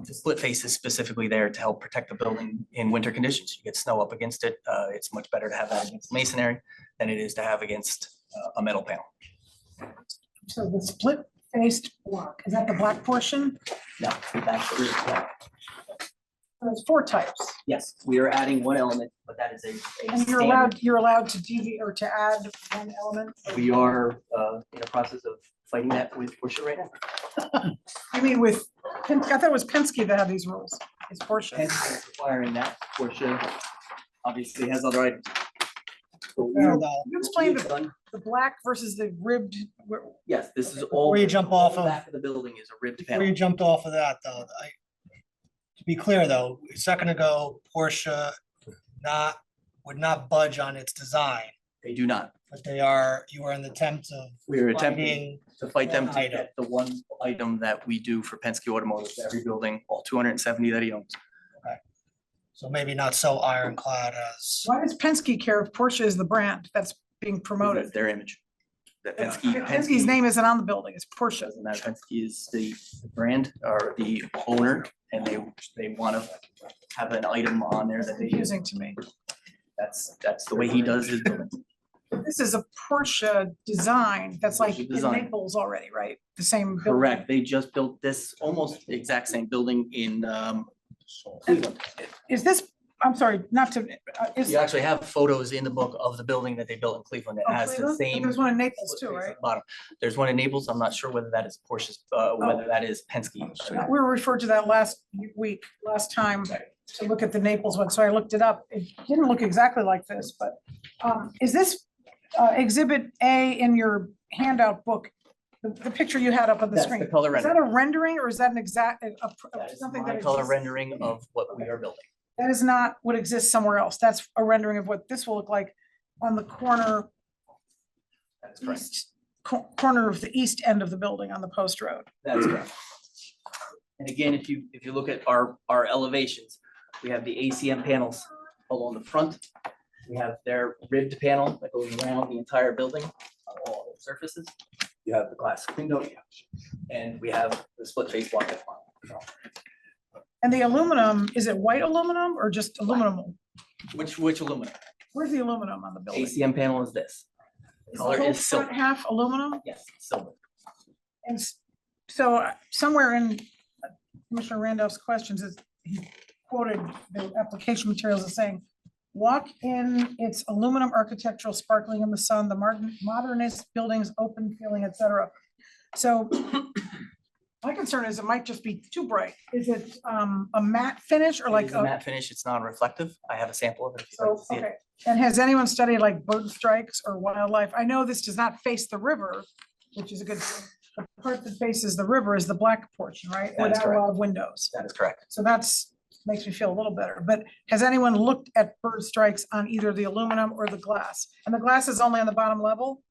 The split face is specifically there to help protect the building in winter conditions. You get snow up against it. It's much better to have that against masonry than it is to have against a metal panel. So the split faced block, is that the black portion? No, that's the rear block. There's 4 types. Yes, we are adding one element, but that is a And standard. you're allowed to deviate or to add one element? We are in the process of fighting that with Porsche right now. I mean, with, I thought it was Penske that had these rules. It's Porsche. Penske is requiring that. Porsche obviously has other items. Fair though. You explained the black versus the ribbed. Yes, this is all. Before you jump off the of- Back of the building is a ribbed Before you panel. jumped off of that, though, to be clear, though, a second ago, Porsche would not budge on its design, They do not. but you are in the attempt of We are attempting finding, to fight them to one item. get the one item that we do for Penske Automotive, to every building, all 270 that he owns. so maybe not so ironclad as, Why does Penske care if Porsche is the brand that's being That's promoted? their image. That Penske's name isn't on the building, it's Porsche. Doesn't matter. Penske is the brand or the owner, and they want to have an item on there that they use. Confusing to me. That's the way he does his building. This is a Porsche design that's like Porsche in design. Naples already, right? The same. building. Correct. They just built this almost the exact same building in Cleveland. Is this, I'm sorry, not to, is. You actually have photos in the book of the building that they built in Cleveland. It Oh, has the Cleveland? same. There's one in Naples too, split face right? at the Bottom. There's one in Naples. I'm not sure whether that is Porsche's, whether that is Penske. We were referred to that last time to look at the Naples one, so I looked it up. It didn't look exactly like this, but is this exhibit A in your handout book, the picture you had up on the That's the screen? color Is that rendering. a rendering or is that an exact, That is something my that color exists? rendering of what we are building. That is not what exists somewhere else. That's a rendering of what this will look like on the corner, That is correct. corner of the east end of the building on the post road. That is correct. And again, if you look at our elevations, we have the ACM panels along the front. We have their ribbed panel that goes around the entire building on all the surfaces. You have the glass window, and we have the split face block at the bottom. And the aluminum, is it white aluminum or just aluminum? Which aluminum? Where's the aluminum on the building? ACM panel is this. Is the Color whole is silver. front half aluminum? Yes, silver. And so somewhere in Commissioner Randolph's questions is he quoted the application materials as saying, walk in its aluminum architectural sparkling in the sun, the modernist buildings, open feeling, etc. So my concern is it might just be too bright. Is it a matte finish or It like is a matte finish. It's non-reflective. I have a sample of it if you'd like So, to see it. okay, and has anyone studied like bird strikes or wildlife? I know this does not face the river, which is a good thing. The part that faces the river is the black portion, right? That is Without a lot correct. of windows. That is correct. So makes me feel a little better. But has anyone looked at bird strikes on either the aluminum or the glass? And the glass is only on the bottom level?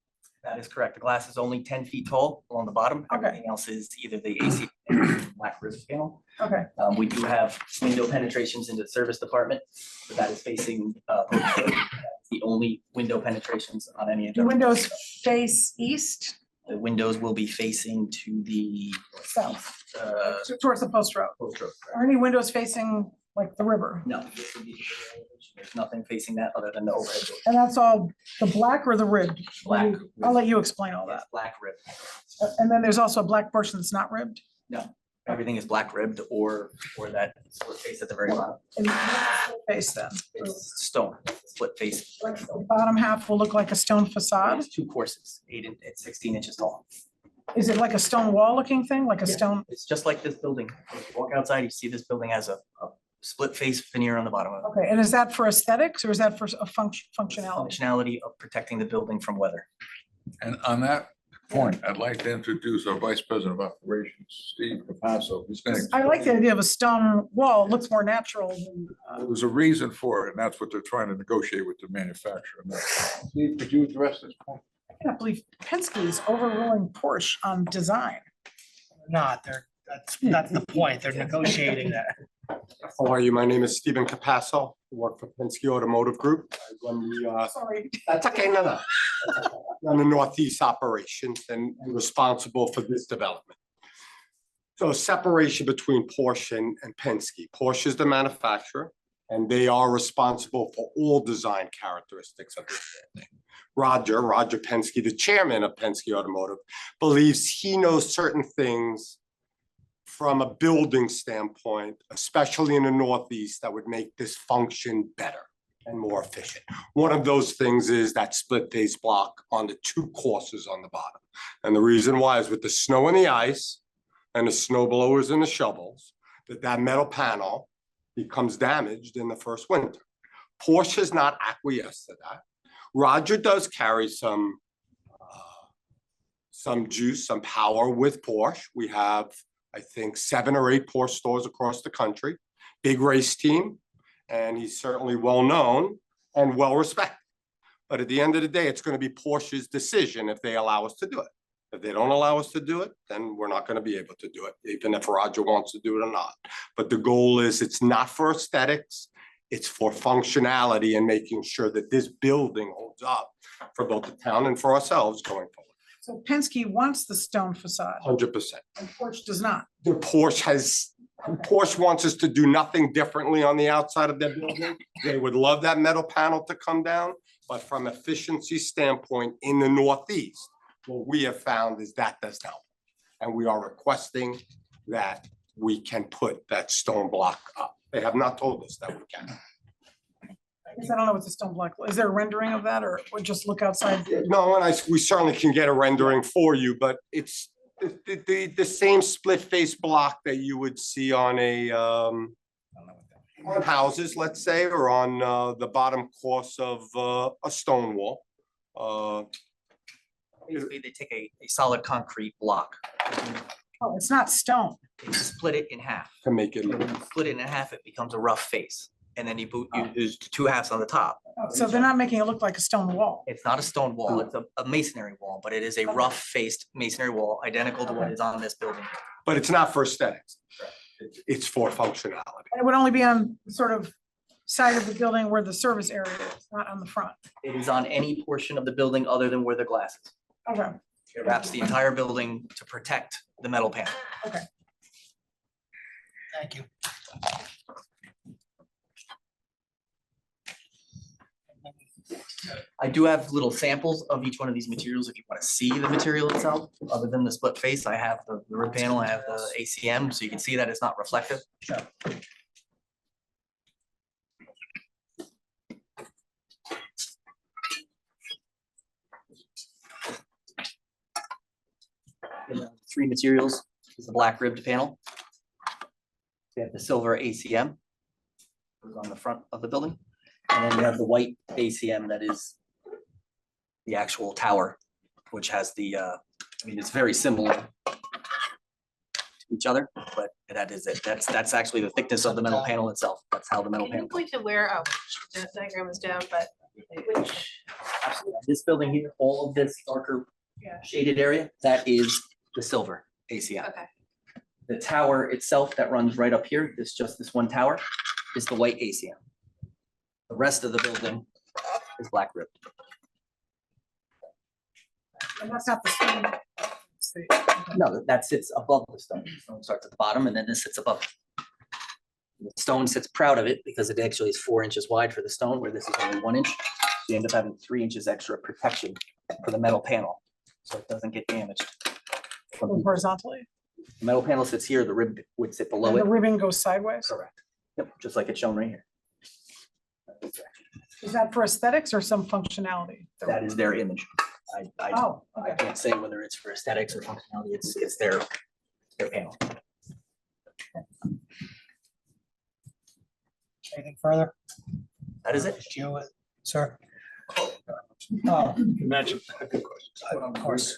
That is correct. The glass is only 10 feet tall along the bottom. Okay. Everything else is either the AC or black roof panel. Okay, We do have window penetrations into the service department, but that is facing the only window penetrations on any of the the windows face east, The windows will be facing to the south, uh, towards the post road. post road. Are any windows facing like the river? No, this would be the elevation. There's nothing facing that other than the overhead door. And that's all the black or the ribbed? Black. I'll let you explain all Yes, that. black rib. And then there's also a black portion that's not ribbed? Everything is black ribbed or that split face at the very bottom. And face then. It's stone, split face. Like the bottom half will look like a stone facade. It's 2 courses, 16 inches tall. Is it like a stone wall looking thing, like a Yeah. stone? It's just like this building. When you walk outside, you see this building has a split face veneer on the bottom of it. Okay, and is that for aesthetics or is that for a functionality? Functionality of protecting the building from weather. And on that point, I'd like to introduce our Vice President of Operations, Steve Capasso. Who's gonna I like the idea of a stone wall. It looks more natural than, There's a reason for it, and that's what they're trying to negotiate with the manufacturer. Steve, could you address this point? I can't believe Penske is overruling Porsche on design. Not, that's the point. They're negotiating that. How are you? My name is Stephen Capasso. I work for Penske Automotive Group. I run the, Sorry. that's okay, no. Run the Northeast operations and I'm responsible for this development. So separation between Porsche and Penske. Porsche is the manufacturer and they are responsible for all design characteristics of this building. Roger Penske, the chairman of Penske Automotive, believes he knows certain things from a building standpoint, especially in the Northeast, that would make this function better and more efficient. One of those things is that split face block on the two courses on the bottom. And the reason why is with the snow and the ice and the snow blowers and the shovels, that metal panel becomes damaged in the first winter. Porsche has not acquiesced to that. Roger does carry some juice, some power with Porsche. We have, I think, 7 or 8 Porsche stores across the country, big race team, and he's certainly well-known and well-respected. But at the end of the day, it's going to be Porsche's decision if they allow us to do it. If they don't allow us to do it, then we're not going to be able to do it, even if Roger wants to do it or not. But the goal is it's not for aesthetics, it's for functionality and making sure that this building holds up for both the town and for ourselves going forward. So Penske wants the stone facade 100%. and Porsche does not. The Porsche wants us to do nothing differently on the outside of their building. They would love that metal panel to come down, but from efficiency standpoint in the Northeast, what we have found is that does not. And we are requesting that we can put that stone block up. They have not told us that we can. I guess I don't know what the stone block, is there a rendering of that or just look outside? No, and we certainly can get a rendering for you, but it's the same split face block that you would see on on houses, let's say, or on the bottom course of a stone wall. Basically, they take a solid concrete block, Oh, it's not stone. they split it in half. To make it And look. when you split it in half, it becomes a rough face. And then you use 2 halves on the top. So they're not making it look like a stone wall. It's not a stone wall, it's a masonry wall, but it is a rough faced masonry wall, identical to what is on this building. But it's not for aesthetics. It's for functionality. It would only be on sort of side of the building where the service area is, not on the front. It is on any portion of the building other than where the glass is. Okay, It wraps the entire building to protect the metal panel. okay. Thank you. I do have little samples of each one of these materials if you want to see the material itself. Other than the split face, I have the rib panel, I have the ACM, so you can see that it's not reflective. Sure. And the 3 materials is the black ribbed panel. We have the silver ACM goes on the front of the building. And then we have the white ACM that is the actual tower, which has the, I mean, it's very similar to each other, but that's actually the thickness of the metal panel itself. That's how the metal Can you panel. point to where, oh, the diagram is down, but which, This building here, all of this darker Yeah. shaded area, that is the silver ACM. okay, The tower itself that runs right up here, just this one tower, is the white ACM. The rest of the building is black ribbed. And that's not the stone. It's the- No, that sits above the stone. The stone starts at the bottom and then this sits above. The stone sits proud of it because it actually is 4 inches wide for the stone, where this is only 1 inch. You end up having 3 inches extra protection for the metal panel, so it doesn't get damaged. Horizontally. The metal panel sits here, the rib would sit below And the it. ribbon goes sideways. Correct. Yep, just like it's shown right here. Is that for aesthetics or some functionality? That is their image. I Oh, I okay. can't say whether it's for aesthetics or functionality, it's their panel. Anything further? That is it. Sir? Oh, Imagine. Good question. of course.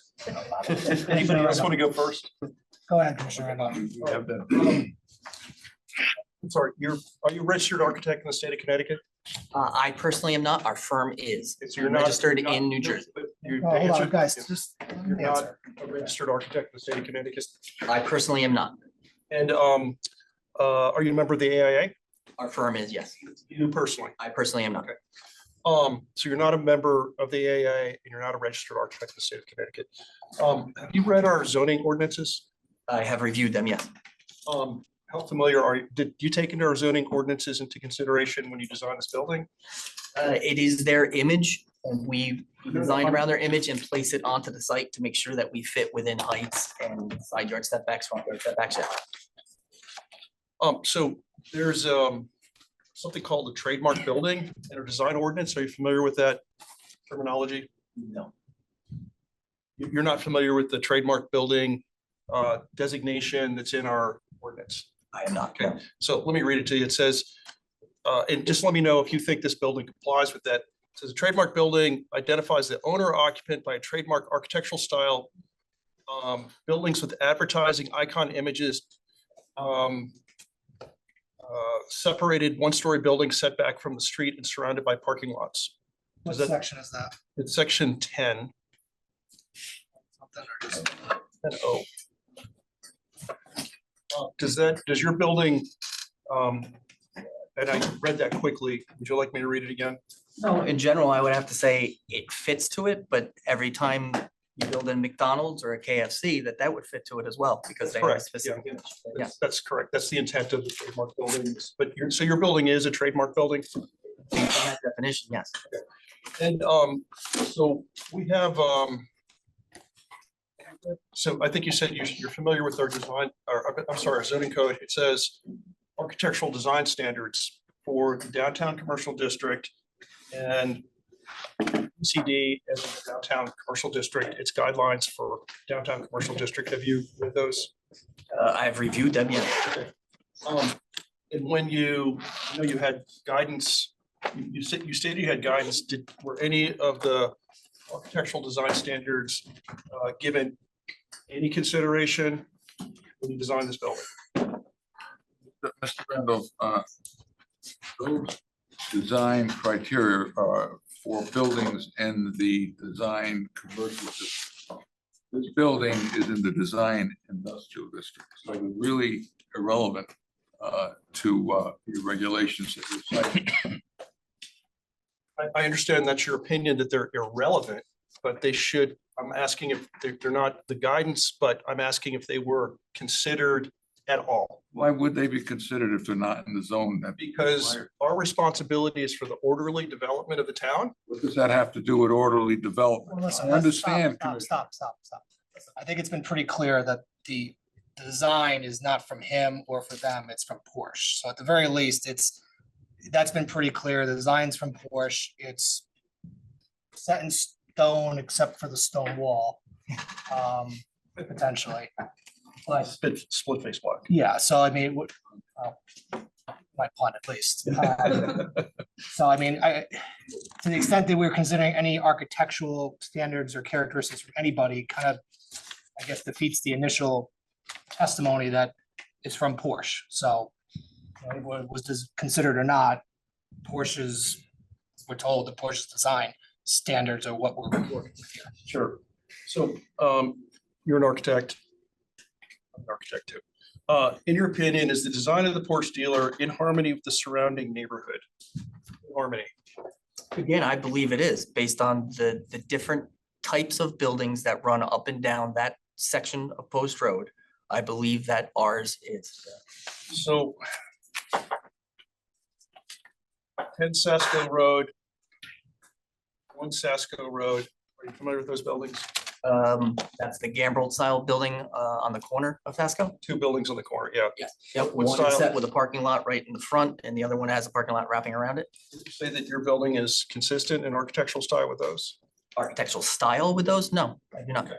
Anybody else want to go first? Go ahead, Commissioner Randolph. You have that. I'm sorry, are you a registered architect in the state of Connecticut? I personally am not. Our firm is. So you're not Registered you're not- in New Jersey. but Oh, you- the hold on, answer- guys, yeah. just You're not answer. a registered architect in the state of Connecticut. I personally am not. And are you a member of the AIA? Our firm is, yes. You personally? I personally am not. So you're not a member of the AIA and you're not a registered architect in the state of Connecticut. Have you read our zoning ordinances? I have reviewed them, yes. How familiar are you? Did you take into our zoning ordinances into consideration when you designed this building? It is their image, and we design around their image and place it onto the site to make sure that we fit within heights and side yard setbacks, front yard setbacks. So there's something called a trademark building in our design ordinance. Are you familiar with that terminology? No. You're not familiar with the trademark building designation that's in our ordinance? I am not. Okay, so let me read it to you. It says, and just let me know if you think this building complies with that. It says a trademark building identifies the owner or occupant by a trademark architectural style, buildings with advertising icon images, separated one-story building setback from the street and surrounded by parking lots. What Does that- section is that? It's section 10. 10O. Does your building, and I read that quickly, would you like me to read it again? No, in general, I would have to say it fits to it, but every time you build a McDonald's or a KFC, that would fit to it as well, because they have a Correct, specific image. Yeah. That's correct. That's the intent of the trademark buildings. But so your building is a trademark building? In that definition, yes. And so we have, so I think you said you're familiar with our design, or I'm sorry, our zoning code. It says architectural design standards for the downtown commercial district and CD as a downtown commercial district. It's guidelines for downtown commercial district. Have you read those? I have reviewed them, yes. And when you know you had guidance, you stated you had guidance. Were any of the architectural design standards given any consideration when you designed this building? Mr. Randolph, those design criteria are for buildings in the design commercial district. This building is in the design industrial district, so they're really irrelevant to your regulations that you're citing. I understand that's your opinion that they're irrelevant, but they should, I'm asking if they're not the guidance, but I'm asking if they were considered at all. Why would they be considered if they're not in the zone? Because our responsibility is for the orderly development of the town. What does that have to do with orderly Well, development? listen, I understand. Stop. Listen, I think it's been pretty clear that the design is not from him or for them, it's from Porsche. So at the very least, that's been pretty clear. The design's from Porsche. It's set in stone except for the stone wall, potentially. But Split face block. yeah, so I mean, my pun at least. So I mean, to the extent that we're considering any architectural standards or characteristics from anybody, kind of, I guess, defeats the initial testimony that it's from Porsche. So what it was considered or not, Porsche's, we're told that Porsche's design standards are what we're working with here. Sure. So you're an architect. I'm an architect too. In your opinion, is the design of the Porsche dealer in harmony with the surrounding neighborhood? In harmony. Again, I believe it is based on the different types of buildings that run up and down that section of Post Road. I believe that ours is. So 10 Sasko Road, 1 Sasko Road. Are you familiar with those buildings? That's the Gambrel style building on the corner of Tasco. 2 buildings on the corner, yeah. Yes. Yep, What one style? is set with a parking lot right in the front and the other one has a parking lot wrapping around it. Did you say that your building is consistent in architectural style with those? Architectural style with those? No, I do not. Okay.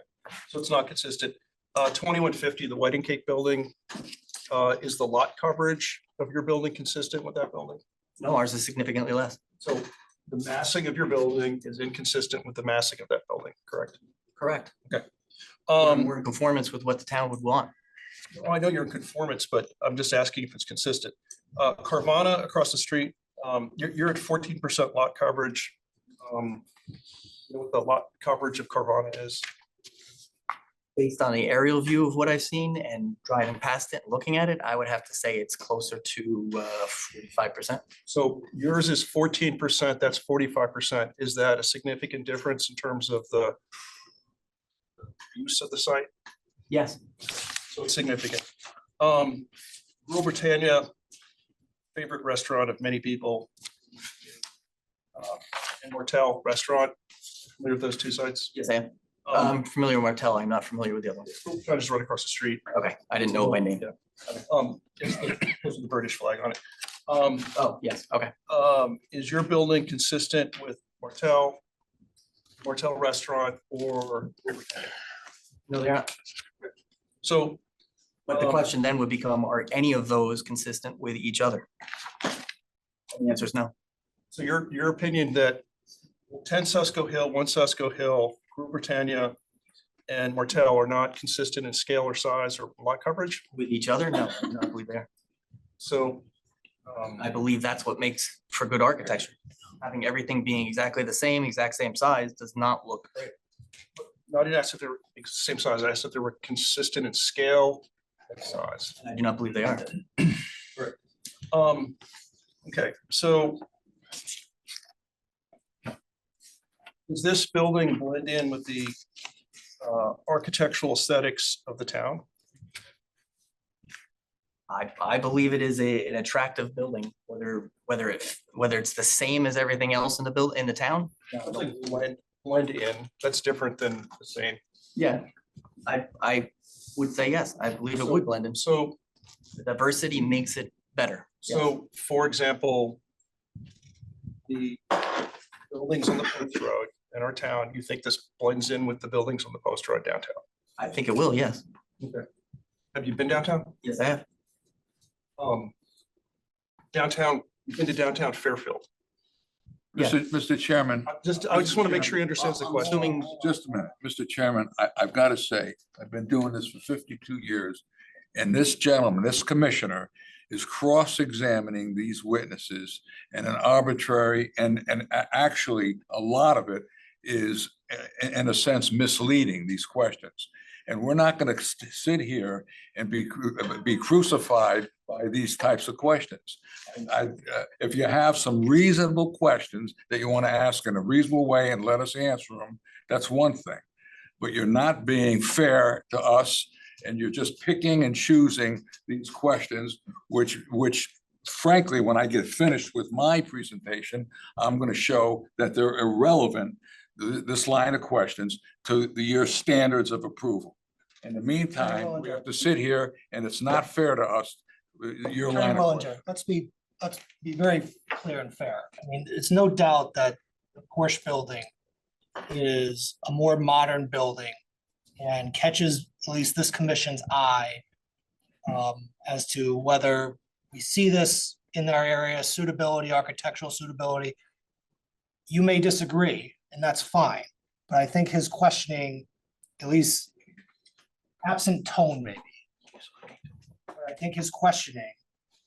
So it's not consistent. 2150, the Wedding Cake Building, is the lot coverage of your building consistent with that building? No, ours is significantly less. So the massing of your building is inconsistent with the massing of that building, correct? Correct. Okay. We're in conformance with what the town would want. Well, I know you're in conformance, but I'm just asking if it's consistent. Carvana across the street, you're at 14% lot coverage. You know what the lot coverage of Carvana is? Based on the aerial view of what I've seen and driving past it, and looking at it, I would have to say it's closer to 45%. So yours is 14%, that's 45%. Is that a significant difference in terms of the use of the site? Yes. So it's significant. Rule Britannia, favorite restaurant of many people. And Mortel Restaurant, familiar with those two sites? Yes, I am. I'm familiar with Martell. I'm not familiar with the other one. I just run across the street. Okay, I didn't know by name. Yeah. There's the British flag on it. Oh, yes, okay. Is your building consistent with Mortel Restaurant or? No, they're not. So. But the question then would become, are any of those consistent with each other? The answer is no. So your opinion that 10 Susco Hill, 1 Susco Hill, Rue Britannia, and Mortel are not consistent in scale or size or lot coverage? With each other? No, I do not believe they are. So. I believe that's what makes for good architecture. Having everything being exactly the same, exact same size does not look great. No, I didn't ask if they were the same size. I asked if they were consistent in scale and size. I do not believe they are. Okay, so. Does this building blend in with the architectural aesthetics of the town? I believe it is an attractive building, whether it's the same as everything else in the town. It's like blend in, that's different than the same. Yeah, I would say yes. I believe it would blend in. So the diversity makes it better. So, for example, the buildings on the Post Road in our town, you think this blends in with the buildings on the Post Road downtown? I think it will, yes. Okay. Have you been downtown? Yes, I have. Downtown, you've been to downtown Fairfield. Mr. Chairman. I just want to make sure he understands the question. Just a minute, Mr. Chairman, I've got to say, I've been doing this for 52 years. And this gentleman, this commissioner is cross-examining these witnesses in an arbitrary and actually a lot of it is in a sense misleading these questions. And we're not going to sit here and be crucified by these types of questions. If you have some reasonable questions that you want to ask in a reasonable way and let us answer them, that's one thing. But you're not being fair to us, and you're just picking and choosing these questions, which frankly, when I get finished with my presentation, I'm going to show that they're irrelevant, this line of questions, to your standards of approval. In the meantime, we have to sit here and it's not fair to us, your line of questions. Let's be very clear and fair. I mean, it's no doubt that the Porsche building is a more modern building and catches at least this commission's eye as to whether we see this in our area, suitability, architectural suitability. You may disagree, and that's fine, but I think his questioning, at least absent tone maybe, but I think his questioning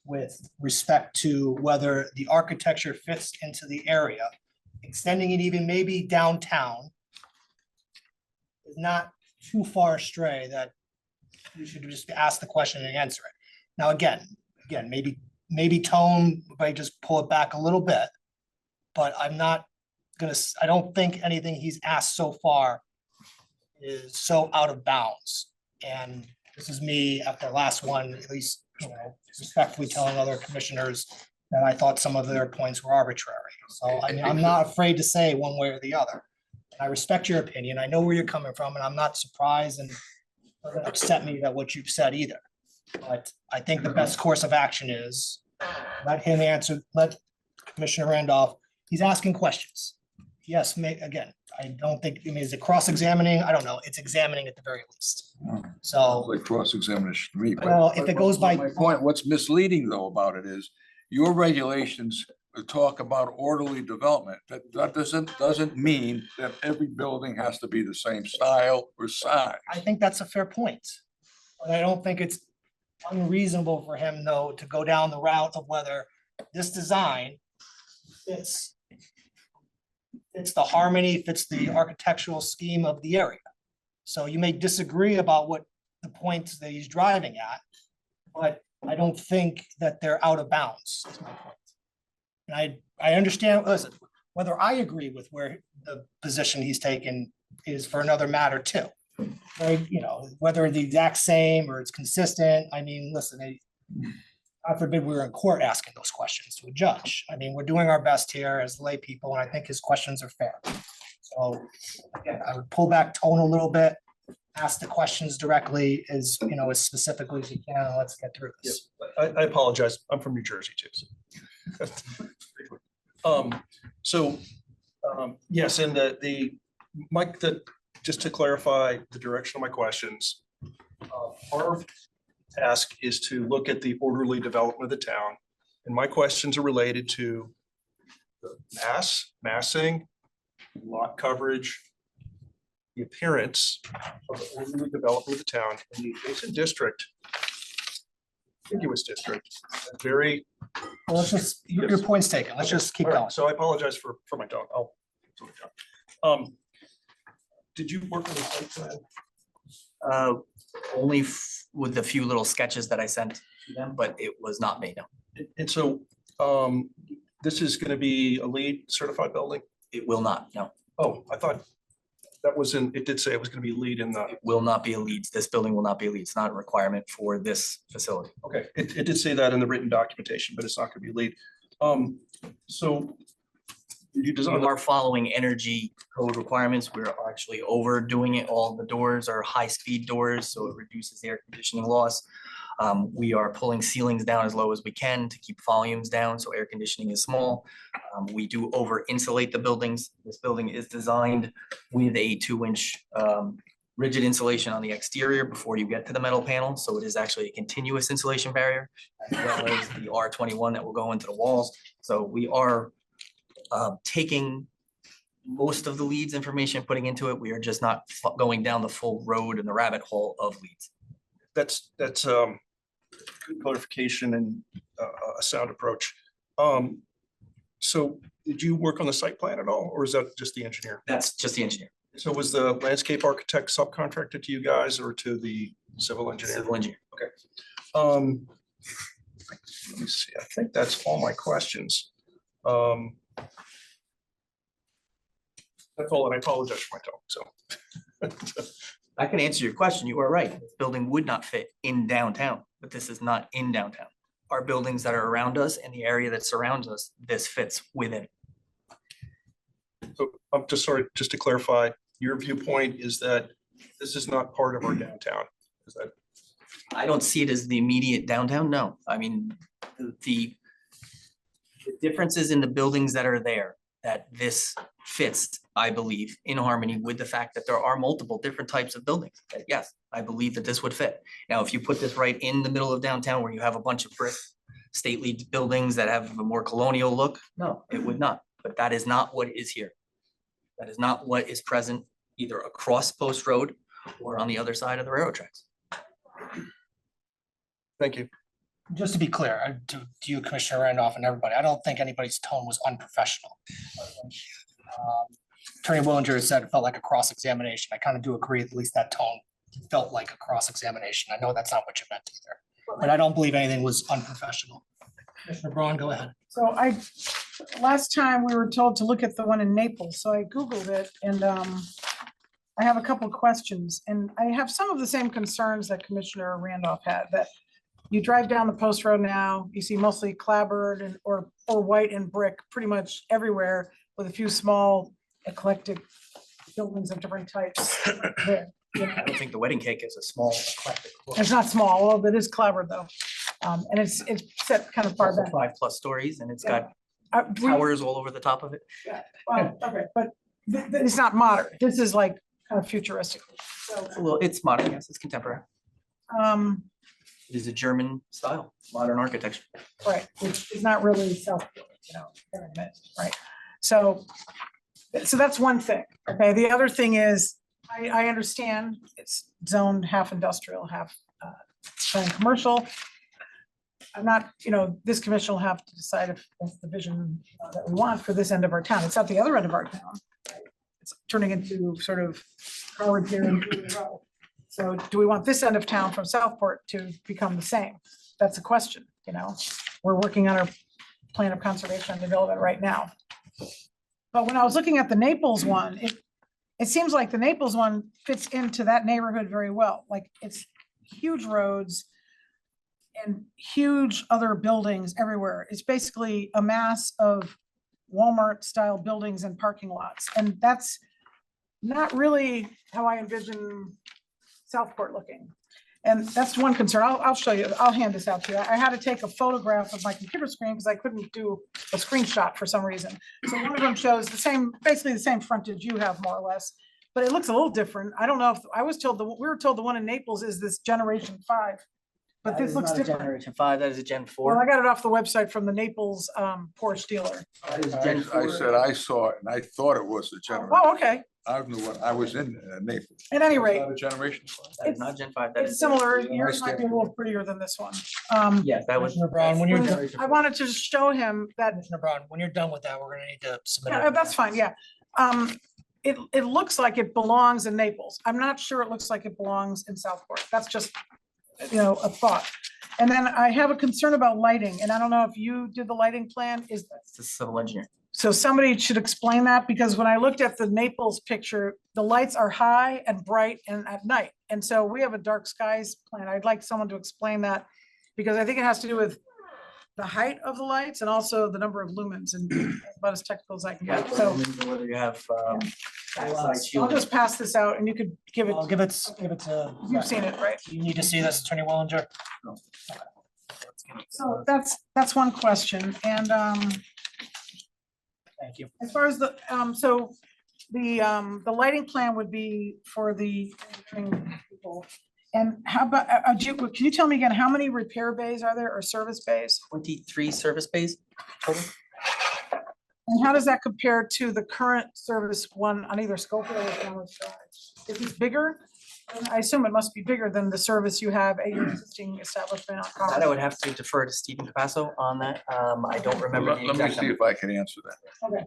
with respect to whether the architecture fits into the area, extending it even maybe downtown, is not too far astray that you should just ask the question and answer it. Now, again, maybe tone, if I just pull it back a little bit, but I don't think anything he's asked so far is so out of bounds. And this is me after the last one, at least, respectfully telling other commissioners that I thought some of their points were arbitrary. So I mean, I'm not afraid to say one way or the other. I respect your opinion. I know where you're coming from, and I'm not surprised and it doesn't upset me that what you've said either. But I think the best course of action is let him answer, let Commissioner Randolph, he's asking questions. Yes, again, I don't think, is it cross-examining? I don't know. It's examining at the very least. So. Like cross-examination to me. Well, if it goes by. My point, what's misleading though about it is your regulations talk about orderly development. That doesn't mean that every building has to be the same style or size. I think that's a fair point. But I don't think it's unreasonable for him, though, to go down the route of whether this design fits the harmony, fits the architectural scheme of the area. So you may disagree about what the points that he's driving at, but I don't think that they're out of bounds, is my point. And I understand, listen, whether I agree with where the position he's taken is for another matter too. Right, you know, whether the exact same or it's consistent, I mean, listen, God forbid we were in court asking those questions to a judge. I mean, we're doing our best here as lay people, and I think his questions are fair. So again, I would pull back tone a little bit, ask the questions directly as, you know, as specifically as you can, and let's get through this. I apologize. I'm from New Jersey too. Yes, and Mike, just to clarify the direction of my questions, our task is to look at the orderly development of the town. And my questions are related to the massing, lot coverage, the appearance of the orderly development of the town and the adjacent district, contiguous district, very. Well, let's just, your point's taken. Let's just keep All right, going. so I apologize for my tone. I'll slow it down. Did you work on the site plan? Only with the few little sketches that I sent to them, but it was not made, no. And so this is going to be a LEED certified building? It will not, no. Oh, I thought that was it did say it was going to be LEED in the. It will not be a LEED. This building will not be a LEED. It's not a requirement for this facility. Okay, it did say that in the written documentation, but it's not going to be LEED. So you design. We are following energy code requirements. We're actually overdoing it. All the doors are high-speed doors, so it reduces the air conditioning loss. We are pulling ceilings down as low as we can to keep volumes down, so air conditioning is small. We do over-insulate the buildings. This building is designed with a 2-inch rigid insulation on the exterior before you get to the metal panel, so it is actually a continuous insulation barrier, as well as the R21 that will go into the walls. So we are taking most of the leads information, putting into it. We are just not going down the full road and the rabbit hole of leads. That's good clarification and a sound approach. So did you work on the site plan at all, or is that just the engineer? That's just the engineer. So was the landscape architect subcontracted to you guys or to the civil engineer? Civil engineer. Okay. Let me see. I think that's all my questions. That's all, and I apologize for my tone, so. I can answer your question. You are right. This building would not fit in downtown, but this is not in downtown. Our buildings that are around us and the area that surrounds us, this fits within. So I'm just sorry, just to clarify, your viewpoint is that this is not part of our downtown. Is that? I don't see it as the immediate downtown. No, I mean, the differences in the buildings that are there, that this fits, I believe, in harmony with the fact that there are multiple different types of buildings. That, yes, I believe that this would fit. Now, if you put this right in the middle of downtown where you have a bunch of brick stately buildings that have a more colonial look, no, it would not. But that is not what is here. That is not what is present either across Post Road or on the other side of the railroad tracks. Thank you. Just to be clear, to you, Commissioner Randolph, and everybody, I don't think anybody's tone was unprofessional. Attorney Willinger said it felt like a cross-examination. I kind of do agree, at least that tone felt like a cross-examination. I know that's not what you meant either, but I don't believe anything was unprofessional. Commissioner Braun, go ahead. So last time we were told to look at the one in Naples, so I Googled it and I have a couple of questions, and I have some of the same concerns that Commissioner Randolph had, that you drive down the Post Road now, you see mostly clapboard and or white and brick pretty much everywhere, with a few small eclectic buildings of different types there. I don't think the wedding cake is a small eclectic look. It's not small, although it is clapboard though. And it's set kind of far Also back. 5+ stories, and it's got We- towers all over the top of it. Well, okay, but it's not modern. This is like kind of futuristic. So, Well, it's modern, yes, it's contemporary. um, It is a German style, modern architecture. right, which is not really South. right? So that's one thing, okay? The other thing is, I understand it's zoned half industrial, half zoned commercial. I'm not, this commission will have to decide if that's the vision that we want for this end of our town. It's not the other end of our town. Right? It's turning into sort of Howard here and Julie Row. So do we want this end of town from Southport to become the same? That's a question, We're working on our plan of conservation and development right now. But when I was looking at the Naples one, it seems like the Naples one fits into that neighborhood very well. Like it's huge roads and huge other buildings everywhere. It's basically a mass of Walmart style buildings and parking lots. And that's not really how I envision Southport looking. And that's one concern. I'll show you. I'll hand this out to you. I had to take a photograph of my computer screen because I couldn't do a screenshot for some reason. So one of them shows basically the same frontage you have more or less, but it looks a little different. I don't know if we were told the one in Naples is this Generation 5, but this looks different. Generation 5, that is a Gen Well, 4. I got it off the website from the Naples Porsche dealer. That is Gen 4. I said I saw it and I thought it was a generation. Oh, okay. I knew what, I was in Naples. At any It's rate, not a generation. That is not Gen 5. That it's is similar. Yeah, I Yours might be a stand little prettier than this one. Yes, that was. Commissioner Brown, when you're done, Generation I 4. wanted to show him that. Commissioner Brown, when you're done with that, we're gonna need to submit. Yeah, that's fine, yeah. It looks like it belongs in Naples. I'm not sure it looks like it belongs in Southport. That's just, a thought. And then I have a concern about lighting, and I don't know if you did the lighting plan, It's the civil engineer. so somebody should explain that, because when I looked at the Naples picture, the lights are high and bright and at night. And so we have a dark skies plan. I'd like someone to explain that, because I think it has to do with the height of the lights and also the number of lumens, and about as technical as I can get. So Whether you have. I'll just pass this out and you could give it, I'll give it to. you've seen it, right? You need to see this, Attorney Willinger. So that's one question. And Thank you. as far as the lighting plan would be for the people. And how about, can you tell me again, how many repair bays are there, or service bays? 23 service bays total. And how does that compare to the current service one on either Schofield or Falmouth Drive? Is it bigger? I assume it must be bigger than the service you have at your existing establishment on That I College. would have to defer to Stephen Capasso on that. I don't remember the Let me exact see number. if I can answer that. Okay.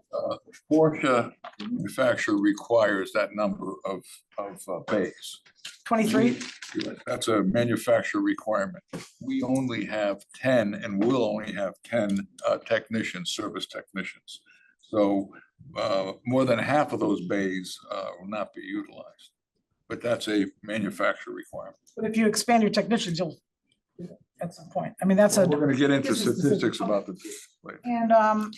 Porsche manufacturer requires that number of bays. 23? That's a manufacturer requirement. We only have 10 and will only have 10 technicians, service technicians. So more than half of those bays will not be utilized. But that's a manufacturer requirement. But if you expand your technicians, you'll, at some point, I mean, that's We're a, gonna get into this is- statistics about the later. and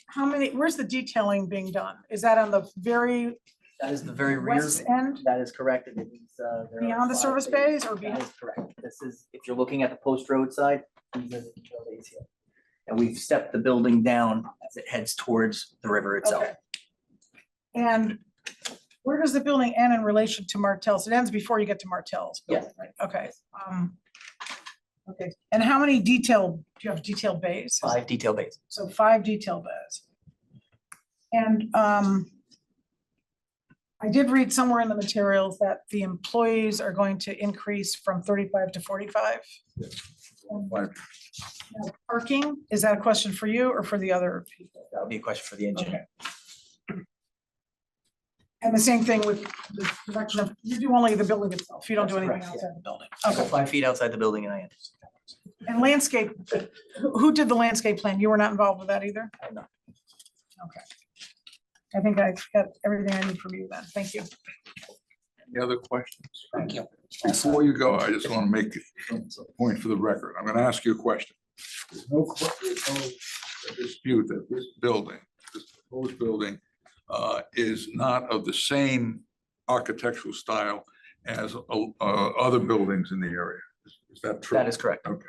how many, where's the detailing being done? Is that on the very That is the very rear. west end? That is correct. It is, there are Beyond the 5 service bays or That beyond? is correct. This is, if you're looking at the post road side, these are the detail bays here. And we've stepped the building down as it heads towards the river itself. Okay. And where does the building end in relation to Martell's? It ends before you get to Martell's. building, Yes. right? Okay. Okay, and how many do you have detailed bays? 5 detail bays. So 5 detail bays. And I did read somewhere in the materials that the employees are going to increase from 35 to 45. Now, parking, is that a question for you or for the other people? That would be a question for the engineer. And the same thing with the direction of, you do only the building itself, you don't do That's anything correct, outside the building. I go Okay, 5 feet outside the building and I enter. and landscape, who did the landscape plan? You were not involved with that either? I'm not. Okay. I think I got everything I need from you then, thank you. Any other questions? Thank you. Before you go, I just want to make a point for the record. I'm going to ask you a question. There's no dispute that this building, this proposed building, is not of the same architectural style as other buildings in the area. Is that true? That is correct. Okay.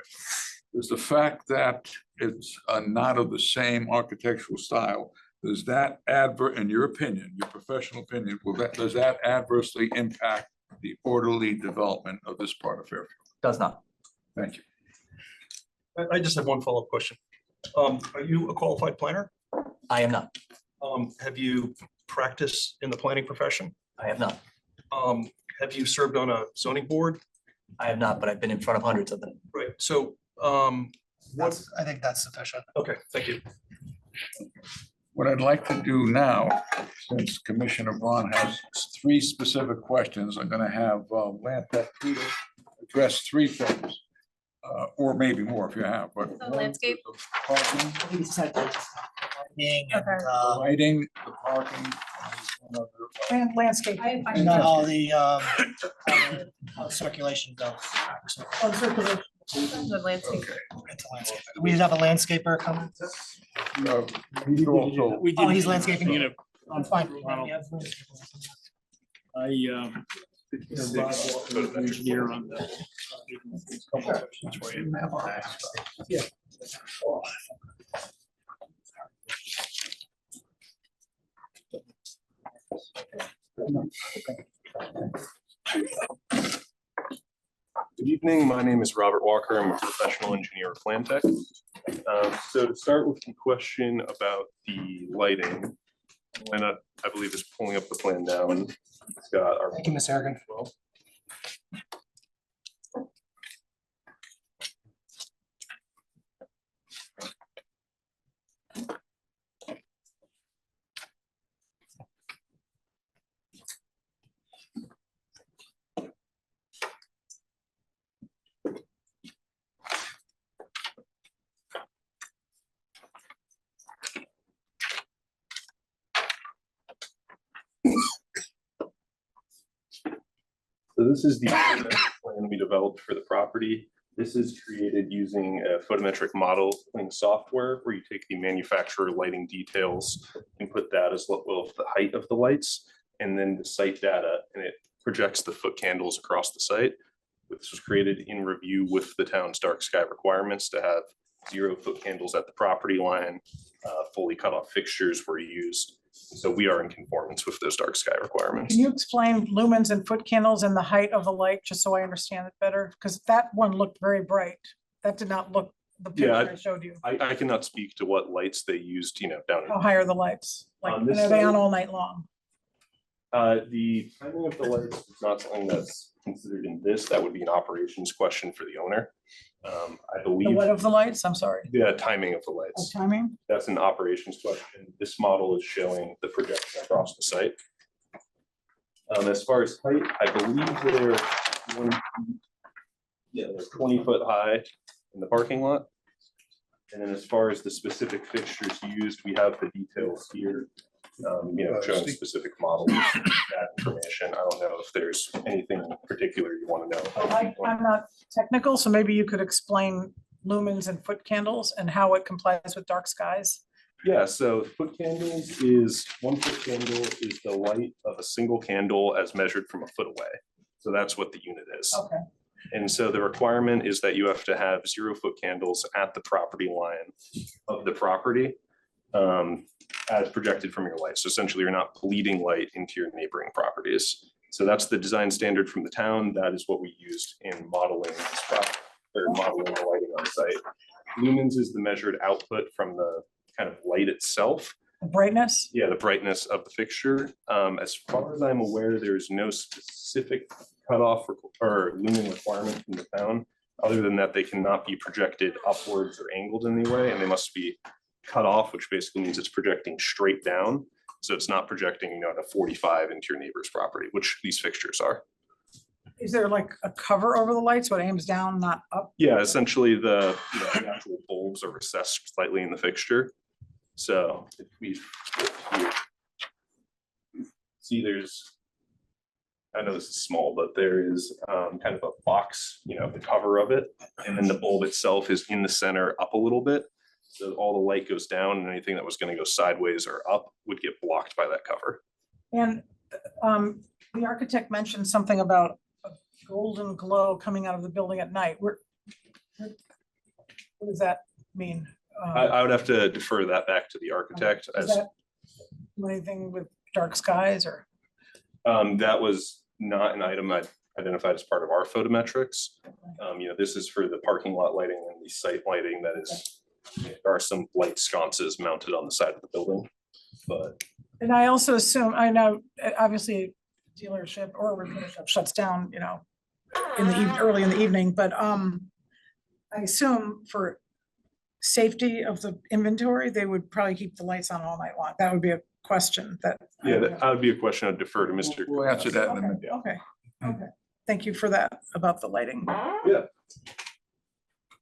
Is the fact that it's not of the same architectural style, does that in your opinion, your professional opinion, does that adversely impact the orderly development of this part of Fairfield? Does not. Thank you. I just have one follow-up question. Are you a qualified planner? I am not. Have you practiced in the planning profession? I have not. Have you served on a zoning board? I have not, but I've been in front of hundreds of them. Right, so, I think that's sufficient. okay, thank you. What I'd like to do now, since Commissioner Braun has three specific questions, I'm gonna have Land Tech Peter address three things. Or maybe more if you have, but. The landscape. Parking, Being and, the lighting, the parking. and one other, Landscape. and all the how circulation goes. The landscape. We have a landscaper coming. He also, Oh, he's landscaping. I'm fine. Engineer on the. Good evening, my name is Robert Walker. I'm a professional engineer at Land Tech. So to start with the question about the lighting, Lena, I believe, is pulling up the plan now, and it's got our. Thank you, Ms. Harrigan. So this is the plan we developed for the property. This is created using a photometric modeling software where you take the manufacturer lighting details and put that as well as the height of the lights, and then the site data, and it projects the foot candles across the site. This was created in review with the town's dark sky requirements to have 0 foot candles at the property line, fully cut off fixtures were used. So we are in conformance with those dark sky requirements. Can you explain lumens and foot candles and the height of the light, just so I understand it better? Because that one looked very bright. That did not look the picture I showed you. I cannot speak to what lights they used, down. How high are the lights? Like, On and this are they on side- all night long? The timing of the lights is not something that's considered in this. That would be an operations question for the owner. I The believe what of the lights? I'm sorry. the timing of the The lights. timing? That's an operations question. This model is showing the projection across the site. As far as height, I believe they're 20-foot high in the parking lot. And then as far as the specific fixtures used, we have the details here, showing specific models, that information. I don't know if there's anything particular you want to know. I'm not technical, so maybe you could explain lumens and foot candles and how it complies with dark skies. Yeah, so foot candles is 1 foot candle is the light of a single candle as measured from a foot away. So that's what the unit is. Okay. And so the requirement is that you have to have 0 foot candles at the property line of the property as projected from your light. So essentially you're not bleeding light into your neighboring properties. So that's the design standard from the town. That is what we used in modeling this property, or modeling the lighting on site. Lumens is the measured output from the kind of light itself. The brightness? Yeah, the brightness of the fixture. As far as I'm aware, there's no specific cutoff or lumen requirement from the town. Other than that, they cannot be projected upwards or angled in any way, and they must be cut off, which basically means it's projecting straight down. So it's not projecting, at a 45 into your neighbor's property, which these fixtures are. Is there like a cover over the light so it aims down, not up? Yeah, essentially the actual bulbs are recessed slightly in the fixture. So if we see I know this is small, but there is kind of a box, the cover of it. And then the bulb itself is in the center up a little bit. So all the light goes down, and anything that was going to go sideways or up would get blocked by that cover. And the architect mentioned something about a golden glow coming out of the building at night. What does that mean? I would have to defer that back to the architect. Does that do anything with dark skies or? That was not an item I identified as part of our photometrics. This is for the parking lot lighting and the site lighting that is There are some light sconces mounted on the side of the building, but And I also assume, I know, obviously dealership or repair shop shuts down, you know, in the early in the evening, but I assume for safety of the inventory, they would probably keep the lights on all night long. That would be a question that. yeah, that would be a question I'd defer to Mr. We'll answer that in a Okay, minute. okay, okay. Thank you for that about the lighting. Yeah.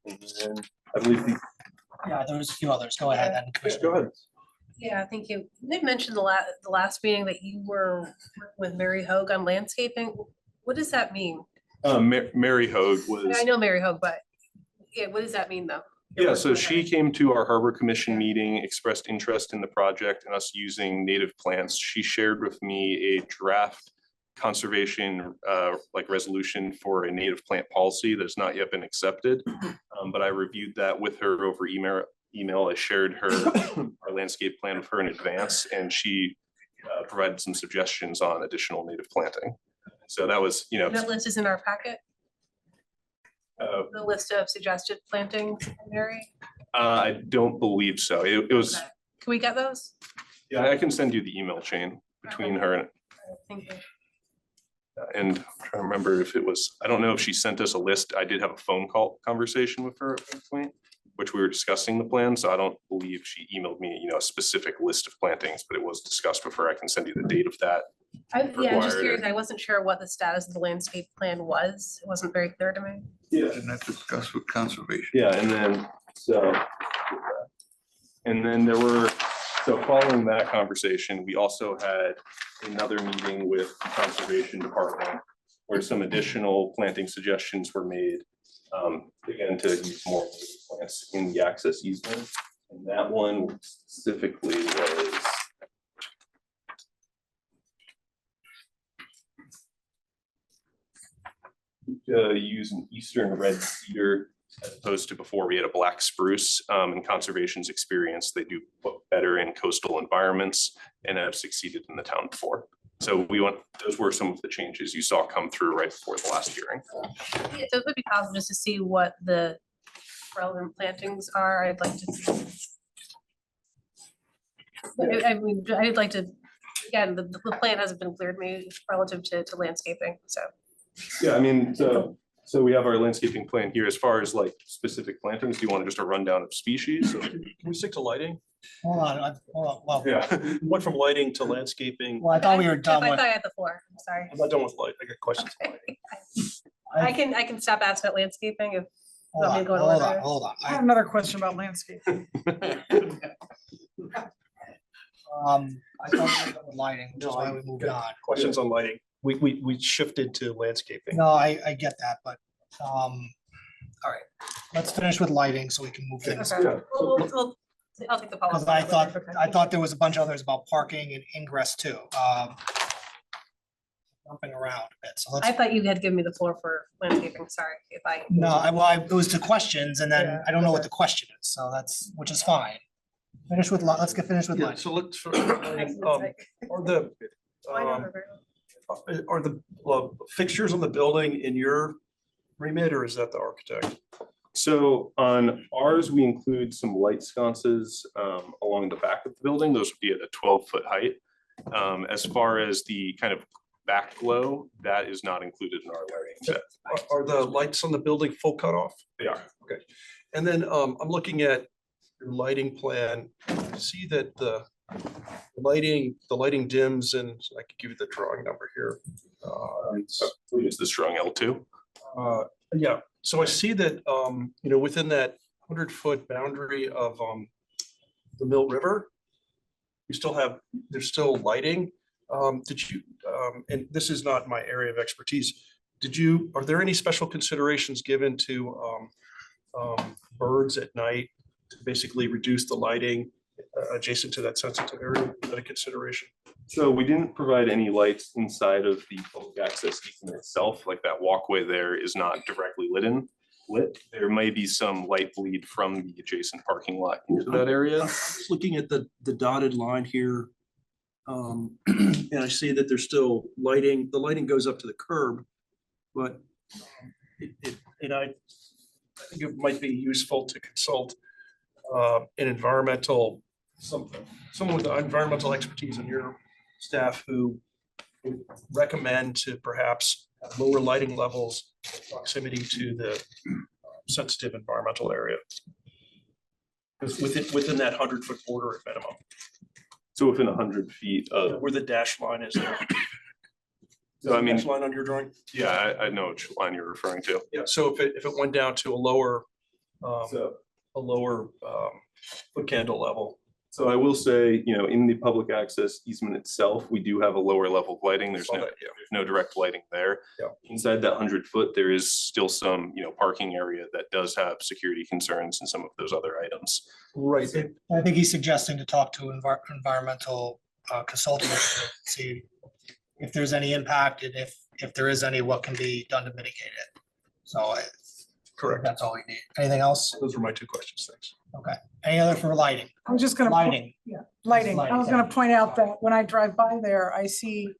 And then I believe the, Yeah, there was a few others. Go ahead. and yes, go ahead. Yeah, thank you. You had mentioned the last meeting that you were working with Mary Hogue on landscaping. What does that mean? Mary Hogue was. I know Mary Hogue, but yeah, what does that mean though? Yeah, so she came to our Harbor Commission meeting, expressed interest in the project and us using native plants. She shared with me a draft conservation like resolution for a native plant policy that's not yet been accepted. But I reviewed that with her over email. I shared her our landscape plan with her in advance, and she provided some suggestions on additional native planting. So that was, you know. That list is in our packet, the list of suggested plantings, Mary? I don't believe so. It was, Okay. Can we get those? yeah, I can send you the email chain between her Thank you. and I'm trying to remember if it was, I don't know if she sent us a list. I did have a phone call conversation with her at one point, which we were discussing the plan. So I don't believe she emailed me, you know, a specific list of plantings, but it was discussed with her. I can send you the date of that. Yeah, I'm just Required. curious. I wasn't sure what the status of the landscape plan was. It wasn't very clear to me. Yeah. And that's discussed with conservation. Yeah, and then, so. And then there were, so following that conversation, we also had another meeting with the Conservation Department where some additional planting suggestions were made. Again, to use more plants in the access easement. And that one specifically was. Use an eastern red cedar as opposed to before we had a black spruce. In conservation's experience, they do better in coastal environments and have succeeded in the town before. So those were some of the changes you saw come through right before the last hearing. Yeah, so it would be possible just to see what the relevant plantings are. I'd like to see. I mean, I'd like to, again, the plan hasn't been cleared to me relative to landscaping, so. Yeah, I mean, so we have our landscaping plan here as far as like specific plantings. Do you want just a rundown of species? Can we stick to lighting? Hold on, well, Yeah. Went from lighting to landscaping. well, I thought we were done I with. thought I had the floor, I'm sorry. I'm not done with light. I got questions on lighting. I can stop asking about landscaping if. Hold want me on, to go in hold on, order? hold on. I have another question about landscape. I thought we were done with lighting, which is why we moved on. Questions on lighting. We shifted to landscaping. No, I get that, but, all right, let's finish with lighting so we can move things. Okay. Yeah. I'll take the policy. Because I thought there was a bunch of others about parking and ingress too. Jumping around a bit, so let's. I thought you had given me the floor for landscaping, sorry if I. No, it was to questions and then Yeah, I don't know what okay. the question is, so that's, which is fine. Let's get finished with Yeah, lighting. so let's, are the, are the fixtures on the building in your remit, or is that the architect? So on ours, we include some light sconces along the back of the building. Those would be at a 12-foot height. As far as the kind of back glow, that is not included in our lighting set. Are the lights on the building full cutoff? They are. Okay. And then I'm looking at your lighting plan. I see that the lighting dims, and I could give you the drawing number here. It's this drawing L2. Yeah, so I see that, you know, within that 100-foot boundary of the Mill River, there's still lighting. Did you, and this is not my area of expertise, are there any special considerations given to birds at night to basically reduce the lighting adjacent to that sensitive area? Is that a consideration? So we didn't provide any lights inside of the public access easement itself, like that walkway there is not directly lit. There may be some light bleed from the adjacent parking lot into that area. Just looking at the dotted line here, and I see that there's still lighting. The lighting goes up to the curb, but I think it might be useful to consult an environmental, someone with environmental expertise on your staff who would recommend to perhaps lower lighting levels, proximity to the sensitive environmental area? Within that 100-foot border at minimum, So within 100 feet of, where the dash line is there. so I mean, Dash line on your drawing? yeah, I know which line you're referring to. Yeah, so if it went down to a lower, So, foot candle level. so I will say, you know, in the public access easement itself, we do have a lower level of lighting. There's Saw no, that, yeah. there's no direct lighting there. Yeah. Inside that 100-foot, there is still some, you know, parking area that does have security concerns and some of those other items. Right. I think he's suggesting to talk to environmental consultant, see if there's any impact and if there is any, what can be done to mitigate it. So Correct. that's all we need. Anything else? Those were my two questions. Thanks. Okay. Any other for lighting? I'm just gonna. Lighting. Yeah, lighting. I was gonna point out that when I drive by there, I see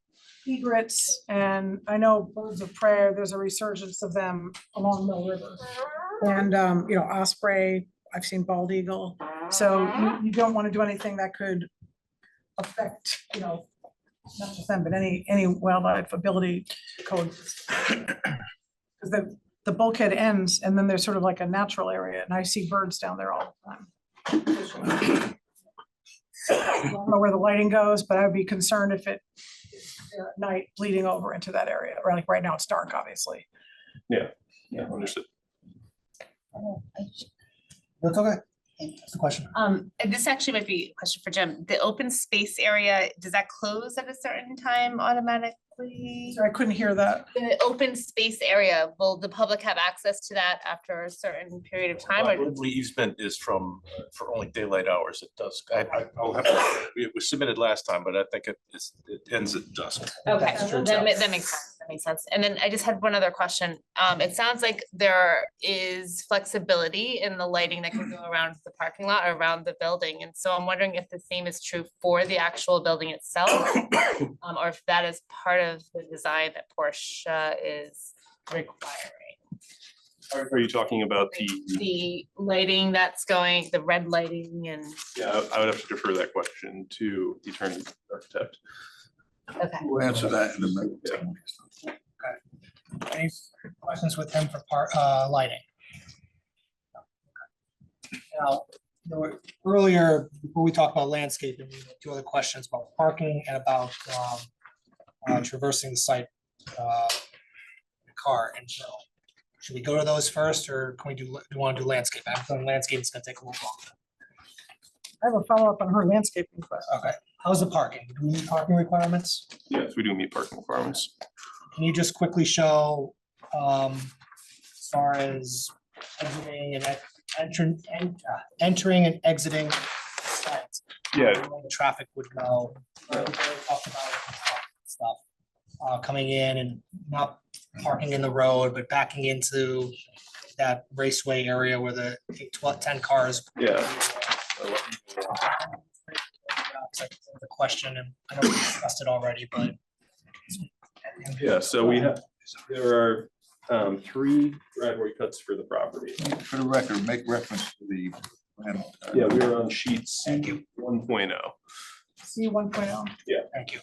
egrets and I know birds of prey, there's a resurgence of them along Mill River. And, you know, osprey, I've seen bald eagle. So you don't want to do anything that could affect, you know, not just them, but any wildlife ability to coexist. Because the bulkhead ends and then there's sort of like a natural area and I see birds down there all the time. I don't know where the lighting goes, but I would be concerned if it at night bleeding over into that area. Or like right now it's dark, obviously. Yeah, understood. That's okay. That's the question. And this actually might be a question for Jim. The open space area, does that close at a certain time automatically? Sorry, I couldn't hear that. The open space area, will the public have access to that after a certain period of time? I Or believe easement is for only daylight hours. It does. I'll have it was submitted last time, but I think it ends at dusk. Okay, That's true, that too. that makes sense, that makes sense. And then I just had one other question. It sounds like there is flexibility in the lighting that can go around the parking lot or around the building. And so I'm wondering if the same is true for the actual building itself, or if that is part of the design that Porsche is requiring. Are you talking about The lighting that's going, the red lighting and, yeah, I would have to defer that question to the attorney architect. okay. We'll answer that in a minute. Any questions with him for lighting? Now, there were earlier, before we talked about landscaping, we had two other questions about parking and about traversing the site in a car. And so, should we go to those first, or can we do you want to do landscape? I'm feeling landscape is going to take a little longer. I have a follow-up on her landscaping question. Okay, how's the parking? Do we need parking requirements? Yes, we do meet parking requirements. Can you just quickly show, as far as exiting and entering and exiting sites? Yeah. Where the traffic would go. We already talked about stuff, coming in and not parking in the road, but backing into that raceway area where the 10 cars. Yeah. The question, and I know we discussed it already, but. Yeah, so there are 3 driveway cuts for the property. For the record, make reference to the plan. Yeah, we are on sheets 1.0. C 1.0. Yeah. Thank you.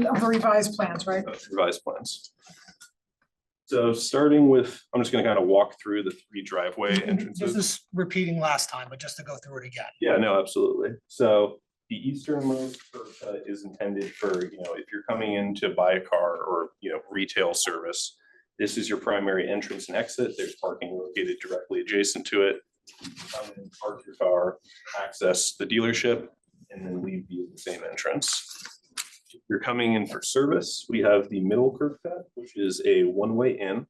Of the revised plans, right? Revised plans. So starting with, I'm just gonna kind of walk through the 3 driveway entrances. This is repeating last time, but just to go through it again. Yeah, no, absolutely. So the easternmost curb cut is intended for, you know, if you're coming in to buy a car or, you know, retail service, this is your primary entrance and exit. There's parking located directly adjacent to it. Come in, park your car, access the dealership, and then leave via the same entrance. If you're coming in for service, we have the middle curb cut, which is a one-way in.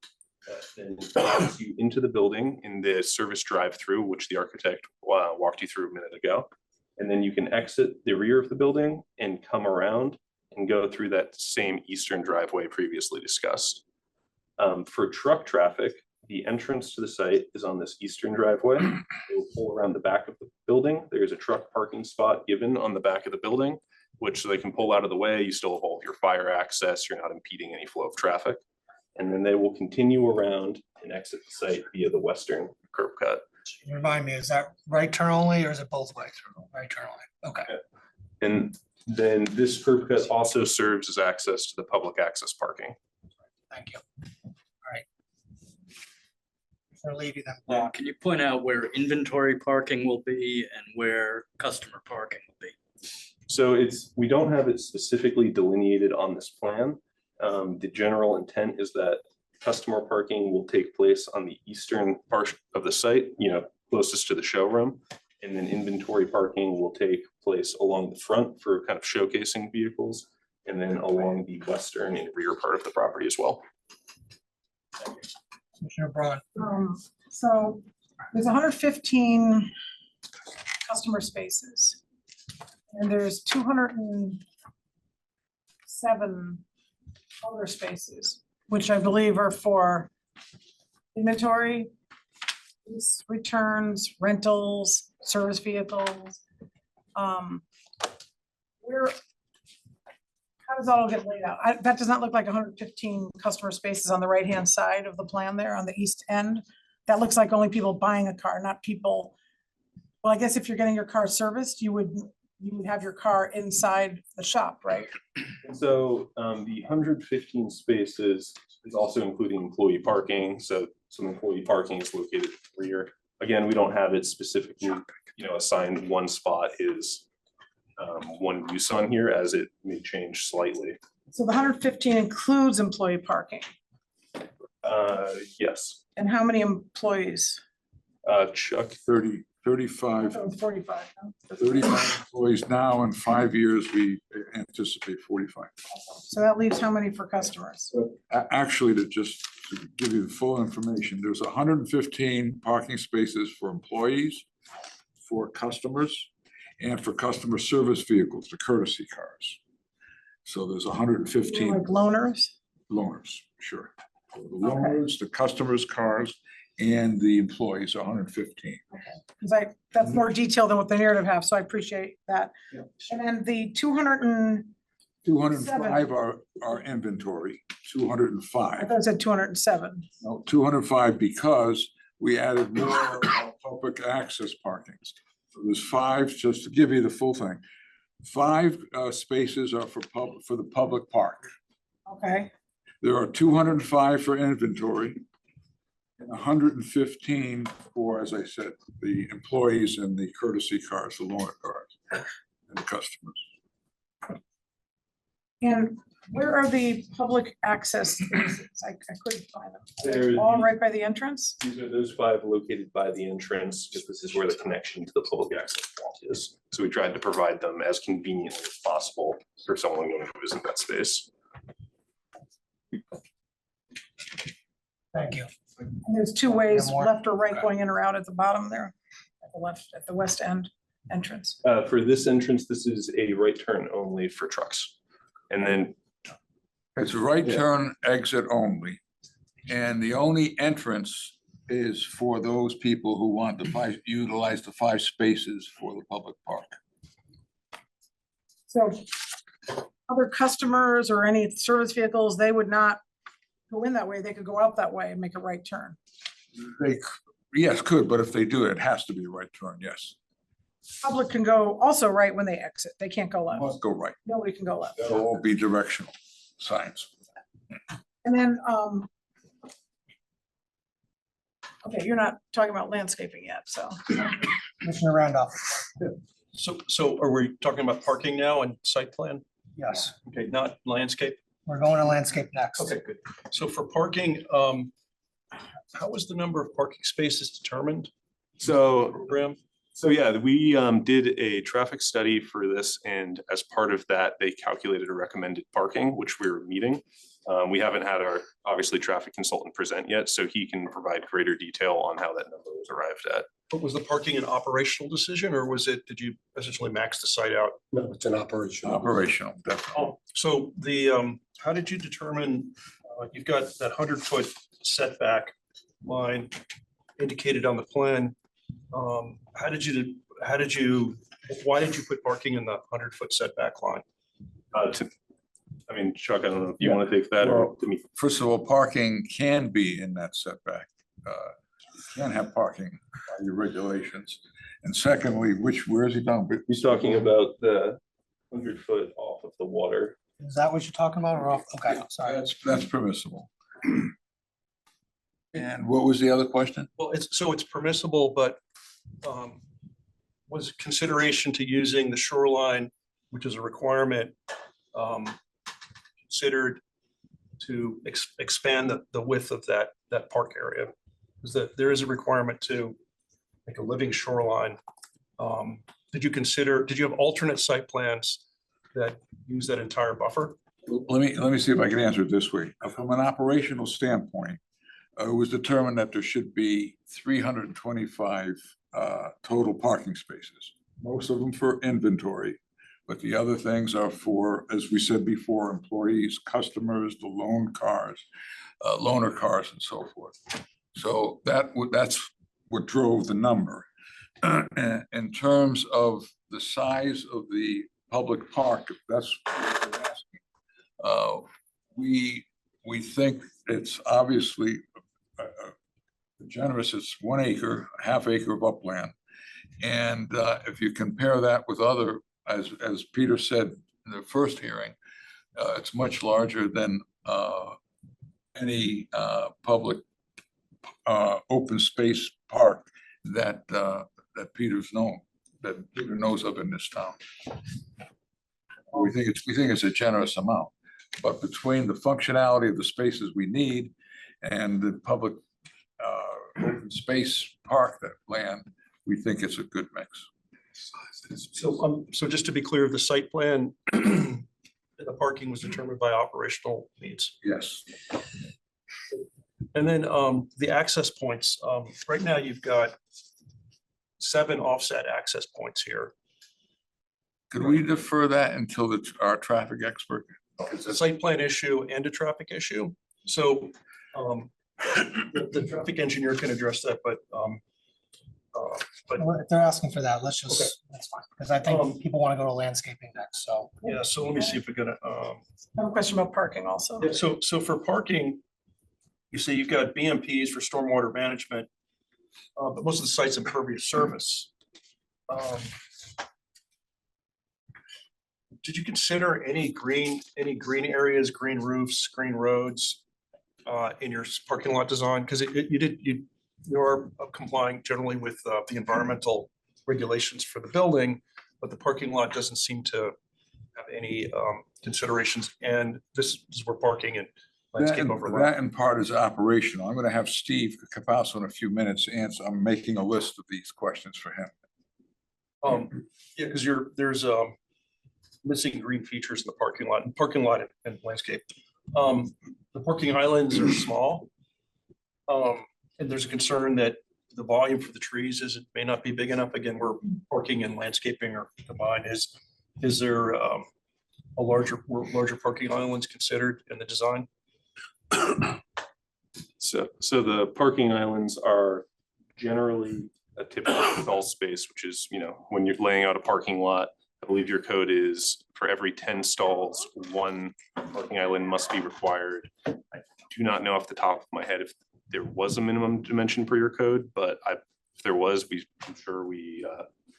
That then allows you into the building in the service drive-through, which the architect walked you through a minute ago. And then you can exit the rear of the building and come around and go through that same eastern driveway previously discussed. For truck traffic, the entrance to the site is on this eastern driveway. It will pull around the back of the building. There's a truck parking spot given on the back of the building, which they can pull out of the way. You still have all of your fire access. You're not impeding any flow of traffic. And then they will continue around and exit the site via the western curb cut. Remind me, is that right turn only or is it both ways? Right turn only, okay. And then this curb cut also serves as access to the public access parking. Thank you. All right. I'll leave you then. Now, can you point out where inventory parking will be and where customer parking will be? So we don't have it specifically delineated on this plan. The general intent is that customer parking will take place on the eastern part of the site, closest to the showroom. And then inventory parking will take place along the front for kind of showcasing vehicles, and then along the western and rear part of the property as well. Commissioner Braun. So there's 115 customer spaces. And there's 207 other spaces, which I believe are for inventory, lease returns, rentals, service vehicles. Where, how does that all get laid out? That does not look like 115 customer spaces on the right-hand side of the plan there on the east end. That looks like only people buying a car, not people. Well, I guess if you're getting your car serviced, you would have your car inside the shop, right? So the 115 spaces is also including employee parking. So some employee parking is located at the rear. Again, we don't have it specifically, assigned one spot is one use on here, as it may change slightly. So the 115 includes employee parking. Yes. And how many employees? Chuck. 35 45. no? 35 employees now. In 5 years, we anticipate 45. So that leaves how many for customers? Actually, to give you the full information, there's 115 parking spaces for employees, for customers, and for customer service vehicles, the courtesy cars. So there's 115 Like loaners? loaners, sure. The loaners, the customers' cars, and the employees, 115. Because that's more detailed than what the narrative have, so I appreciate that. Yeah. And then the 205 are inventory, I 205. thought it said 207. No, 205 because we added more public access parkings. So there's 5, just to give you the full thing. 5 spaces are for the public park. Okay, There are 205 for inventory and 115 for, as I said, the employees and the courtesy cars, the loaner cars, and the customers. and where are the public access spaces? I couldn't find them. They're All right by the entrance? These are those 5 located by the entrance, because this is where the connection to the public access point is. So we tried to provide them as conveniently as possible for someone who isn't that space. Thank you. And there's 2 ways, Yeah, more. left or right, going in or out at the bottom there, at the left, at the west end entrance. For this entrance, this is a right turn only for trucks. And then It's a right turn exit only. And the only entrance is for those people who want to utilize the 5 spaces for the public park. So other customers or any service vehicles, they would not go in that way. They could go out that way and make a right turn. Yes, could, but if they do, it has to be a right turn, yes. Public can go also right when they exit. They can't go left. Must go right. Nobody can go left. That'll all be directional signs. And then, okay, you're not talking about landscaping yet, so. Commissioner Randolph. So are we talking about parking now and site plan? Yes, Okay, not landscape? we're going to landscape next. Okay, good. So for parking, how was the number of parking spaces determined? So Program? yeah, we did a traffic study for this, and as part of that, they calculated a recommended parking, which we were meeting. We haven't had our, obviously, traffic consultant present yet, so he can provide greater detail on how that number was arrived at. But was the parking an operational decision, or did you essentially max the site out? No, it's an operation. Operational, definitely. Oh, so how did you determine, you've got that 100-foot setback line indicated on the plan. Why did you put parking in the 100-foot setback line? Chuck, I don't know if you want to take that or Well, first of all, parking can be in that setback. can't have parking by your regulations. And secondly, where is he talking? He's talking about the 100 foot off of the water. Is that what you're talking about or off? Okay, sorry. That's permissible. And what was the other question? Well, it's permissible, but was consideration to using the shoreline, which is a requirement, considered to expand the width of that park area? Is that there is a requirement to make a living shoreline? Did you have alternate site plans that use that entire buffer? Let me see if I can answer it this way. From an operational standpoint, it was determined that there should be 325 total parking spaces, most of them for inventory. But the other things are for, as we said before, employees, customers, the loaner cars and so forth. So that's what drove the number. In terms of the size of the public park, if that's what you're asking, we think it's obviously generous. It's 1 acre, ½ acre of upland. And if you compare that with other, as Peter said in the first hearing, it's much larger than any public open space park that Peter knows of in this town. We think it's a generous amount, but between the functionality of the spaces we need and the public open space park that land, we think it's a good mix. So just to be clear, the site plan, the parking was determined by operational needs. Yes. And then the access points, right now you've got 7 offset access points here. Could we defer that until our traffic expert? It's a site plan issue and a traffic issue. So the traffic engineer can address that, but Well, if they're asking for that, let's just, that's fine, because I think people want to go to landscaping next, so. yeah, so let me see if we're gonna, I have a question about parking also. yeah, so for parking, you say you've got BMPs for stormwater management, but most of the site's impervious surface. Did you consider any green areas, green roofs, green roads in your parking lot design? Because you are complying generally with the environmental regulations for the building, but the parking lot doesn't seem to have any considerations. And this is where parking and landscape overlap. That in part is operational. I'm going to have Steve Capasso in a few minutes to answer. I'm making a list of these questions for him. Yeah, because there's missing green features in the parking lot and landscape. The parking islands are small. And there's a concern that the volume for the trees may not be big enough. Again, where parking and landscaping are combined. Is there a larger parking islands considered in the design? So the parking islands are generally a typical stall space, which is, when you're laying out a parking lot, I believe your code is for every 10 stalls, 1 parking island must be required. I do not know off the top of my head if there was a minimum dimension per your code, but if there was, I'm sure we.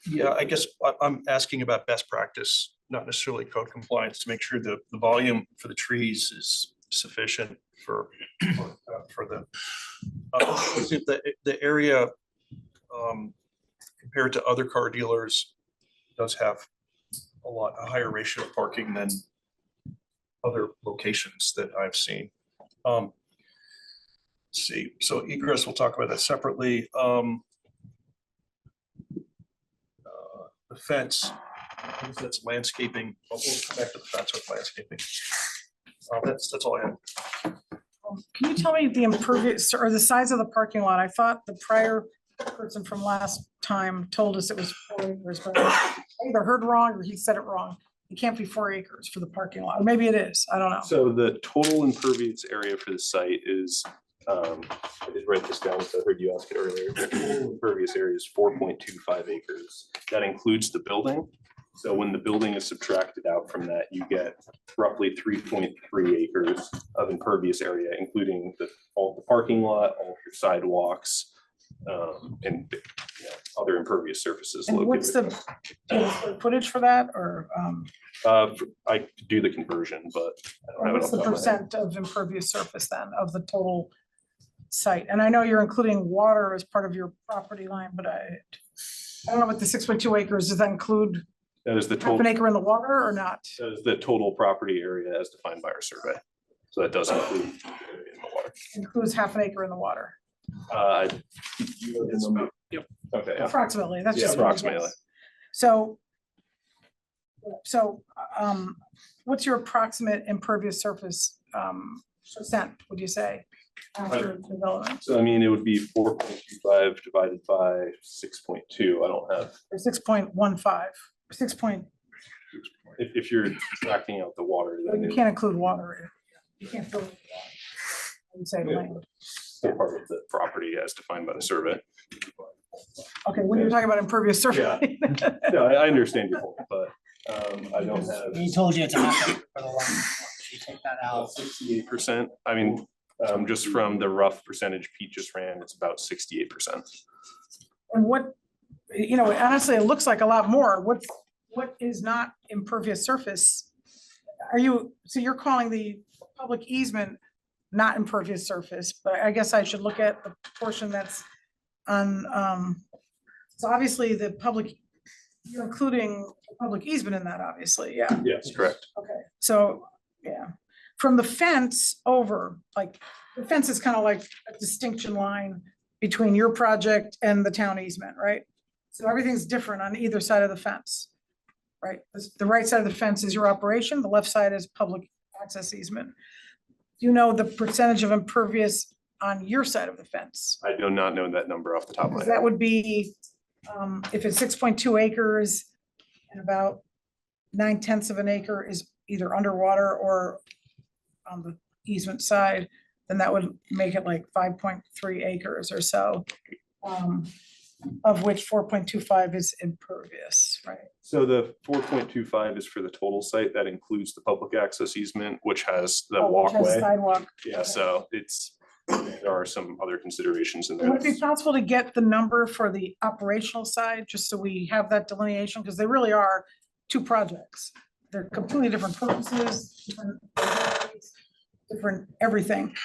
Yeah, I guess I'm asking about best practice, not necessarily code compliance, to make sure the volume for the trees is sufficient for the the area compared to other car dealers does have a higher ratio of parking than other locations that I've seen. Let's see, so egress, we'll talk about that separately. The fence, that's landscaping. We'll come back to the fence with landscaping. That's all I have. Can you tell me the impervious or the size of the parking lot? I thought the prior person from last time told us it was 4 acres, but I either heard wrong or he said it wrong. It can't be 4 acres for the parking lot, or maybe it is, I don't know. So the total impervious area for the site is, I did write this down, so I heard you ask it earlier. The total impervious area is 4.25 acres. That includes the building. So when the building is subtracted out from that, you get roughly 3.3 acres of impervious area, including all the parking lot, all of your sidewalks, and other impervious surfaces. And what's the, located. do you have square footage for that, or I could do the conversion, but I don't have it what's off the the top of my head. percent of impervious surface then of the total site? And I know you're including water as part of your property line, but I don't know what the 6.2 acres, does that include That is the half an total, acre in the water or not? that is the total property area as defined by our survey. So that does include the area in the water. Includes half an acre in the water, You have the number? Yep. Okay, yeah. approximately, that's Yeah, just. what I guess. approximately. So, what's your approximate impervious surface, percent, would you say? After development, So I mean, it would be 4.25 divided by 6.2. I don't have, or 6.15, 6 point, if you're subtracting out the water, then you it's can't include water. You can't fill it with water. I would say land. still part of the property as defined by the survey. Okay, when you're talking about impervious surface. No, I understand your point, but I don't have He told you it's a half acre for the line. You take that out. 68%. I mean, just from the rough percentage Pete just ran, it's about 68%. And what, honestly, it looks like a lot more. What is not impervious surface? So you're calling the public easement not impervious surface, but I guess I should look at the portion that's on, so obviously the public, you're including public easement in that, obviously, yeah. Yes, correct. Okay, so, yeah, from the fence over, like, the fence is kind of like a distinction line between your project and the town easement, right? So everything's different on either side of the fence, right? The right side of the fence is your operation, the left side is public access easement. Do you know the percentage of impervious on your side of the fence? I do not know that number off the top of my Because head. that would be, if it's 6.2 acres and about 9/10 of an acre is either underwater or on the easement side, then that would make it like 5.3 acres or so, of which 4.25 is impervious, right? So the 4.25 is for the total site. That includes the public access easement, which has the Which has walkway. sidewalk. Yeah, so there are some other considerations in there. Would it be possible to get the number for the operational side, just so we have that delineation, because they really are two projects. They're completely different purposes, different everything.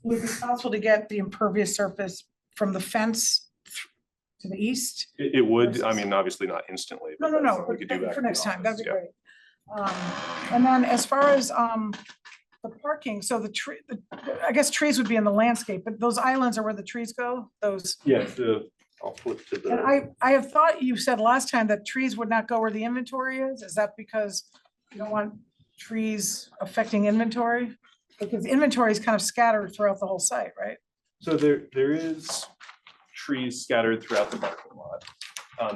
Would it be possible to get the impervious surface from the fence to the east? It would, I mean, obviously not instantly. No, but no, that's no, something we could do back for in the next time, that'd office, be yeah. great. And then as far as the parking, so the tree, I guess trees would be in the landscape, but those islands are where the trees go, those. Yes, I'll flip to And the, I have thought you said last time that trees would not go where the inventory is. Is that because you don't want trees affecting inventory? Because inventory is kind of scattered throughout the whole site, right? so there is trees scattered throughout the parking lot.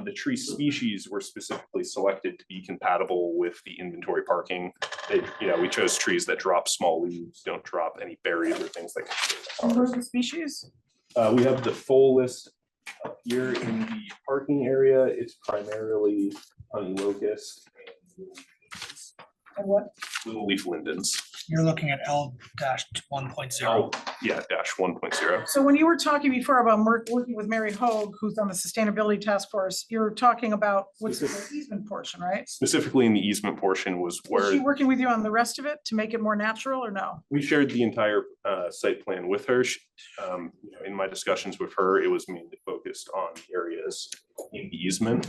The tree species were specifically selected to be compatible with the inventory parking. We chose trees that drop small leaves, don't drop any berries or things like And that. what are the species? We have the full list up here in the parking area. It's primarily honey locust And what? and little leaf lindens. You're looking at L-1.0. Yeah, dash 1.0. So when you were talking before about working with Mary Hoag, who's on the sustainability task force, you're talking about what's the easement portion, right? Specifically in the easement portion was Is where she working with you on the rest of it to make it more natural or no? we shared the entire site plan with her. In my discussions with her, it was mainly focused on areas in the easement.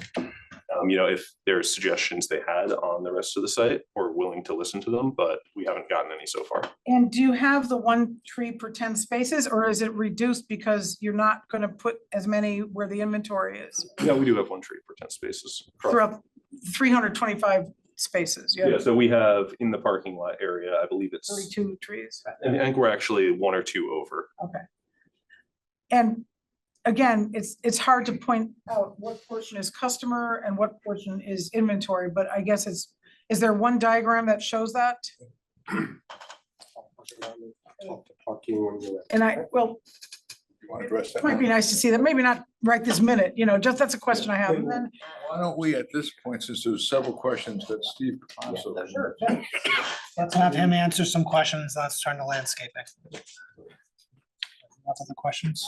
If there's suggestions they had on the rest of the site, we're willing to listen to them, but we haven't gotten any so far. And do you have the 1 tree per 10 spaces, or is it reduced because you're not gonna put as many where the inventory is? Yeah, we do have 1 tree per 10 spaces. Throughout 325 spaces, Yeah, yeah, so we have in the parking lot area, I believe it's, 32 trees. I think we're actually 1 or 2 over. Okay. And again, it's hard to point out what portion is customer and what portion is inventory, but I guess is there one diagram that shows that? And it might be nice to see that, maybe not right this minute, just that's a question I have. And then, Why don't we, at this point, since there's several questions that Steve also. sure, Let's have him answer some questions. Let's turn to landscaping. Other questions?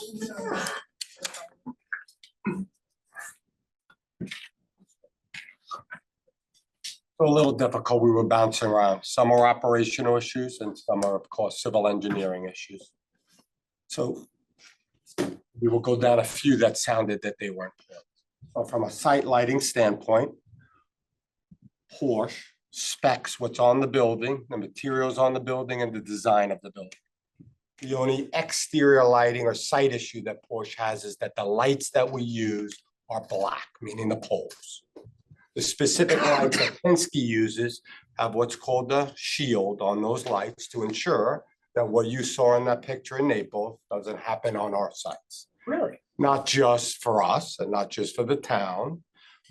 A little difficult. We were bouncing around. Some are operational issues and some are, of course, civil engineering issues. So we will go down a few that sounded that they weren't. So from a site lighting standpoint, Porsche specs what's on the building, the materials on the building, and the design of the building. The only exterior lighting or site issue that Porsche has is that the lights that we use are black, meaning the poles. The specific lights that Penske uses have what's called the shield on those lights to ensure that what you saw in that picture in Naples doesn't happen on our sites. Really? Not just for us and not just for the town,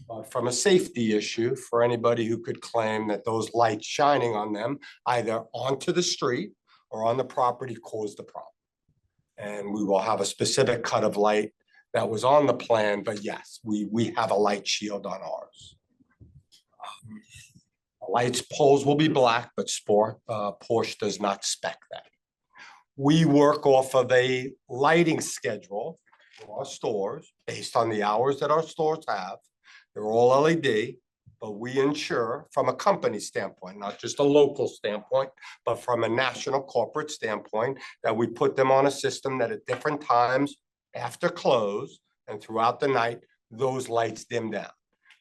but from a safety issue for anybody who could claim that those lights shining on them either onto the street or on the property caused the problem. And we will have a specific cut of light that was on the plan, but yes, we have a light shield on ours. Lights poles will be black, but Porsche does not spec that. We work off of a lighting schedule for our stores based on the hours that our stores have. They're all LED, but we ensure from a company standpoint, not just a local standpoint, but from a national corporate standpoint, that we put them on a system that at different times after close and throughout the night, those lights dim down.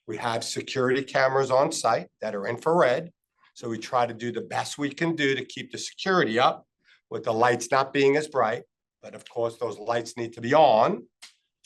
We have security cameras on site that are infrared. So we try to do the best we can do to keep the security up with the lights not being as bright. But of course, those lights need to be on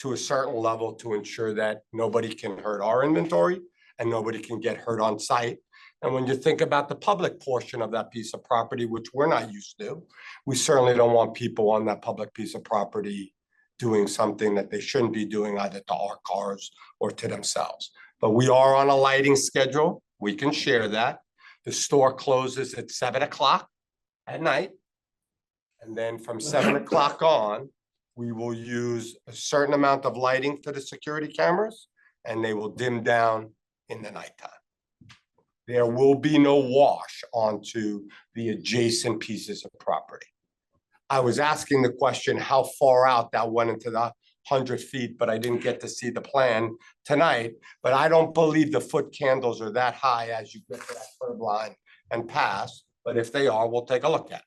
to a certain level to ensure that nobody can hurt our inventory and nobody can get hurt on site. And when you think about the public portion of that piece of property, which we're not used to, we certainly don't want people on that public piece of property doing something that they shouldn't be doing either to our cars or to themselves. But we are on a lighting schedule. We can share that. The store closes at 7 o'clock at night. And then from 7 o'clock on, we will use a certain amount of lighting for the security cameras and they will dim down in the nighttime. There will be no wash onto the adjacent pieces of property. I was asking the question how far out that went into the 100 feet, but I didn't get to see the plan tonight. But I don't believe the foot candles are that high as you get to that curb line and pass. But if they are, we'll take a look at it.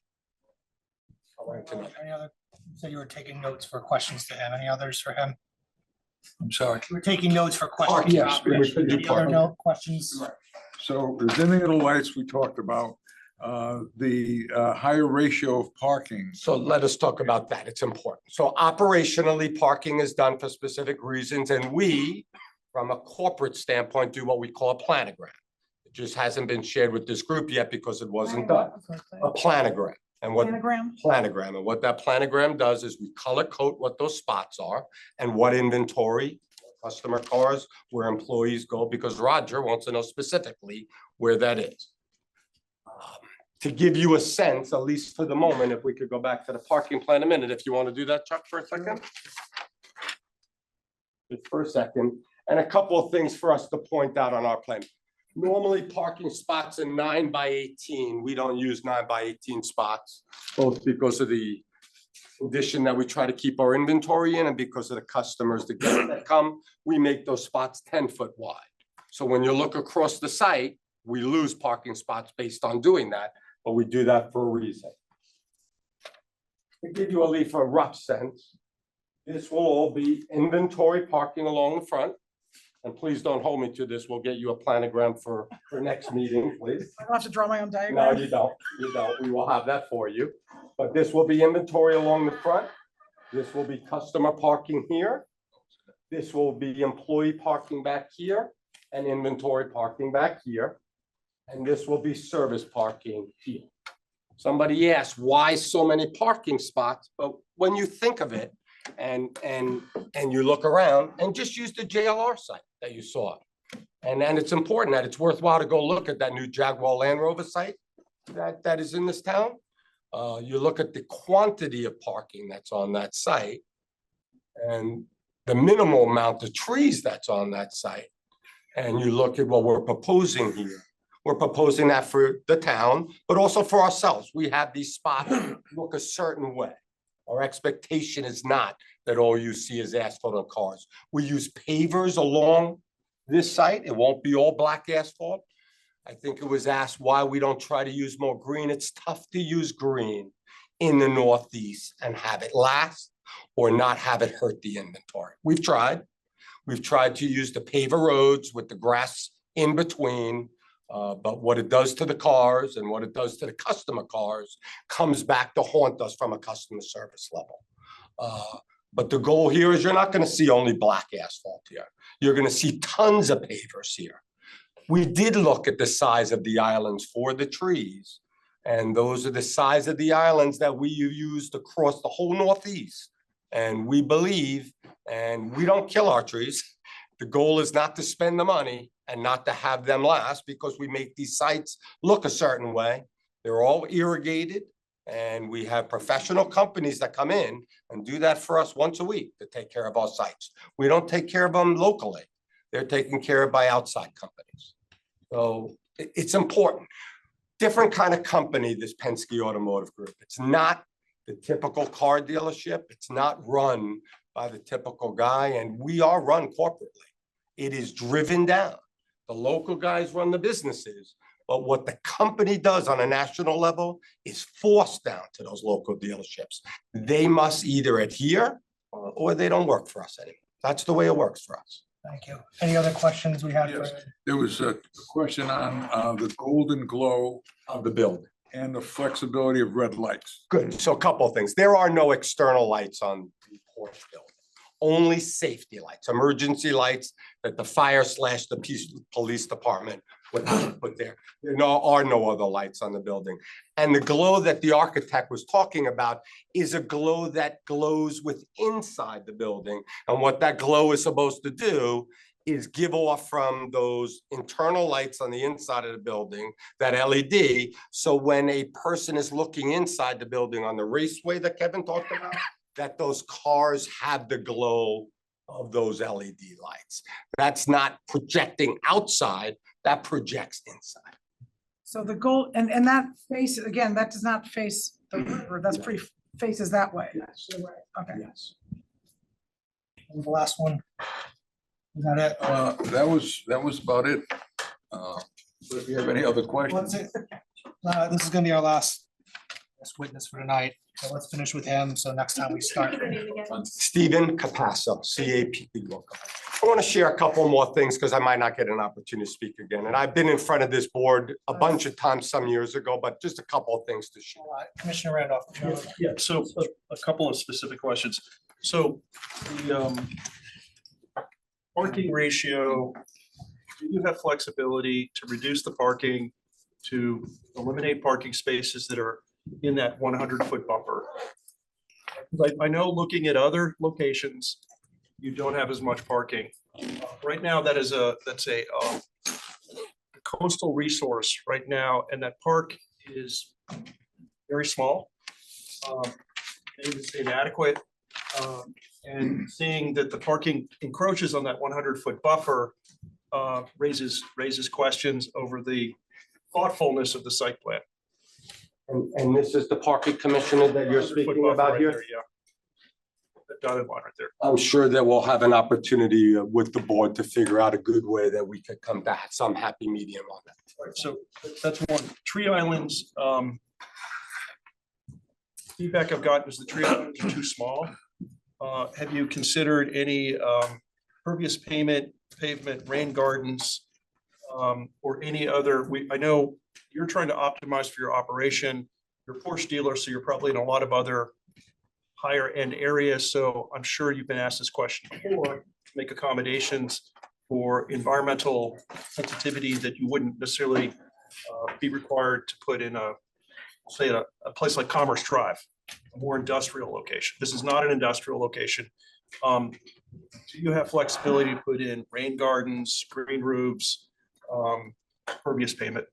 I'll wait tonight. Any other, so you were taking notes for questions to him. Any others for him? I'm sorry. You were taking notes for questions. Yes, we could do Any other parking. note questions? So the dimming of the lights we talked about, the higher ratio of parking. So let us talk about that. It's important. So operationally, parking is done for specific reasons, and we, from a corporate standpoint, do what we call a planogram. It just hasn't been shared with this group yet because it wasn't done. A planogram. And what planogram, and what that planogram does is we color code what those spots are and what inventory, customer cars, where employees go, because Roger wants to know specifically where that is. To give you a sense, at least for the moment, if we could go back to the parking plan a minute, if you want to do that, Chuck, for a second. Just for a second, and a couple of things for us to point out on our plan. Normally, parking spots in 9 by 18, we don't use 9 by 18 spots, both because of the condition that we try to keep our inventory in and because of the customers that come, we make those spots 10 foot wide. So when you look across the site, we lose parking spots based on doing that, but we do that for a reason. To give you a rough sense, this will all be inventory parking along the front. And please don't hold me to this. We'll get you a planogram for next meeting, please. I don't have to draw my own No, diagram. you don't. You don't. We will have that for you. But this will be inventory along the front. This will be customer parking here. This will be employee parking back here and inventory parking back here. And this will be service parking here. Somebody asked, why so many parking spots? But when you think of it and you look around and just use the JLR site that you saw. And it's important that it's worthwhile to go look at that new Jaguar Land Rover site that is in this town. You look at the quantity of parking that's on that site and the minimal amount of trees that's on that site. And you look at what we're proposing here. We're proposing that for the town, but also for ourselves. We have these spots look a certain way. Our expectation is not that all you see is asphalt and cars. We use pavers along this site. It won't be all black asphalt. I think it was asked why we don't try to use more green. It's tough to use green in the Northeast and have it last or not have it hurt the inventory. We've tried. We've tried to use the paver roads with the grass in between. But what it does to the cars and what it does to the customer cars comes back to haunt us from a customer service level. But the goal here is you're not going to see only black asphalt here. You're going to see tons of pavers here. We did look at the size of the islands for the trees. And those are the size of the islands that we used across the whole Northeast. And we believe, and we don't kill our trees. The goal is not to spend the money and not to have them last because we make these sites look a certain way. They're all irrigated and we have professional companies that come in and do that for us once a week to take care of our sites. We don't take care of them locally. They're taken care of by outside companies. So it's important. Different kind of company, this Penske Automotive Group. It's not the typical car dealership. It's not run by the typical guy, and we are run corporately. It is driven down. The local guys run the businesses, but what the company does on a national level is forced down to those local dealerships. They must either adhere or they don't work for us anymore. That's the way it works for us. Thank you. Any other questions we have? Yes, there was a question on the golden glow Of the building. and the flexibility of red lights. Good. So a couple of things. There are no external lights on the porch building. Only safety lights, emergency lights that the fire / the police department would have to put there. There are no other lights on the building. And the glow that the architect was talking about is a glow that glows with inside the building. And what that glow is supposed to do is give off from those internal lights on the inside of the building, that LED. So when a person is looking inside the building on the raceway that Kevin talked about, that those cars have the glow of those LED lights. That's not projecting outside, that projects inside. So the goal, and that face, again, that does not face the river, that's pretty, faces that way. Yes. Okay. Yes. And the last one. Is that it? That was about it. But if you have any other questions? This is gonna be our last witness for tonight. So let's finish with him. So next time we start. Stephen Capasso, CAPP. I want to share a couple more things because I might not get an opportunity to speak again. And I've been in front of this board a bunch of times some years ago, but just a couple of things to share. Commissioner Randolph. Yeah, so a couple of specific questions. So the parking ratio, do you have flexibility to reduce the parking, to eliminate parking spaces that are in that 100-foot buffer? I know looking at other locations, you don't have as much parking. Right now, that's a coastal resource right now, and that park is very small. It is inadequate. And seeing that the parking encroaches on that 100-foot buffer raises questions over the thoughtfulness of the site plan. And this is the parking commissioner that you're 100-foot speaking buffer about right here? there, yeah. That dotted line right there. I'm sure that we'll have an opportunity with the board to figure out a good way that we could come back, some happy medium on that. Right, so that's one. Tree islands, feedback I've gotten is the tree islands are too small. Have you considered any pervious pavement, rain gardens, or any other? I know you're trying to optimize for your operation. You're a Porsche dealer, so you're probably in a lot of other higher end areas. So I'm sure you've been asked this question before, to make accommodations for environmental sensitivity that you wouldn't necessarily be required to put in say a place like Commerce Drive, a more industrial location. This is not an industrial location. Do you have flexibility to put in rain gardens, green roofs, pervious pavement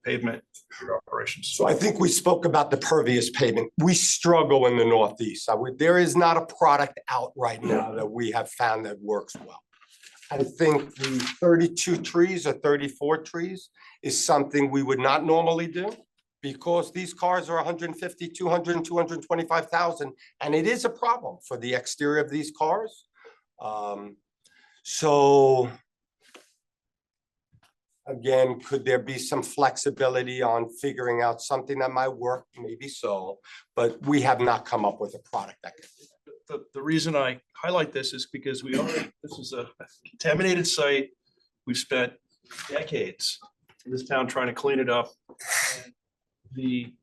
for your operations? So I think we spoke about the pervious pavement. We struggle in the Northeast. There is not a product out right now that we have found that works well. I think the 32 trees or 34 trees is something we would not normally do because these cars are 150, 200, and 225,000, and it is a problem for the exterior of these cars. So again, could there be some flexibility on figuring out something that might work? Maybe so, but we have not come up with a product that could do that. The reason I highlight this is because this is a contaminated site. We've spent decades in this town trying to clean it up. The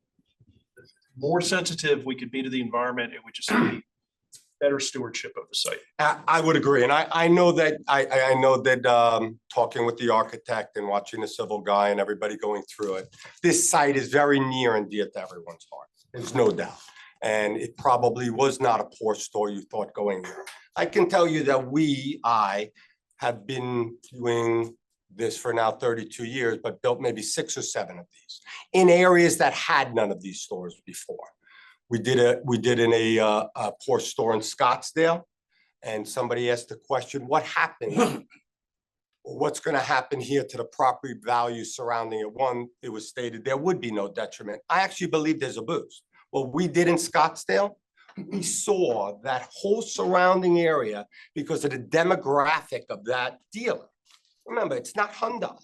more sensitive we could be to the environment, it would just be better stewardship of the site. I would agree, and I know that, I know that talking with the architect and watching the civil guy and everybody going through it, this site is very near and dear to everyone's heart. There's no doubt. And it probably was not a poor store you thought going there. I can tell you that I have been doing this for now 32 years, but built maybe 6 or 7 of these in areas that had none of these stores before. We did in a poor store in Scottsdale, and somebody asked the question, what happened? What's going to happen here to the property value surrounding it? One, it was stated there would be no detriment. I actually believe there's a boost. What we did in Scottsdale, we saw that whole surrounding area because of the demographic of that dealer. Remember, it's not Hyundai,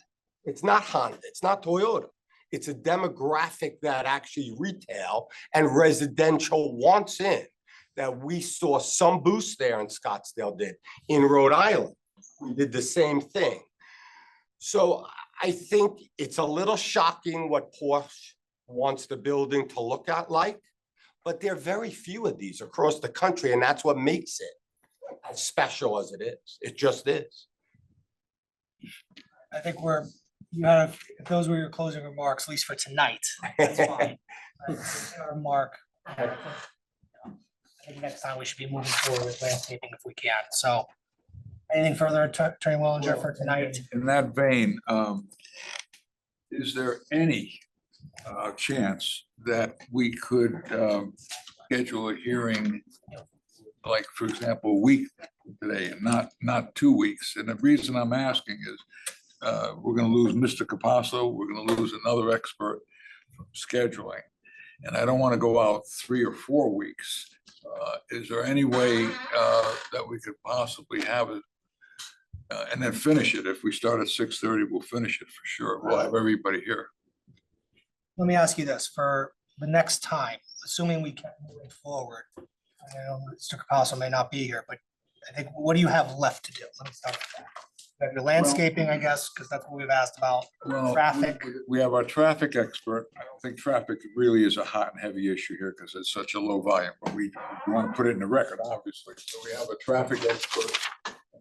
it's not Honda, it's not Toyota. It's a demographic that actually retail and residential wants in, that we saw some boost there in Scottsdale did. In Rhode Island, we did the same thing. So I think it's a little shocking what Porsche wants the building to look at like, but there are very few of these across the country, and that's what makes it as special as it is. It just is. I think if those were your closing remarks, at least for tonight, that's fine. Our mark. I think next time we should be moving forward with landscaping if we can. So anything further, Attorney Willinger, for tonight? In that vein, is there any chance that we could schedule a hearing, like, for example, a week today and not 2 weeks? And the reason I'm asking is we're going to lose Mr. Capasso. We're going to lose another expert from scheduling. And I don't want to go out 3 or 4 weeks. Is there any way that we could possibly have it and then finish it? If we start at 6:30, we'll finish it for sure. We'll have everybody here. Let me ask you this, for the next time, assuming we can move it forward, I know Mr. Capasso may not be here, but I think, what do you have left to do? Let me start with that. You have your landscaping, I guess, because that's what we've asked about, traffic. We have our traffic expert. I don't think traffic really is a hot and heavy issue here because it's such a low volume, but we want to put it in the record, obviously. So we have a traffic expert.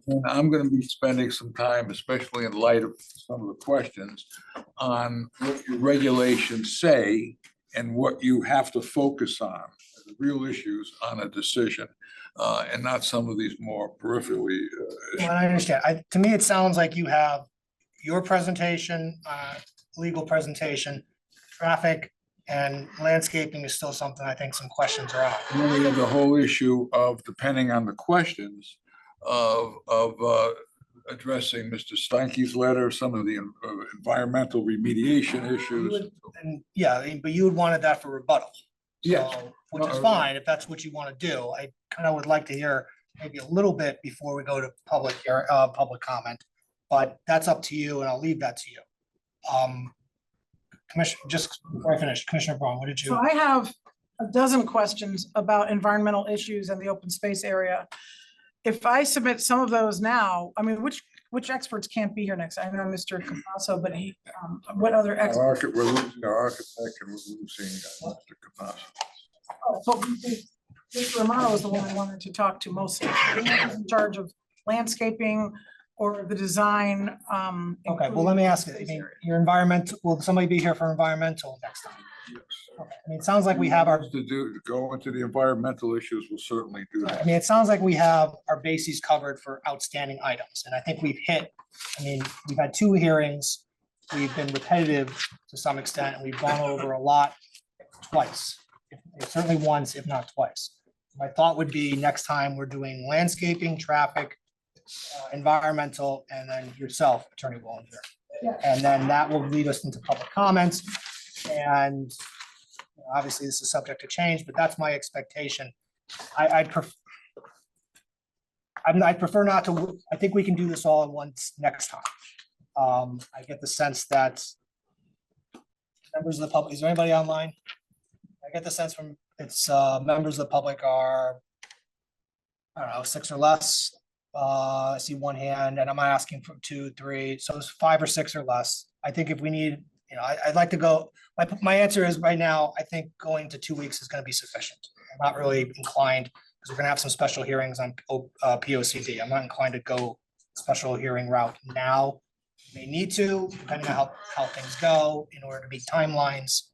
And I'm going to be spending some time, especially in light of some of the questions, on what your regulations say and what you have to focus on, the real issues on a decision, and not some of these more peripherally. Well, I understand. To me, it sounds like you have your presentation, legal presentation, traffic, and landscaping is still something I think some questions are on. And then we have the whole issue of, depending on the questions, of addressing Mr. Steinke's letter, some of the environmental remediation issues. And yeah, but you had wanted that for rebuttal. Yes. So, which is fine, if that's what you want to do. I kind of would like to hear maybe a little bit before we go to public comment, but that's up to you, and I'll leave that to you. Commissioner, just before I finish, Commissioner Braun, what did you? So I have a dozen questions about environmental issues and the open space area. If I submit some of those now, I mean, which experts can't be here next? I know Mr. Capasso, but what other experts? We're losing our architect and we're losing Mr. Capasso. Oh, so Mr. Romano is the one I wanted to talk to most. He's in charge of landscaping or the design. Okay, well, let me ask you, I mean, your environmental, will somebody be here for environmental next time? Yes. Okay, I mean, it sounds like we have our, To go into the environmental issues, we'll certainly do I that. mean, it sounds like we have our bases covered for outstanding items, and I think we've hit, I mean, we've had 2 hearings. We've been repetitive to some extent, and we've gone over a lot twice, certainly once, if not twice. My thought would be next time we're doing landscaping, traffic, environmental, and then yourself, Attorney Willinger. And then that will lead us into public comments. And obviously this is subject to change, but that's my expectation. I'd prefer not to, I think we can do this all at once next time. I get the sense that members of the public, is there anybody online? I get the sense from, it's, members of the public are, I don't know, 6 or less. I see one hand, and I'm not asking for 2, 3, so it's 5 or 6 or less. I think if we need, I'd like to go, my answer is right now, I think going to 2 weeks is gonna be sufficient. I'm not really inclined, because we're gonna have some special hearings on POCD. I'm not inclined to go special hearing route now. May need to, depending on how things go, in order to meet timelines.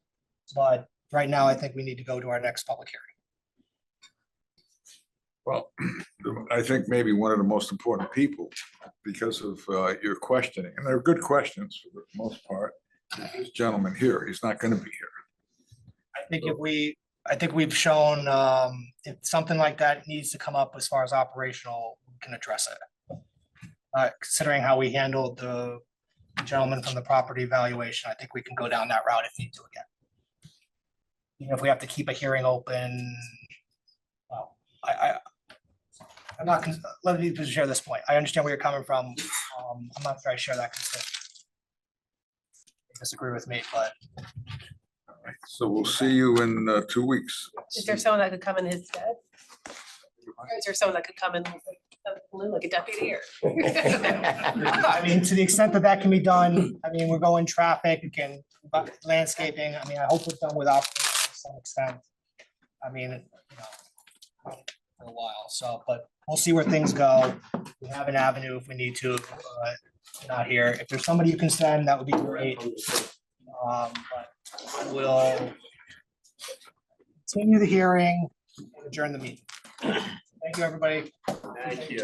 But right now, I think we need to go to our next public hearing. Well, I think maybe one of the most important people, because of your questioning, and they're good questions for the most part, this gentleman here, he's not gonna be here. I think we've shown, if something like that needs to come up as far as operational, we can address it. Considering how we handled the gentleman from the property valuation, I think we can go down that route if need to again. Even if we have to keep a hearing open, well, I'm not, let me just share this point. I understand where you're coming from. I'm not sure I share that concern. You disagree with me, but. All right, so we'll see you in 2 weeks. Is there someone that could come in his stead? Or is there someone that could come in like a deputy or? I mean, to the extent that that can be done, I mean, we're going traffic, and landscaping. I mean, I hope it's done with operations to some extent. I mean, for a while, so, but we'll see where things go. We have an avenue if we need to, not here. If there's somebody you can send, that would be great. But I will continue the hearing, adjourn the meeting. Thank you, everybody. Thank you.